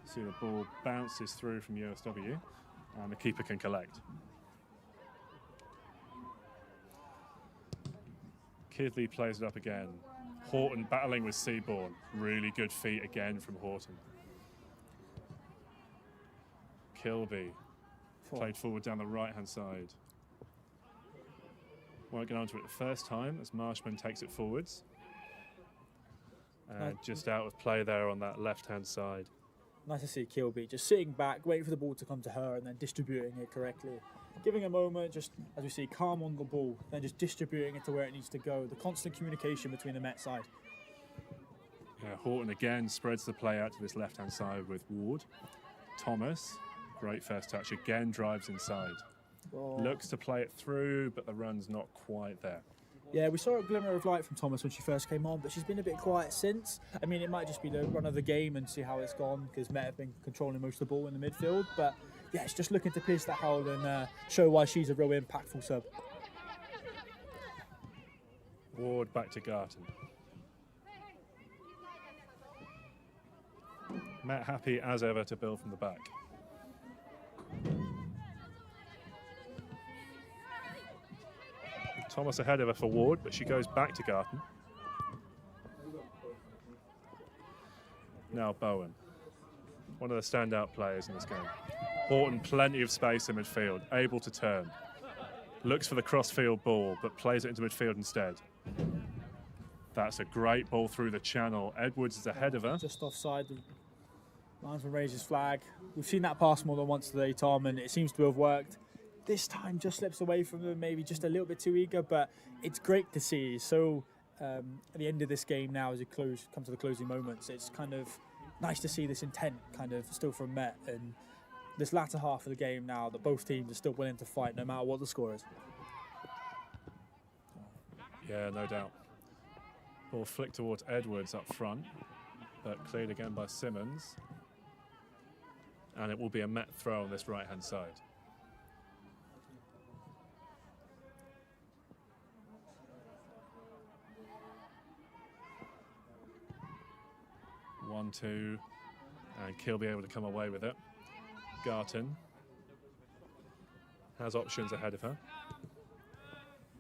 See the ball bounces through from USW and the keeper can collect. Kidley plays it up again. Horton battling with Seaborn. Really good feet again from Horton. Kilby played forward down the right-hand side. Won't get onto it the first time as Marshman takes it forwards. Just out of play there on that left-hand side. Nice to see Kilby just sitting back, waiting for the ball to come to her and then distributing it correctly. Giving a moment, just as we see, calm on the ball, then just distributing it to where it needs to go. The constant communication between the Met side. Yeah, Horton again spreads the play out to this left-hand side with Ward. Thomas, great first touch, again drives inside. Oh. Looks to play it through, but the run's not quite there. Yeah, we saw a glimmer of light from Thomas when she first came on, but she's been a bit quiet since. I mean, it might just be the run of the game and see how it's gone, because Met have been controlling most of the ball in the midfield. But yeah, it's just looking to pierce that hole and show why she's a real impactful sub. Ward back to Garton. Matt happy as ever to build from the back. Thomas ahead of her for Ward, but she goes back to Garton. Now Bowen, one of the standout players in this game. Horton, plenty of space in midfield, able to turn. Looks for the cross-field ball, but plays it into midfield instead. That's a great ball through the channel. Edwards is ahead of her. Just offside. The linesman raises flag. We've seen that pass more than once today, Tom, and it seems to have worked. This time just slips away from them, maybe just a little bit too eager, but it's great to see. So at the end of this game now, as it comes to the closing moments, it's kind of nice to see this intent kind of still from Met, and this latter half of the game now that both teams are still willing to fight no matter what the score is. Yeah, no doubt. Ball flicked towards Edwards up front, but cleared again by Simmons. And it will be a Met throw on this right-hand side. One, two, and Kilby able to come away with it. Garton has options ahead of her.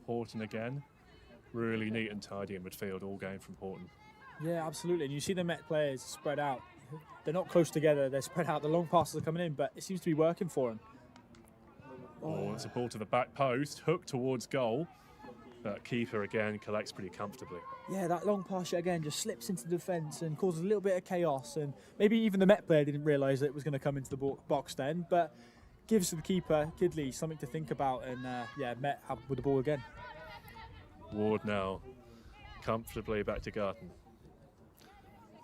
Horton again, really neat and tidy in midfield all game from Horton. Yeah, absolutely. And you see the Met players spread out. They're not close together, they're spread out. The long passes are coming in, but it seems to be working for them. Oh, it's a ball to the back post, hooked towards goal, but keeper again collects pretty comfortably. Yeah, that long pass yet again just slips into the defence and causes a little bit of chaos. And maybe even the Met player didn't realise that it was going to come into the box then, but gives the keeper, Kidley, something to think about. And Met have with the ball again. Ward now comfortably back to Garton.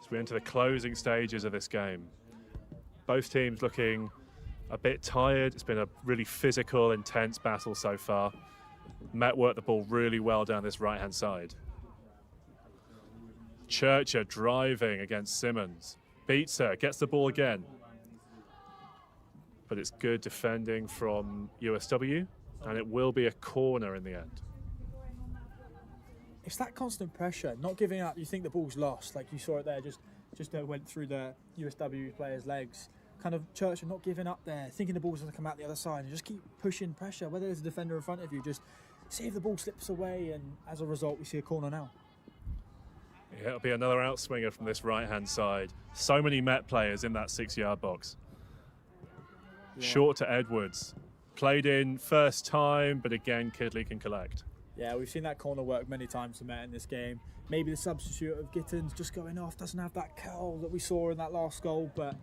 As we enter the closing stages of this game, Both teams looking a bit tired. It's been a really physical, intense battle so far. Met worked the ball really well down this right-hand side. Churcher driving against Simmons. Beats her, gets the ball again. But it's good defending from USW, and it will be a corner in the end. It's that constant pressure, not giving up. You think the ball's lost, like you saw it there, just went through the USW player's legs. Kind of Churchill not giving up there, thinking the ball's going to come out the other side, and just keep pushing pressure. Whether there's a defender in front of you, just see if the ball slips away, and as a result, we see a corner now. Yeah, it'll be another outswinger from this right-hand side. So many Met players in that 6-yard box. Yeah. Short to Edwards. Played in first time, but again, Kidley can collect. Yeah, we've seen that corner work many times for Met in this game. Maybe the substitute of Gittins just going off doesn't have that curl that we saw in that last goal, but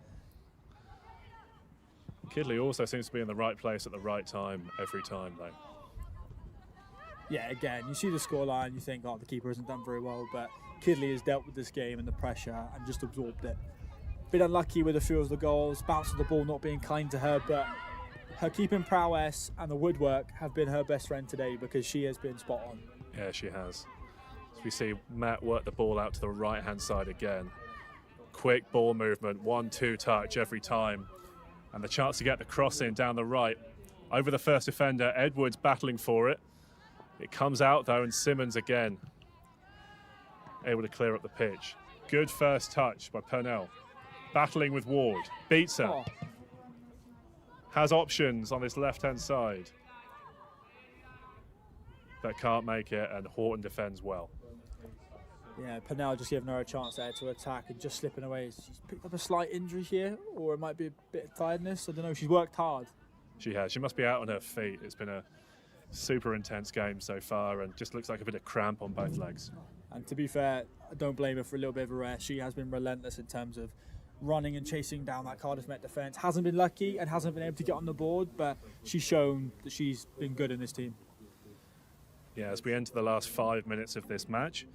Kidley also seems to be in the right place at the right time every time, though. Yeah, again, you see the scoreline, you think, oh, the keeper hasn't done very well, but Kidley has dealt with this game and the pressure and just absorbed it. Bit unlucky with a few of the goals, bounce of the ball not being kind to her, but her keeping prowess and the woodwork have been her best friend today because she has been spot on. Yeah, she has. As we see Matt work the ball out to the right-hand side again. Quick ball movement, 1-2 touch every time. And the chance to get the cross in down the right. Over the first defender, Edwards battling for it. It comes out though, and Simmons again able to clear up the pitch. Good first touch by Purnell. Battling with Ward, beats her. Oh. Has options on this left-hand side. But can't make it, and Horton defends well. Yeah, Purnell just giving her a chance there to attack and just slipping away. She's picked up a slight injury here, or it might be a bit of tiredness. I don't know, she's worked hard. She has. She must be out on her feet. It's been a super intense game so far, and just looks like a bit of cramp on both legs. And to be fair, I don't blame her for a little bit of a rest. She has been relentless in terms of running and chasing down that Cardiff Met defence. Hasn't been lucky and hasn't been able to get on the board, but she's shown that she's been good in this team. Yeah, as we enter the last 5 minutes of this match,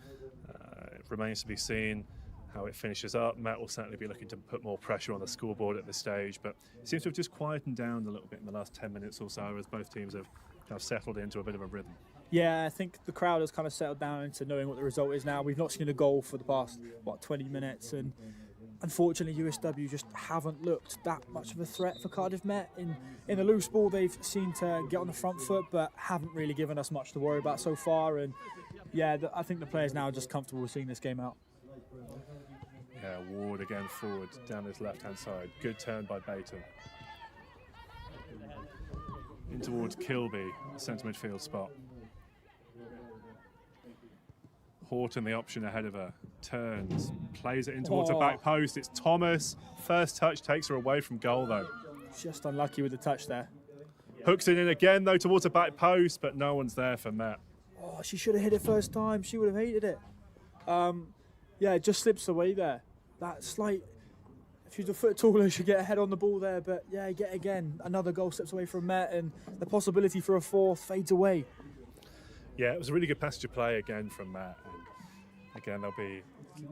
it remains to be seen how it finishes up. Matt will certainly be looking to put more pressure on the scoreboard at this stage, but it seems to have just quietened down a little bit in the last 10 minutes or so as both teams have kind of settled into a bit of a rhythm. Yeah, I think the crowd has kind of settled down into knowing what the result is now. We've not seen a goal for the past, 20 minutes, and unfortunately USW just haven't looked that much of a threat for Cardiff Met. In the loose ball, they've seemed to get on the front foot, but haven't really given us much to worry about so far. And yeah, I think the players now are just comfortable with seeing this game out. Yeah, Ward again forward down this left-hand side. Good turn by Baton. In towards Kilby, centre midfield spot. Horton the option ahead of her. Turns, plays it in towards the back post. It's Thomas. First touch takes her away from goal though. Just unlucky with the touch there. Hooks it in again though towards the back post, but no one's there for Matt. Oh, she should have hit it first time. She would have hated it. Yeah, it just slips away there. That slight, if she's a foot taller, she'd get a head on the ball there. But yeah, yet again, another goal slips away from Met, and the possibility for a fourth fades away. Yeah, it was a really good passage of play again from Matt. And again, they'll be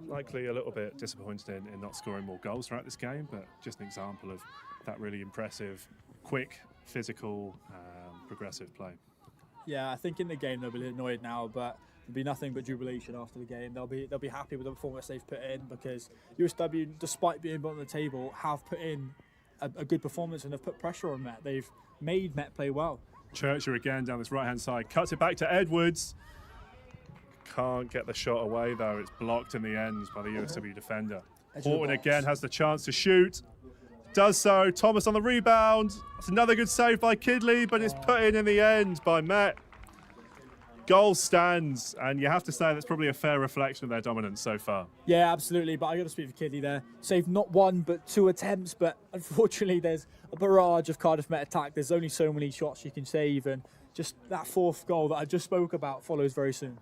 likely a little bit disappointed in not scoring more goals throughout this game, but just an example of that really impressive, quick, physical, progressive play. Yeah, I think in the game they'll be annoyed now, but there'll be nothing but jubilation after the game. They'll be happy with the performance they've put in, because USW, despite being bottom of the table, have put in a good performance and have put pressure on Met. They've made Met play well. Churcher again down this right-hand side, cuts it back to Edwards. Can't get the shot away though. It's blocked in the end by the USW defender. Horton again has the chance to shoot. Does so. Thomas on the rebound. It's another good save by Kidley, but it's put in the end by Met. Goal stands, and you have to say that's probably a fair reflection of their dominance so far. Yeah, absolutely, but I got to speak for Kidley there. Saved not one, but 2 attempts, but unfortunately there's a barrage of Cardiff Met attack. There's only so many shots you can save, and just that fourth goal that I just spoke about follows very soon.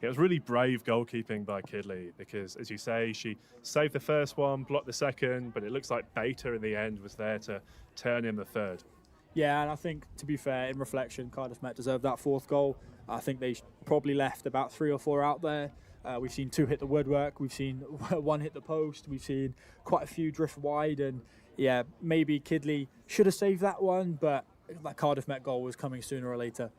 It was really brave goalkeeping by Kidley, because, as you say, she saved the first one, blocked the second, but it looks like Bater in the end was there to turn in the third. Yeah, and I think, to be fair, in reflection, Cardiff Met deserved that fourth goal. I think they probably left about 3 or 4 out there. We've seen 2 hit the woodwork, we've seen 1 hit the post, we've seen quite a few drift wide, and yeah, maybe Kidley should have saved that one, but that Cardiff Met goal was coming sooner or later.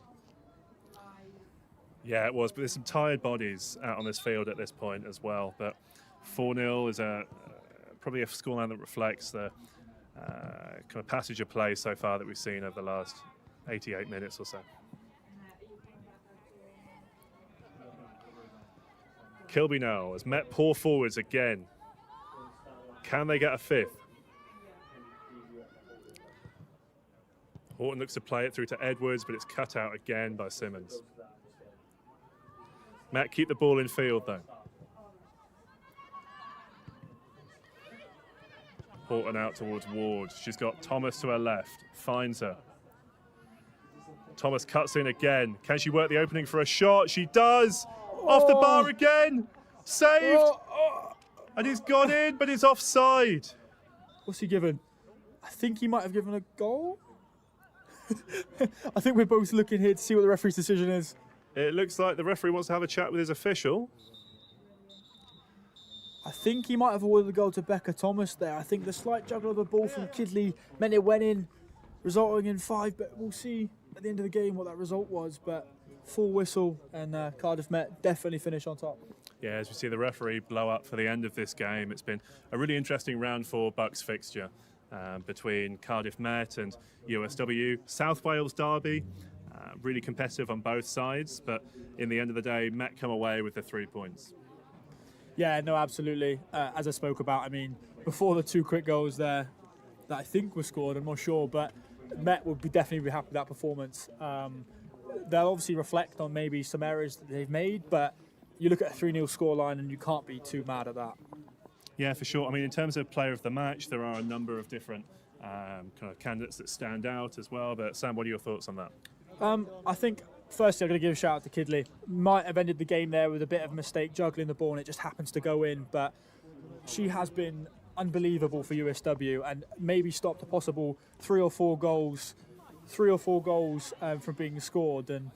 Yeah, it was, but there's some tired bodies out on this field at this point as well. But 4-0 is probably a scoreline that reflects the kind of passage of play so far that we've seen over the last 88 minutes or so. Kilby now has met poor forwards again. Can they get a fifth? Horton looks to play it through to Edwards, but it's cut out again by Simmons. Met keep the ball in field though. Horton out towards Ward. She's got Thomas to her left, finds her. Thomas cuts in again. Can she work the opening for a shot? She does! Off the bar again! Saved! And he's gone in, but it's offside. What's he given? I think he might have given a goal. I think we're both looking here to see what the referee's decision is. It looks like the referee wants to have a chat with his official. I think he might have awarded the goal to Becca Thomas there. I think the slight juggle of the ball from Kidley meant it went in, resulting in 5, but we'll see at the end of the game what that result was. But full whistle, and Cardiff Met definitely finish on top. Yeah, as we see the referee blow up for the end of this game, it's been a really interesting round 4 BUCS fixture between Cardiff Met and USW. South Wales derby, really competitive on both sides, but in the end of the day, Met come away with the 3 points. Yeah, no, absolutely. As I spoke about, I mean, before the 2 quick goals there that I think were scored, I'm not sure, but Met would definitely be happy with that performance. They'll obviously reflect on maybe some errors that they've made, but you look at a 3-0 scoreline and you can't be too mad at that. Yeah, for sure. I mean, in terms of player of the match, there are a number of different kind of candidates that stand out as well. But Sam, what are your thoughts on that? I think, firstly, I'm going to give a shout out to Kidley. Might have ended the game there with a bit of a mistake juggling the ball and it just happens to go in, but she has been unbelievable for USW and maybe stopped a possible 3 or 4 goals from being scored. And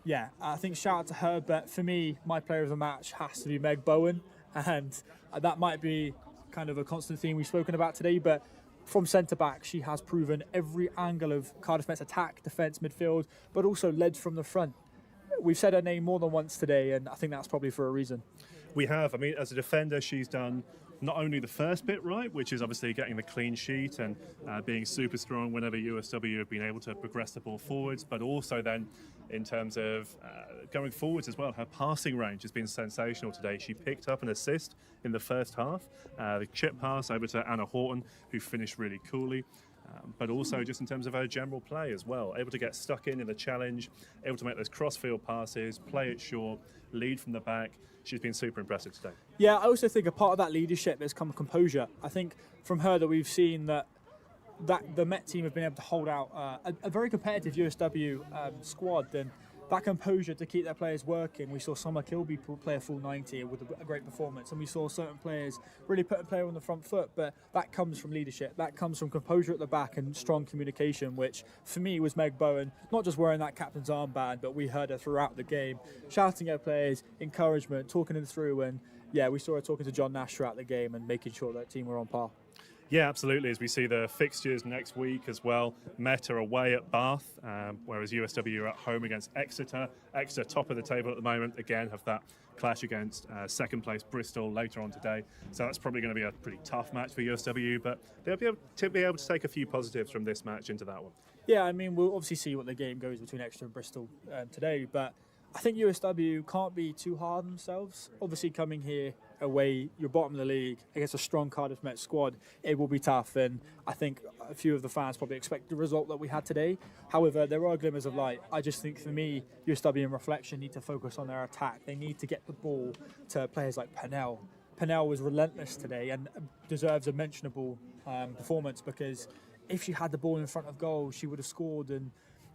yeah, I think shout out to her, but for me, my player of the match has to be Meg Bowen, and that might be kind of a constant theme we've spoken about today, but from centre-back, she has proven every angle of Cardiff Met's attack, defence, midfield, but also led from the front. We've said her name more than once today, and I think that's probably for a reason. We have. I mean, as a defender, she's done not only the first bit right, which is obviously getting the clean sheet and being super strong whenever USW have been able to progress the ball forwards, but also then in terms of going forwards as well. Her passing range has been sensational today. She picked up an assist in the first half, the chip pass over to Anna Horton, who finished really coolly. But also just in terms of her general play as well, able to get stuck in the challenge, able to make those cross-field passes, play it short, lead from the back. She's been super impressive today. Yeah, I also think a part of that leadership has come composure. I think from her that we've seen that the Met team have been able to hold out a very competitive USW squad, and that composure to keep their players working. We saw Summer Kilby play a full 90 with a great performance, and we saw certain players really put a player on the front foot, but that comes from leadership, that comes from composure at the back and strong communication, which for me was Meg Bowen, not just wearing that captain's armband, but we heard her throughout the game, shouting at players, encouragement, talking them through, and yeah, we saw her talking to John Nash throughout the game and making sure that team were on par. Yeah, absolutely. As we see the fixtures next week as well, Met are away at Bath, whereas USW are at home against Exeter. Exeter top of the table at the moment, again have that clash against second place Bristol later on today. So that's probably going to be a pretty tough match for USW, but they'll be able to take a few positives from this match into that one. Yeah, I mean, we'll obviously see what the game goes between Exeter and Bristol today, but I think USW can't be too hard on themselves. Obviously coming here away, you're bottom of the league against a strong Cardiff Met squad, it will be tough, and I think a few of the fans probably expect the result that we had today. However, there are glimmers of light. I just think for me, USW in reflection need to focus on their attack. They need to get the ball to players like Pennell. Pennell was relentless today and deserves a mentionable performance, because if she had the ball in front of goal, she would have scored, and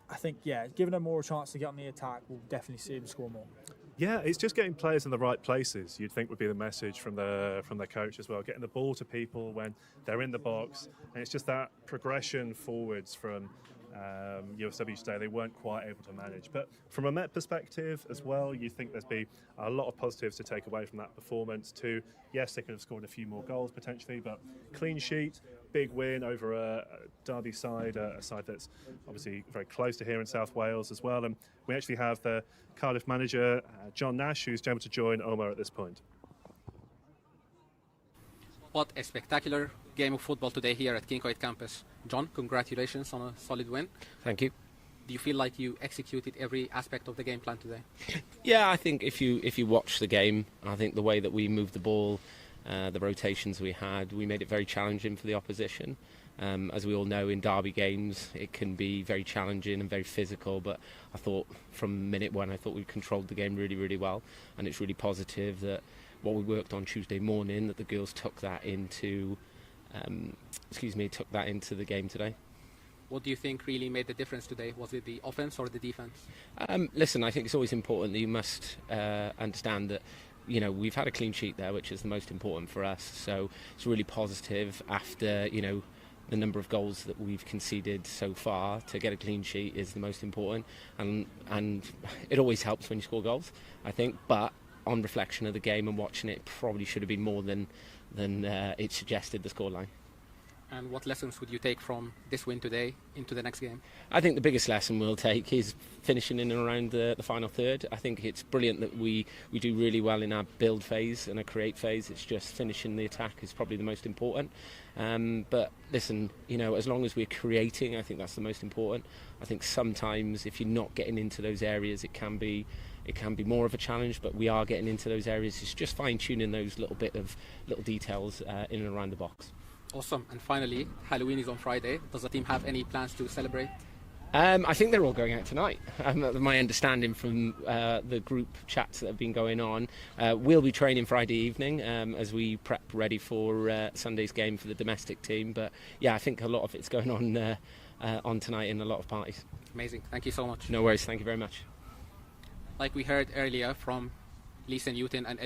I think, yeah, giving her more a chance to get on the attack will definitely see him score more. Yeah, it's just getting players in the right places, you'd think would be the message from the coach as well. Getting the ball to people when they're in the box, and it's just that progression forwards from USW today, they weren't quite able to manage. But from a Met perspective as well, you think there's been a lot of positives to take away from that performance too. Yes, they could have scored a few more goals potentially, but clean sheet, big win over a Derby side, a side that's obviously very close to here in South Wales as well. And we actually have the Cardiff manager, John Nash, who's able to join Omar at this point. What a spectacular game of football today here at Kincoid campus. John, congratulations on a solid win. Thank you. Do you feel like you executed every aspect of the game plan today? Yeah, I think if you watch the game, I think the way that we moved the ball, the rotations we had, we made it very challenging for the opposition. As we all know, in derby games, it can be very challenging and very physical, but I thought from minute one, I thought we controlled the game really, really well, and it's really positive that what we worked on Tuesday morning, that the girls took that into the game today. What do you think really made the difference today? Was it the offense or the defense? Listen, I think it's always important that you must understand that, you know, we've had a clean sheet there, which is the most important for us. So it's really positive after, you know, the number of goals that we've conceded so far. To get a clean sheet is the most important, and it always helps when you score goals, I think. But on reflection of the game and watching it, probably should have been more than it suggested, the scoreline. And what lessons would you take from this win today into the next game? I think the biggest lesson we'll take is finishing in and around the final third. I think it's brilliant that we do really well in our build phase and our create phase. It's just finishing the attack is probably the most important. But listen, you know, as long as we're creating, I think that's the most important. I think sometimes if you're not getting into those areas, it can be more of a challenge, but we are getting into those areas. It's just fine-tuning those little details in and around the box. Awesome. And finally, Halloween is on Friday. Does the team have any plans to celebrate? I think they're all going out tonight. My understanding from the group chats that have been going on, we'll be training Friday evening as we prep ready for Sunday's game for the domestic team. But yeah, I think a lot of it's going on tonight in a lot of parties. Amazing. Thank you so much. No worries. Thank you very much. Like we heard earlier from Lisa Newton and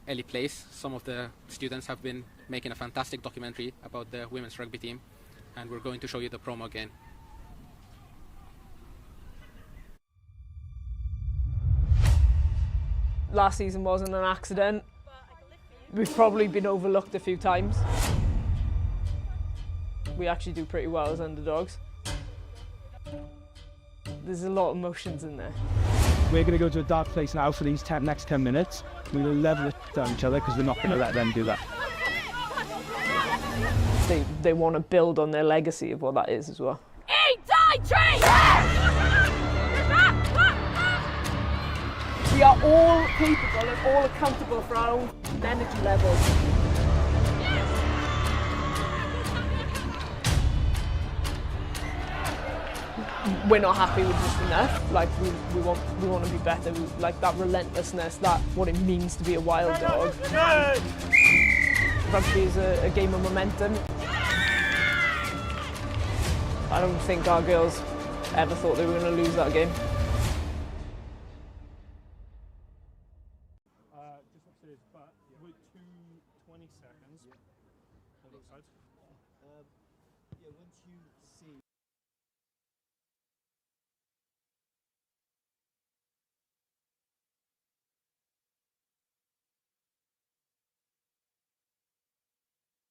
Ellie Place, some of the students have been making a fantastic documentary about the women's rugby team, and we're going to show you the promo again. Last season wasn't an accident. We've probably been overlooked a few times. We actually do pretty well as underdogs. There's a lot of emotions in there. We're going to go to a dark place now for these next 10 minutes. We're going to level it down each other because we're not going to let them do that. They want to build on their legacy of what that is as well. Eat, die, tree! We are all capable and all accountable for our own energy levels. We're not happy with just enough. Like we want to be better. Like that relentlessness, that what it means to be a wild dog. Rugby is a game of momentum. I don't think our girls ever thought they were going to lose that game. Just upstairs, but with 2:20 seconds. Hold on, side.